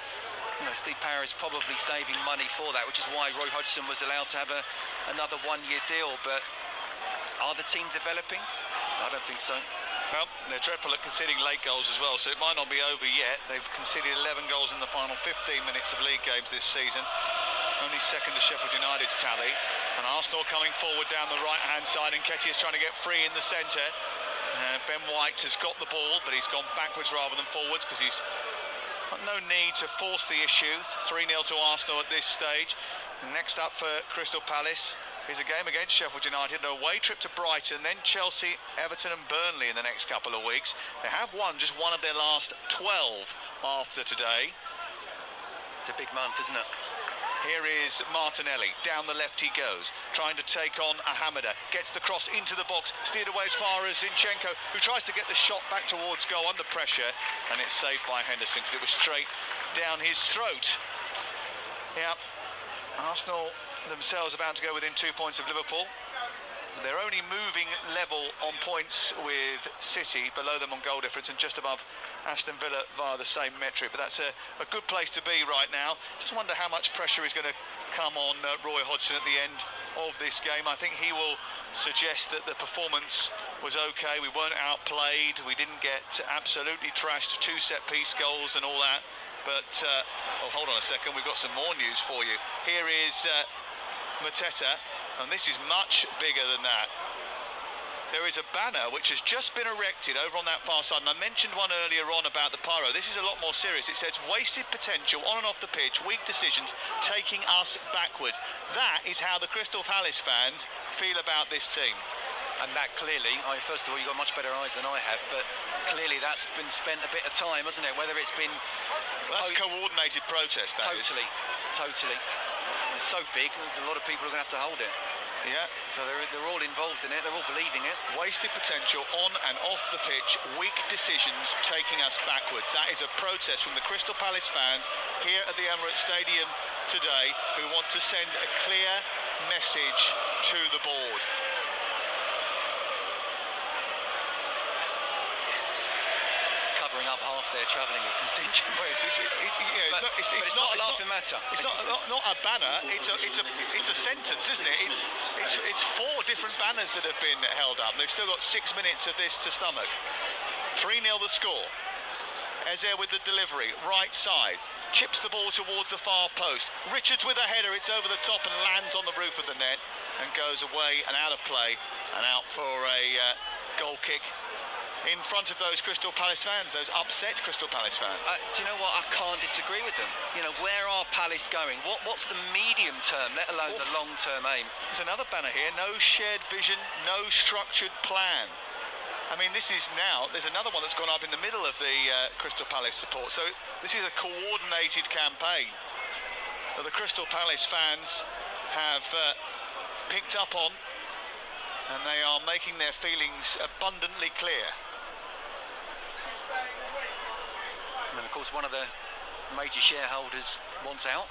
You know, Steve Parra is probably saving money for that, which is why Roy Hodgson was allowed to have another one-year deal. But are the team developing? I don't think so. Well, they're dreadful at conceding late goals as well, so it might not be over yet. They've conceded 11 goals in the final 15 minutes of league games this season. Only second to Sheffield United's tally. And Arsenal coming forward down the right-hand side, and Nketiah's trying to get free in the centre. Ben White has got the ball, but he's gone backwards rather than forwards because he's got no need to force the issue. 3-0 to Arsenal at this stage. Next up for Crystal Palace, is a game against Sheffield United, an away trip to Brighton, then Chelsea, Everton and Burnley in the next couple of weeks. They have won just one of their last 12 after today. It's a big month, isn't it? Here is Martinelli, down the left he goes, trying to take on Ahamada, gets the cross into the box, steered away as far as Zinchenko, who tries to get the shot back towards goal under pressure, and it's saved by Henderson because it was straight down his throat. Yeah, Arsenal themselves about to go within 2 points of Liverpool. They're only moving level on points with City, below them on goal difference, and just above Aston Villa via the same metric. But that's a good place to be right now. Just wonder how much pressure is going to come on Roy Hodgson at the end of this game. I think he will suggest that the performance was okay. We weren't outplayed. We didn't get absolutely trashed. 2 set-piece goals and all that. But, oh, hold on a second. We've got some more news for you. Here is Mateta. And this is much bigger than that. There is a banner which has just been erected over on that far side, and I mentioned one earlier on about the pyro. This is a lot more serious. It says wasted potential on and off the pitch, weak decisions taking us backwards. That is how the Crystal Palace fans feel about this team. And that clearly, first of all, you've got much better eyes than I have, but clearly that's been spent a bit of time, hasn't it? Whether it's been... Well, that's coordinated protest, that is. Totally. It's so big, there's a lot of people who are going to have to hold it. Yeah. So they're all involved in it, they're all believing it. Wasted potential on and off the pitch, weak decisions taking us backward. That is a protest from the Crystal Palace fans here at the Emirates Stadium today, who want to send a clear message to the board. Up half their travelling with contingent. Well, it's not a laughing matter. It's not a banner. It's a sentence, isn't it? It's 4 different banners that have been held up. They've still got 6 minutes of this to stomach. 3-0 the score. Eze with the delivery, right side, chips the ball towards the far post. Richards with a header. It's over the top and lands on the roof of the net and goes away and out of play and out for a goal kick. In front of those Crystal Palace fans, those upset Crystal Palace fans. Do you know what? I can't disagree with them. You know, where are Palace going? What's the medium term, let alone the long-term aim? There's another banner here, no shared vision, no structured plan. I mean, this is now, there's another one that's gone up in the middle of the Crystal Palace support. So this is a coordinated campaign that the Crystal Palace fans have picked up on, and they are making their feelings abundantly clear. And of course, one of the major shareholders wants out.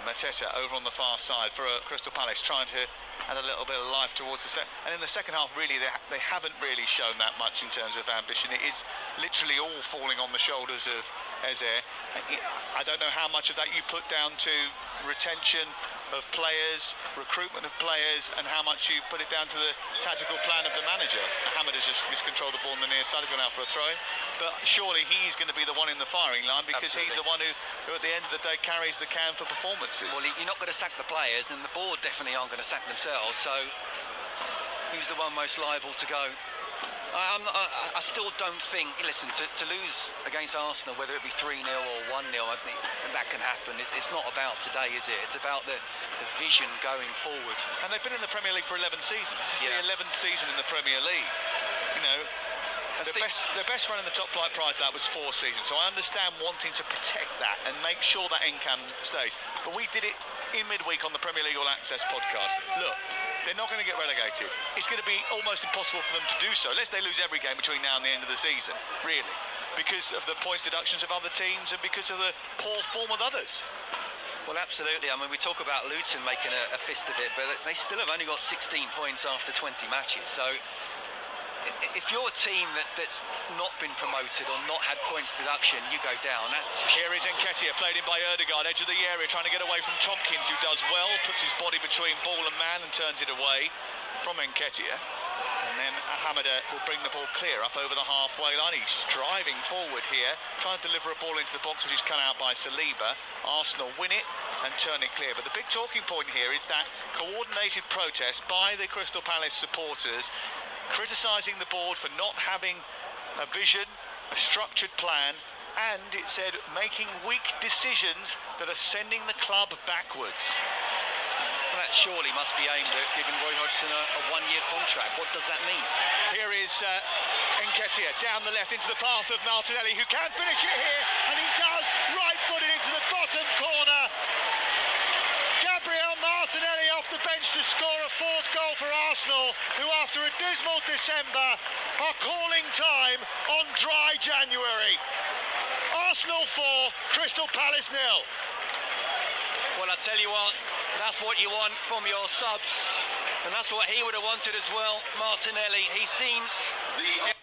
Mateta over on the far side for Crystal Palace, trying to add a little bit of life towards the set. And in the second half, really, they haven't really shown that much in terms of ambition. It is literally all falling on the shoulders of Eze. I don't know how much of that you put down to retention of players, recruitment of players, and how much you put it down to the tactical plan of the manager. Mohamed has just miscontrolled the ball on the near side. He's gone out for a throw, but surely he's going to be the one in the firing line, because he's the one who at the end of the day carries the can for performances. Well, you're not going to sack the players, and the board definitely aren't going to sack themselves, so who's the one most liable to go? I still don't think, listen, to lose against Arsenal, whether it be 3-0 or 1-0, I think that can happen. It's not about today, is it? It's about the vision going forward. And they've been in the Premier League for 11 seasons. This is the 11th season in the Premier League. You know, the best run in the top flight prior to that was 4 seasons. So I understand wanting to protect that and make sure that income stays. But we did it in midweek on the Premier League All Access podcast. Look, they're not going to get relegated. It's going to be almost impossible for them to do so, unless they lose every game between now and the end of the season, really, because of the points deductions of other teams and because of the poor form of others. Well, absolutely. I mean, we talk about Luton making a fist of it, but they still have only got 16 points after 20 matches. So if you're a team that's not been promoted or not had points deduction, you go down. Here is Nketiah, played in by Ødegaard, edge of the area, trying to get away from Tompkins, who does well, puts his body between ball and man and turns it away from Nketiah. And then Ahamada will bring the ball clear up over the halfway line. He's driving forward here, trying to deliver a ball into the box, which is cut out by Saliba. Arsenal win it and turn it clear. But the big talking point here is that coordinated protest by the Crystal Palace supporters, criticising the board for not having a vision, a structured plan, and it said making weak decisions that are sending the club backwards. Well, that surely must be aimed at giving Roy Hodgson a one-year contract. What does that mean? Here is Nketiah down the left into the path of Martinelli, who can finish it here, and he does, right-footed into the bottom corner. Gabriel Martinelli off the bench to score a fourth goal for Arsenal, who after a dismal December are calling time on dry January. Arsenal 4, Crystal Palace 0. Well, I tell you what, that's what you want from your subs, and that's what he would have wanted as well, Martinelli. He's seen the...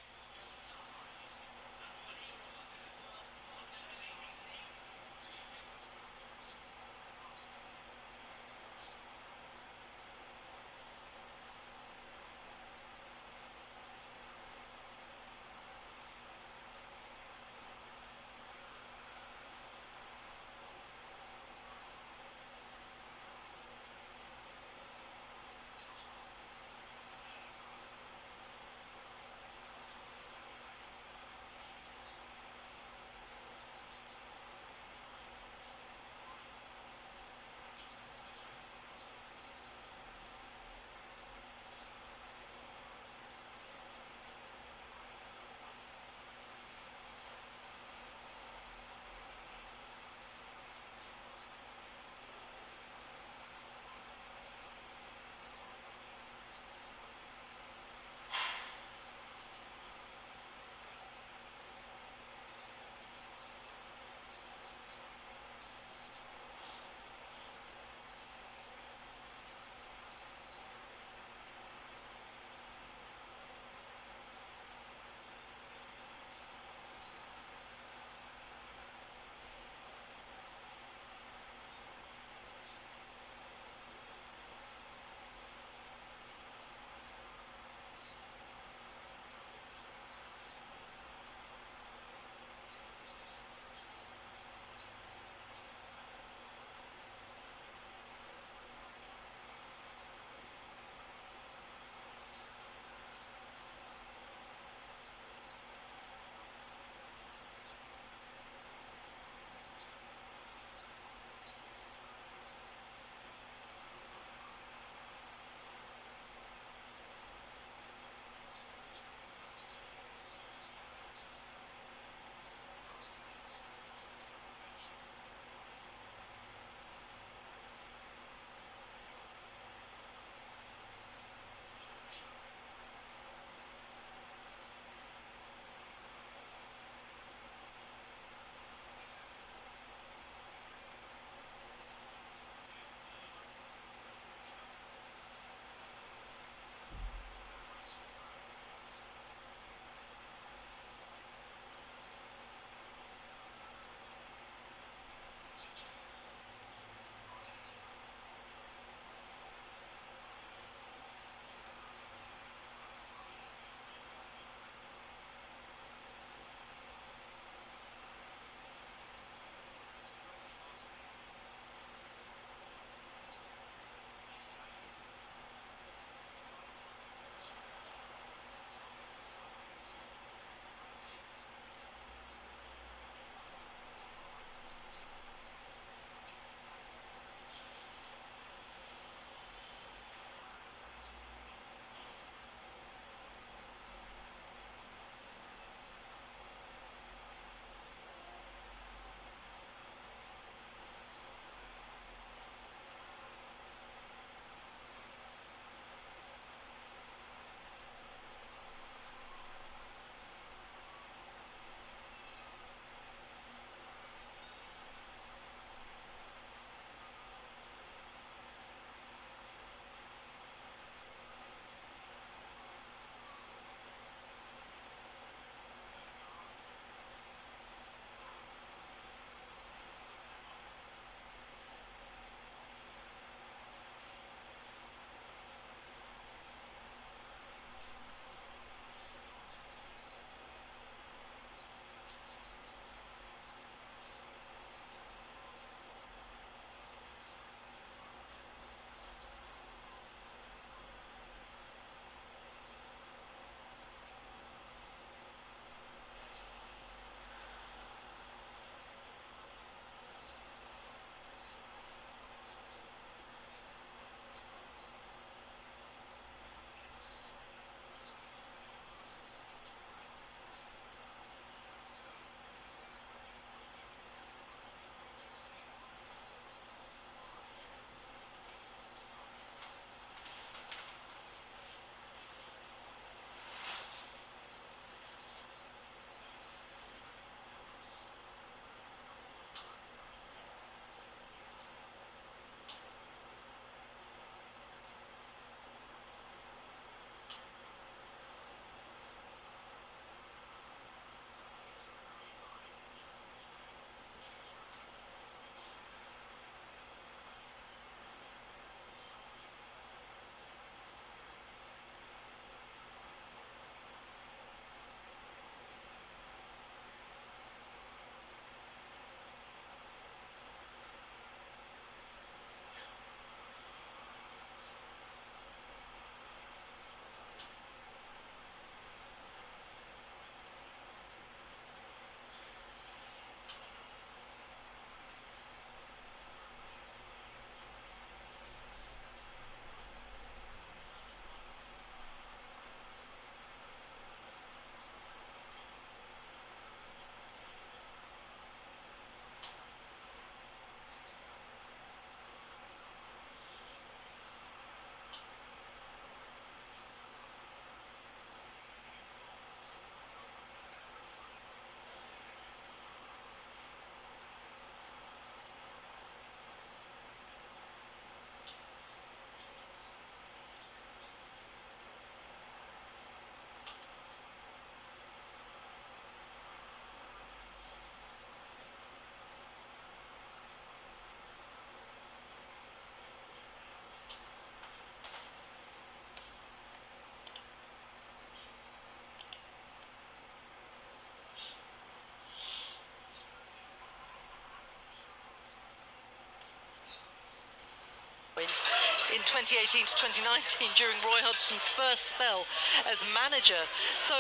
in 2018 to 2019 during Roy Hodgson's first spell as manager. So,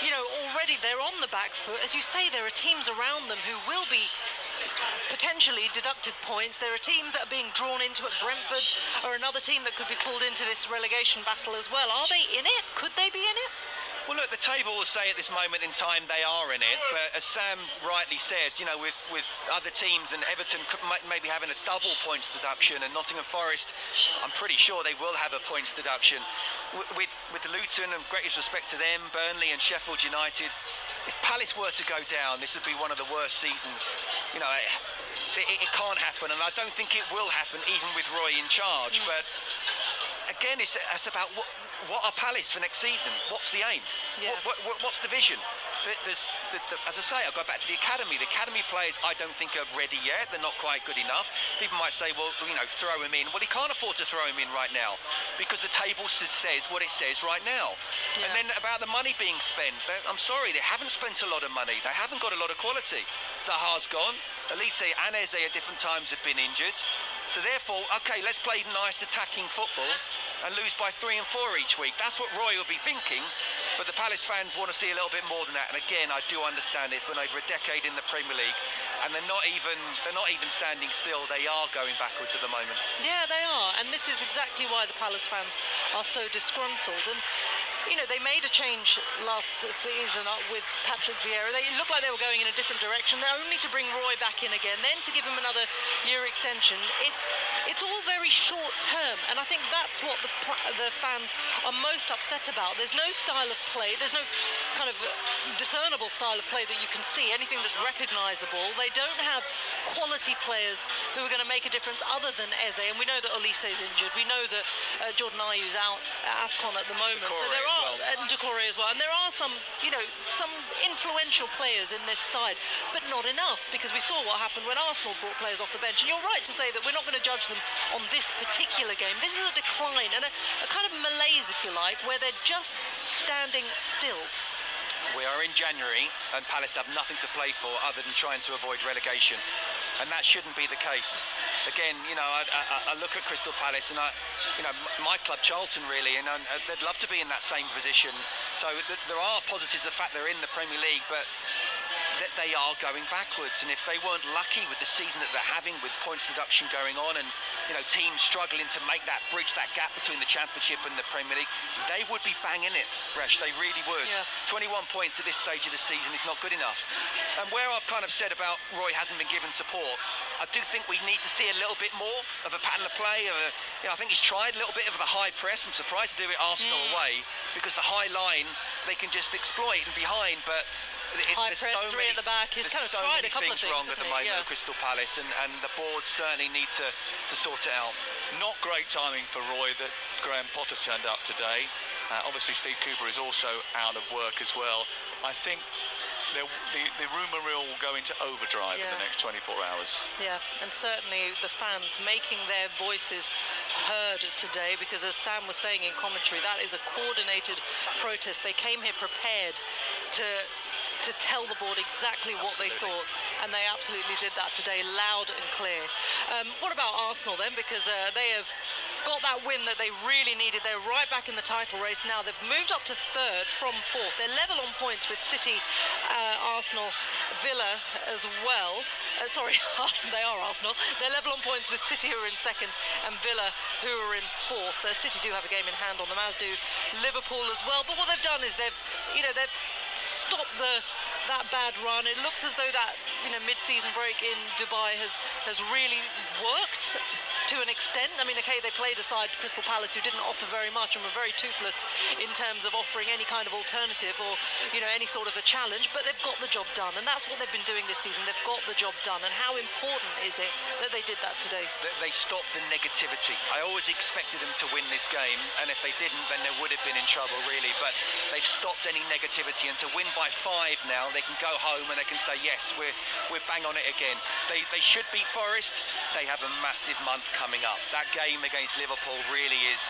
you know, already they're on the back foot. As you say, there are teams around them who will be potentially deducted points. There are teams that are being drawn into it. Brentford or another team that could be pulled into this relegation battle as well. Are they in it? Could they be in it? Well, look, the table will say at this moment in time they are in it, but as Sam rightly said, you know, with other teams and Everton maybe having a double points deduction, and Nottingham Forest, I'm pretty sure they will have a points deduction. With Luton, and greatest respect to them, Burnley and Sheffield United, if Palace were to go down, this would be one of the worst seasons. You know, it can't happen, and I don't think it will happen even with Roy in charge, but again, it's about what are Palace for next season? What's the aim? Yeah. What's the vision? As I say, I'll go back to the academy. The academy players, I don't think are ready yet. They're not quite good enough. People might say, well, you know, throw him in. Well, he can't afford to throw him in right now because the table says what it says right now. Yeah. And then about the money being spent, I'm sorry, they haven't spent a lot of money. They haven't got a lot of quality. Zaha's gone. Elise and Eze at different times have been injured. So therefore, okay, let's play nice attacking football and lose by 3 and 4 each week. That's what Roy will be thinking, but the Palace fans want to see a little bit more than that. And again, I do understand it's been over a decade in the Premier League, and they're not even standing still. They are going backwards at the moment. Yeah, they are, and this is exactly why the Palace fans are so disgruntled. And you know, they made a change last season with Patrick Vieira. They looked like they were going in a different direction. They're only to bring Roy back in again, then to give him another year extension. It's all very short term, and I think that's what the fans are most upset about. There's no style of play. There's no kind of discernible style of play that you can see, anything that's recognisable. They don't have quality players who are going to make a difference other than Eze, and we know that Olise is injured. We know that Jordan Ayew's out at AFCON at the moment. So there are, and Doucouré as well, and there are some, you know, some influential players in this side, but not enough, because we saw what happened when Arsenal brought players off the bench. And you're right to say that we're not going to judge them on this particular game. This is a decline and a kind of malaise, if you like, where they're just standing still. We are in January and Palace have nothing to play for other than trying to avoid relegation, and that shouldn't be the case. Again, you know, I look at Crystal Palace and you know, my club Charlton really, and they'd love to be in that same position. So there are positives, the fact they're in the Premier League, but that they are going backwards. And if they weren't lucky with the season that they're having, with points deduction going on, and you know, teams struggling to make that bridge, that gap between the Championship and the Premier League, they would be banging it, Resh. They really would. Yeah. 21 points at this stage of the season is not good enough. And where I've kind of said about Roy hasn't been given support, I do think we need to see a little bit more of a pattern of play. You know, I think he's tried a little bit of the high press. I'm surprised to do it Arsenal away, because the high line they can just exploit and behind, but high press, so three at the back. He's kind of tried a couple of things wrong at the moment at Crystal Palace, and the board certainly need to sort it out. Not great timing for Roy that Graham Potter turned up today. Obviously, Steve Cooper is also out of work as well. I think the rumour mill will go into overdrive in the next 24 hours. Yeah, and certainly the fans making their voices heard today, because as Sam was saying in commentary, that is a coordinated protest. They came here prepared to tell the board exactly what they thought, and they absolutely did that today, loud and clear. What about Arsenal then? Because they have got that win that they really needed. They're right back in the title race now. They've moved up to third from fourth. They're level on points with City, Arsenal, Villa as well. Sorry, they are Arsenal. They're level on points with City, who are in second, and Villa, who are in fourth. City do have a game in hand on them, as do Liverpool as well. But what they've done is they've stopped that bad run. It looks as though that mid-season break in Dubai has really worked to an extent. I mean, okay, they played aside Crystal Palace, who didn't offer very much and were very toothless in terms of offering any kind of alternative or any sort of a challenge, but they've got the job done, and that's what they've been doing this season. They've got the job done, and how important is it that they did that today? They stopped the negativity. I always expected them to win this game, and if they didn't, then they would have been in trouble, really. But they've stopped any negativity, and to win by 5 now, they can go home and they can say, yes, we're bang on it again. They should beat Forest. They have a massive month coming up. That game against Liverpool really is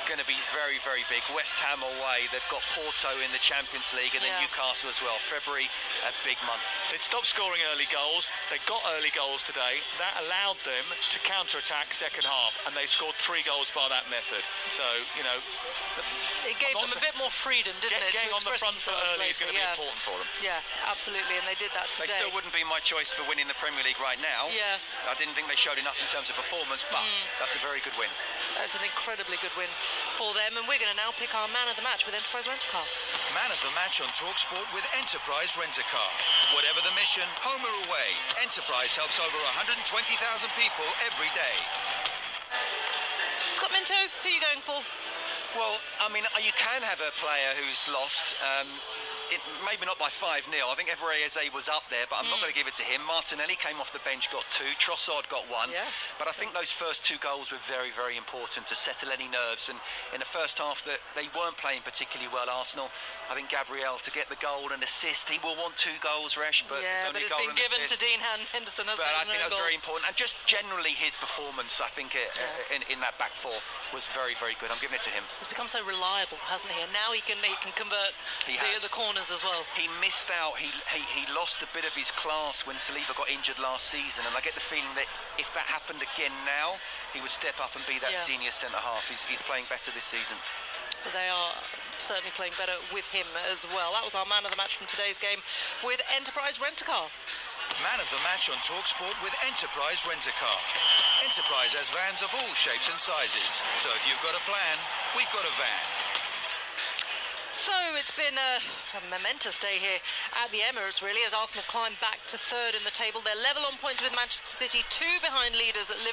going to be very, very big. West Ham away. They've got Porto in the Champions League, and then Newcastle as well. February, a big month. They'd stopped scoring early goals. They got early goals today. That allowed them to counter-attack second half, and they scored 3 goals by that method. So, you know, it gave them a bit more freedom, didn't it? Getting on the front foot early is going to be important for them. Yeah, absolutely, and they did that today. They still wouldn't be my choice for winning the Premier League right now. Yeah. I didn't think they showed enough in terms of performance, but that's a very good win. That's an incredibly good win for them, and we're going to now pick our man of the match with Enterprise Rent-A-Car. Man of the match on TalkSport with Enterprise Rent-A-Car. Whatever the mission, home or away, Enterprise helps over 120,000 people every day. Scott Minto, who are you going for? Well, I mean, you can have a player who's lost. Maybe not by 5-0. I think Eberezer was up there, but I'm not going to give it to him. Martinelli came off the bench, got 2. Trossard got 1. Yeah. But I think those first 2 goals were very, very important to settle any nerves. And in the first half, that they weren't playing particularly well, Arsenal. I think Gabriel, to get the goal and assist, he will want 2 goals, Resh, but it's been given to Dean Henderson, hasn't it? But I think that was very important. And just generally his performance, I think, in that back 4 was very, very good. I'm giving it to him. He's become so reliable, hasn't he? And now he can convert the corners as well. He missed out. He lost a bit of his class when Saliba got injured last season, and I get the feeling that if that happened again now, he would step up and be that senior centre-half. He's playing better this season. They are certainly playing better with him as well. That was our man of the match from today's game with Enterprise Rent-A-Car. Man of the match on TalkSport with Enterprise Rent-A-Car. Enterprise has vans of all shapes and sizes. So if you've got a plan, we've got a van. So it's been a momentous day here at the Emirates, really, as Arsenal climb back to 3rd in the table. They're level on points with Manchester City, 2 behind leaders at Liverpool.